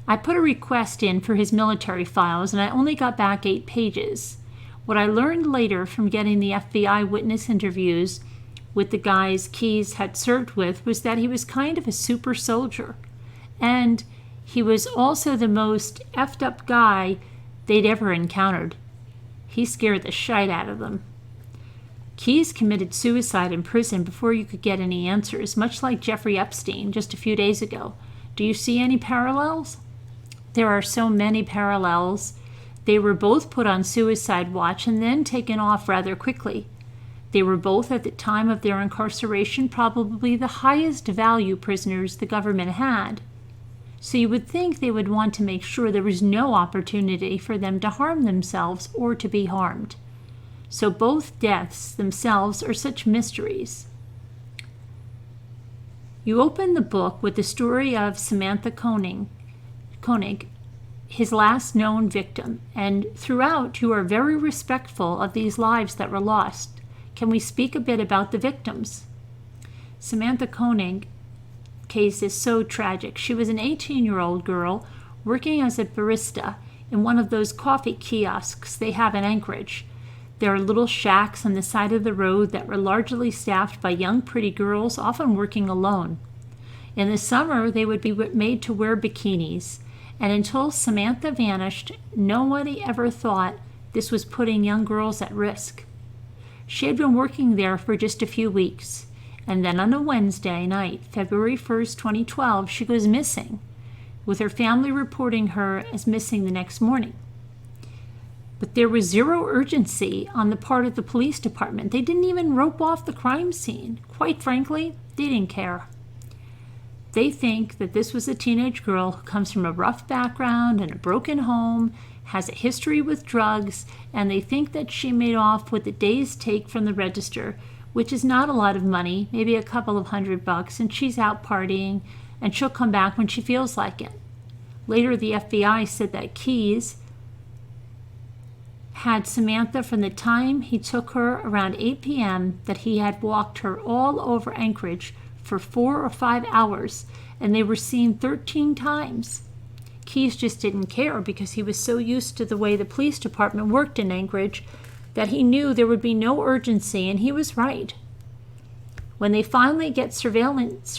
I put a request in for his military files, and I only got back 8 pages. What I learned later from getting the FBI witness interviews with the guys Keyes had served with was that he was kind of a super soldier. And he was also the most effed up guy they'd ever encountered. He scared the shite out of them. Keyes committed suicide in prison before you could get any answers, much like Jeffrey Epstein just a few days ago. Do you see any parallels? There are so many parallels. They were both put on suicide watch and then taken off rather quickly. They were both, at the time of their incarceration, probably the highest value prisoners the government had. So you would think they would want to make sure there was no opportunity for them to harm themselves or to be harmed. So both deaths themselves are such mysteries. You open the book with the story of Samantha Koenig, his last known victim, and throughout you are very respectful of these lives that were lost. Can we speak a bit about the victims? Samantha Koenig case is so tragic. She was an 18-year-old girl working as a barista in one of those coffee kiosks they have in Anchorage. There are little shacks on the side of the road that were largely staffed by young pretty girls, often working alone. In the summer, they would be made to wear bikinis, and until Samantha vanished, nobody ever thought this was putting young girls at risk. She had been working there for just a few weeks, and then on a Wednesday night, February 1st, 2012, she goes missing, with her family reporting her as missing the next morning. But there was zero urgency on the part of the police department. They didn't even rope off the crime scene. Quite frankly, they didn't care. They think that this was a teenage girl who comes from a rough background and a broken home, has a history with drugs, and they think that she made off with a day's take from the register, which is not a lot of money, maybe a couple of $100, and she's out partying, and she'll come back when she feels like it. Later, the FBI said that Keyes had Samantha from the time he took her around 8 p.m. that he had walked her all over Anchorage for 4 or 5 hours, and they were seen 13 times. Keyes just didn't care because he was so used to the way the police department worked in Anchorage that he knew there would be no urgency, and he was right. When they finally get surveillance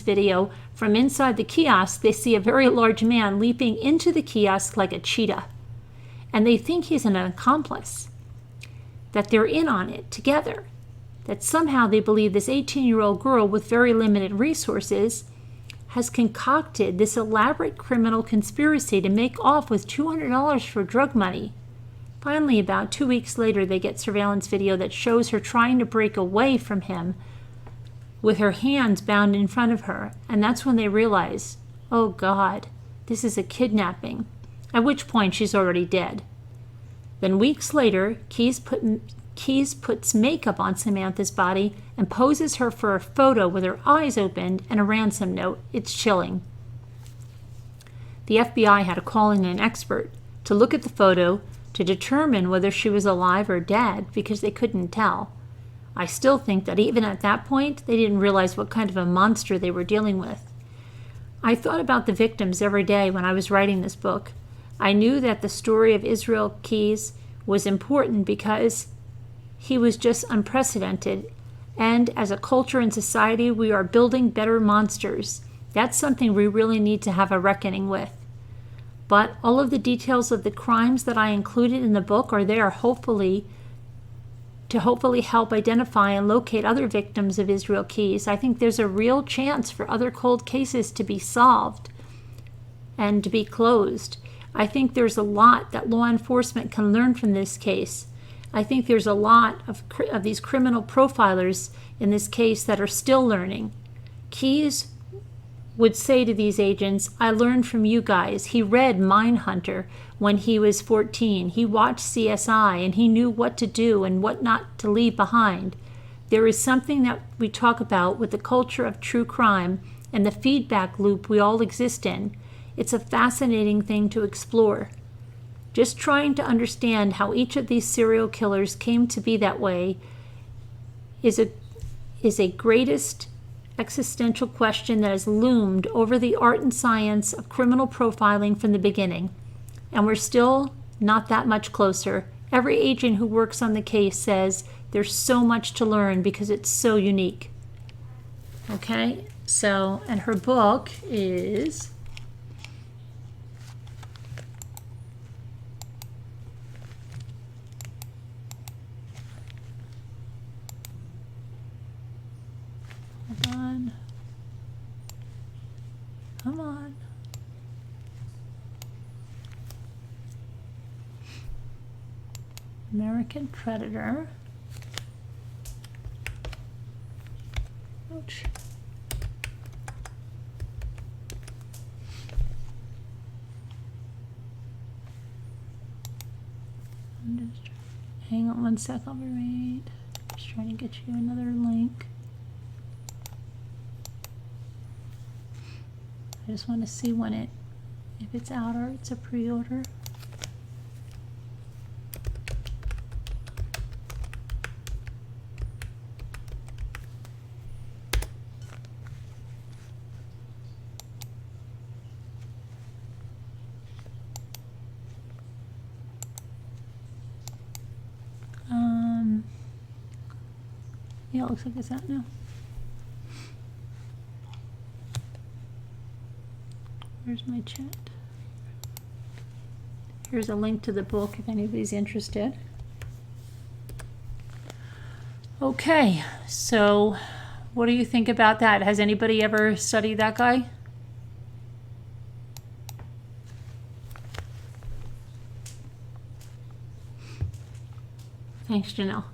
video from inside the kiosk, they see a very large man leaping into the kiosk like a cheetah. And they think he's an accomplice, that they're in on it together, that somehow they believe this 18-year-old girl with very limited resources has concocted this elaborate criminal conspiracy to make off with $200 for drug money. Finally, about 2 weeks later, they get surveillance video that shows her trying to break away from him with her hands bound in front of her. And that's when they realize, oh God, this is a kidnapping, at which point she's already dead. Then weeks later, Keyes puts makeup on Samantha's body and poses her for a photo with her eyes opened and a ransom note. It's chilling. The FBI had to call in an expert to look at the photo to determine whether she was alive or dead because they couldn't tell. I still think that even at that point, they didn't realize what kind of a monster they were dealing with. I thought about the victims every day when I was writing this book. I knew that the story of Israel Keyes was important because he was just unprecedented, and as a culture and society, we are building better monsters. That's something we really need to have a reckoning with. But all of the details of the crimes that I included in the book are there to hopefully help identify and locate other victims of Israel Keyes. I think there's a real chance for other cold cases to be solved and to be closed. I think there's a lot that law enforcement can learn from this case. I think there's a lot of these criminal profilers in this case that are still learning. Keyes would say to these agents, I learned from you guys. He read Mindhunter when he was 14. He watched CSI and he knew what to do and what not to leave behind. There is something that we talk about with the culture of true crime and the feedback loop we all exist in. It's a fascinating thing to explore. Just trying to understand how each of these serial killers came to be that way is a greatest existential question that has loomed over the art and science of criminal profiling from the beginning. And we're still not that much closer. Every agent who works on the case says there's so much to learn because it's so unique. Okay, so, and her book is Come on. American Predator. Ouch. Hang on one sec, I'll be right. Just trying to get you another link. I just want to see if it's out or it's a pre-order. Yeah, it looks like it's out now. Where's my chat? Here's a link to the book if anybody's interested. Okay, so what do you think about that? Has anybody ever studied that guy? Thanks, Janelle.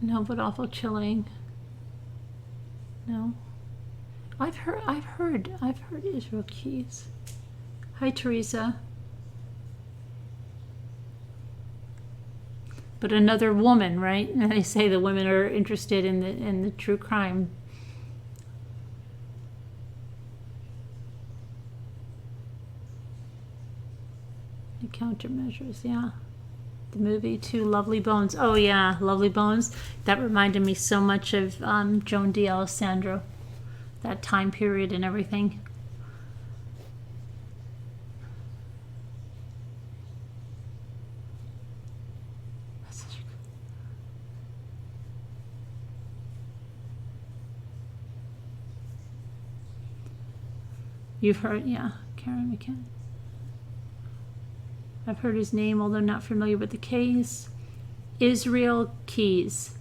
No, but awful chilling. No. I've heard Israel Keyes. Hi, Teresa. But another woman, right? And they say the women are interested in the true crime. The countermeasures, yeah. The movie too, Lovely Bones. Oh yeah, Lovely Bones. That reminded me so much of Joan D'Alessandro, that time period and everything. You've heard, yeah, Karen McKenna. I've heard his name, although not familiar with the case. Israel Keyes.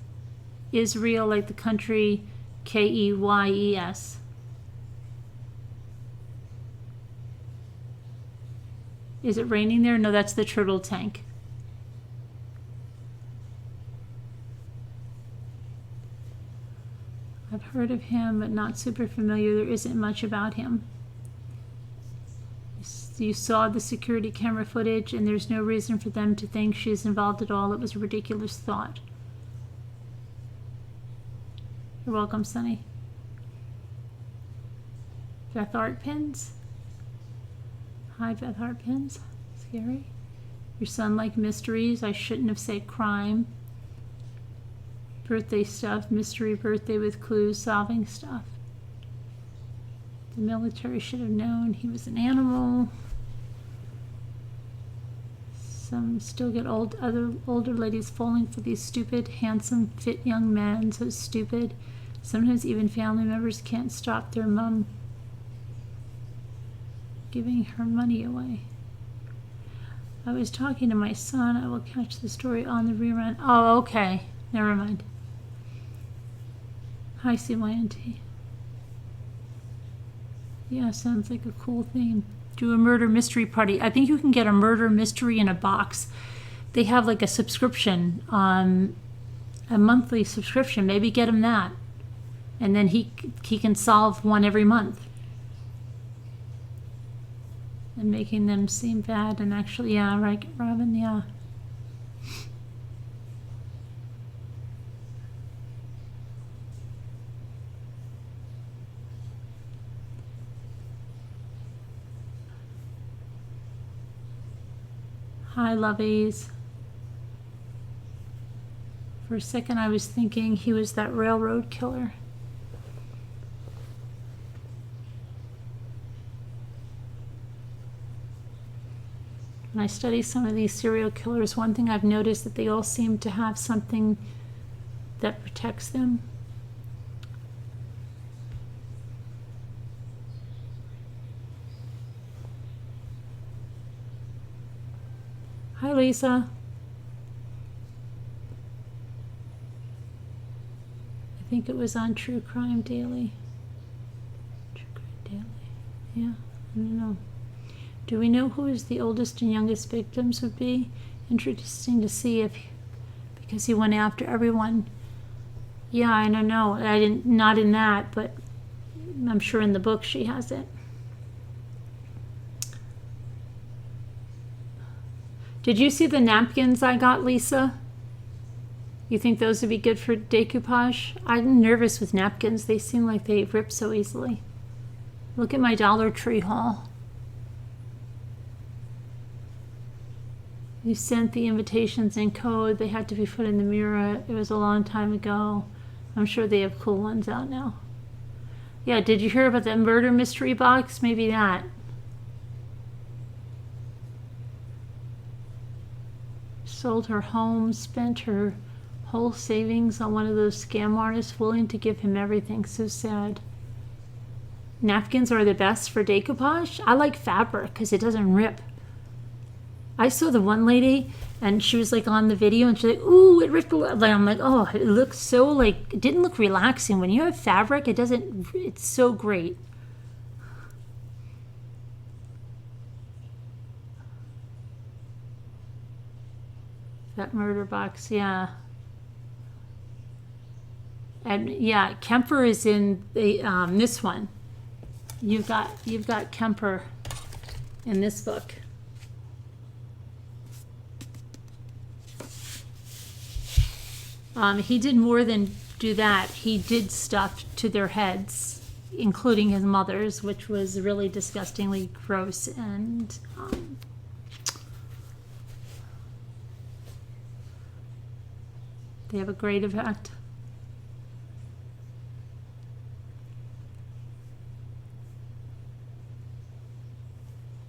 Israel, like the country, Keyes. Is it raining there? No, that's the turtle tank. I've heard of him, but not super familiar. There isn't much about him. You saw the security camera footage, and there's no reason for them to think she's involved at all. It was a ridiculous thought. You're welcome, Sonny. Beth Art Pins. Hi, Beth Art Pins. Scary. Your son liked mysteries. I shouldn't have said crime. Birthday stuff. Mystery birthday with clues. Solving stuff. The military should have known he was an animal. Some still get other older ladies falling for these stupid, handsome, fit young men. So stupid. Sometimes even family members can't stop their mom giving her money away. I was talking to my son. I will catch the story on the rerun. Oh, okay. Never mind. Hi, CYNT. Yeah, sounds like a cool theme. Do a murder mystery party. I think you can get a murder mystery in a box. They have like a subscription, a monthly subscription. Maybe get him that. And then he can solve one every month. And making them seem bad and actually, yeah, right, Robin, yeah. Hi, lovies. For a second, I was thinking he was that railroad killer. When I study some of these serial killers, one thing I've noticed that they all seem to have something that protects them. Hi, Lisa. I think it was on True Crime Daily. True Crime Daily. Yeah, I don't know. Do we know who the oldest and youngest victims would be? Interesting to see because he went after everyone. Yeah, I don't know. I didn't, not in that, but I'm sure in the book she has it. Did you see the napkins I got, Lisa? You think those would be good for decoupage? I'm nervous with napkins. They seem like they rip so easily. Look at my Dollar Tree haul. You sent the invitations in code. They had to be put in the mirror. It was a long time ago. I'm sure they have cool ones out now. Yeah, did you hear about the murder mystery box? Maybe that. Sold her home, spent her whole savings on one of those scam artists willing to give him everything. So sad. Napkins are the best for decoupage. I like fabric because it doesn't rip. I saw the one lady and she was like on the video and she's like, ooh, it ripped. I'm like, oh, it looks so like, it didn't look relaxing. When you have fabric, it's so great. That murder box, yeah. And yeah, Kemper is in the this one. You've got Kemper in this book. He did more than do that. He did stuff to their heads, including his mother's, which was really disgustingly gross and they have a great effect.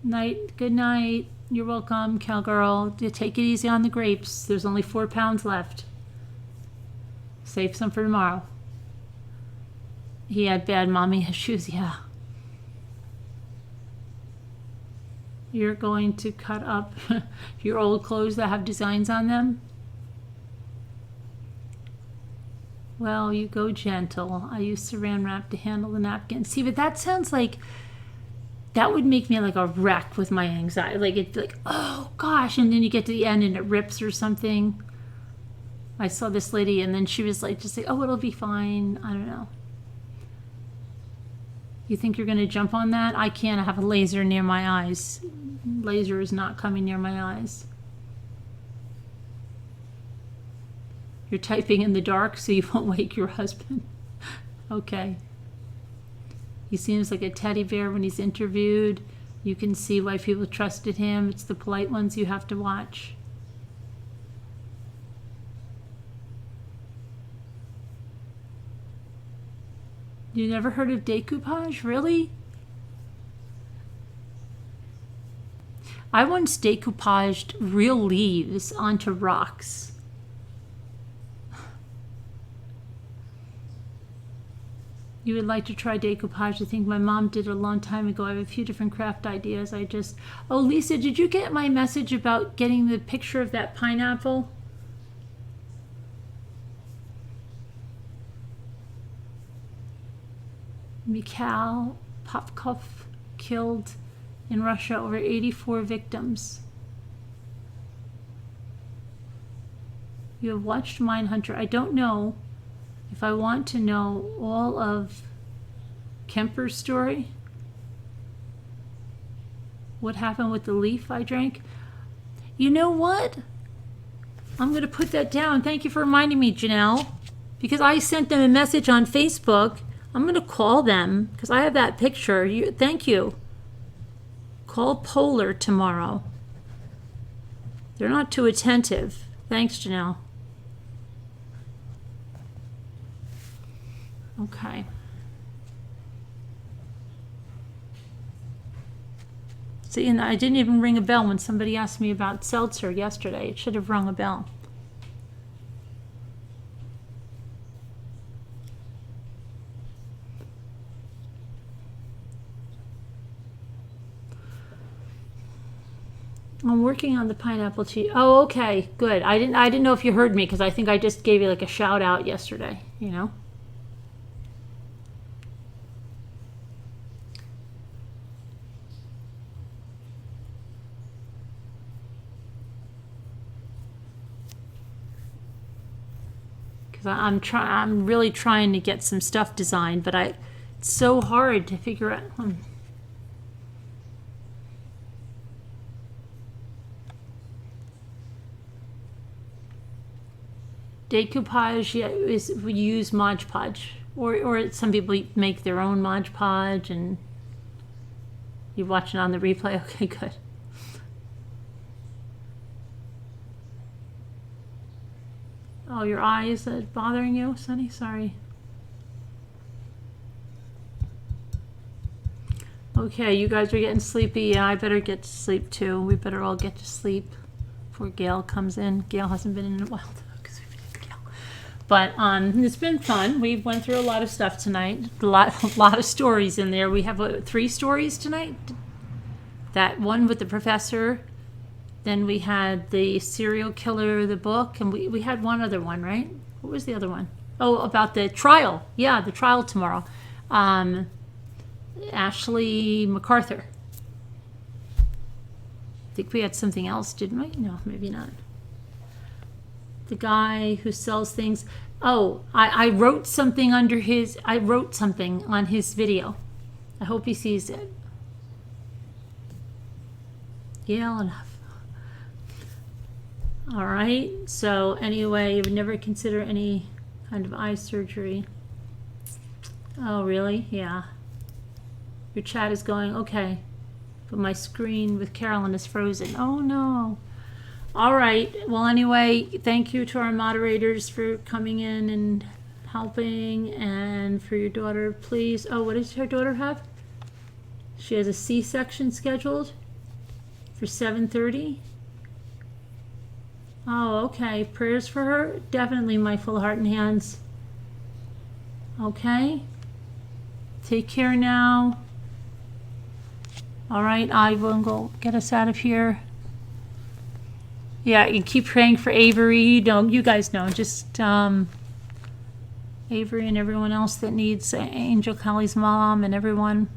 Night. Good night. You're welcome, cowgirl. Take it easy on the grapes. There's only 4 pounds left. Save some for tomorrow. He had bad mommy issues, yeah. You're going to cut up your old clothes that have designs on them? Well, you go gentle. I use saran wrap to handle the napkin. See, but that sounds like that would make me like a wreck with my anxiety. Like it's like, oh gosh, and then you get to the end and it rips or something. I saw this lady and then she was like, just like, oh, it'll be fine. I don't know. You think you're going to jump on that? I can't. I have a laser near my eyes. Laser is not coming near my eyes. You're typing in the dark so you won't wake your husband. Okay. He seems like a teddy bear when he's interviewed. You can see why people trusted him. It's the polite ones you have to watch. You never heard of decoupage? Really? I once decoupaged real leaves onto rocks. You would like to try decoupage? I think my mom did a long time ago. I have a few different craft ideas. Oh, Lisa, did you get my message about getting the picture of that pineapple? Mikhail Popkov killed in Russia, over 84 victims. You have watched Mindhunter. I don't know if I want to know all of Kemper's story. What happened with the leaf I drank? You know what? I'm going to put that down. Thank you for reminding me, Janelle, because I sent them a message on Facebook. I'm going to call them because I have that picture. Thank you. Call Polar tomorrow. They're not too attentive. Thanks, Janelle. Okay. See, and I didn't even ring a bell when somebody asked me about seltzer yesterday. It should have rung a bell. I'm working on the pineapple cheese. Oh, okay, good. I didn't know if you heard me because I think I just gave you like a shout out yesterday, you know. Because I'm really trying to get some stuff designed, but it's so hard to figure out. Decoupage, yeah, we use Mod Podge, or some people make their own Mod Podge, and you're watching on the replay. Okay, good. Oh, your eye is bothering you, Sonny? Sorry. Okay, you guys are getting sleepy. Yeah, I better get to sleep too. We better all get to sleep before Gail comes in. Gail hasn't been in a while. But it's been fun. We went through a lot of stuff tonight. A lot of stories in there. We have 3 stories tonight. That one with the professor. Then we had the serial killer, the book, and we had one other one, right? What was the other one? Oh, about the trial. Yeah, the trial tomorrow. Ashley MacArthur. I think we had something else, didn't we? No, maybe not. The guy who sells things. Oh, I wrote something on his video. I hope he sees it. Yeah, enough. All right. So anyway, you would never consider any kind of eye surgery. Oh, really? Yeah. Your chat is going, okay. But my screen with Carolyn is frozen. Oh, no. All right. Well, anyway, thank you to our moderators for coming in and helping, and for your daughter, please. Oh, what does her daughter have? She has a C-section scheduled for 7:30. Oh, okay. Prayers for her? Definitely, my full heart and hands. Okay. Take care now. All right, I will go get us out of here. Yeah, you keep praying for Avery. You guys know, just Avery and everyone else that needs Angel Kelly's mom and everyone.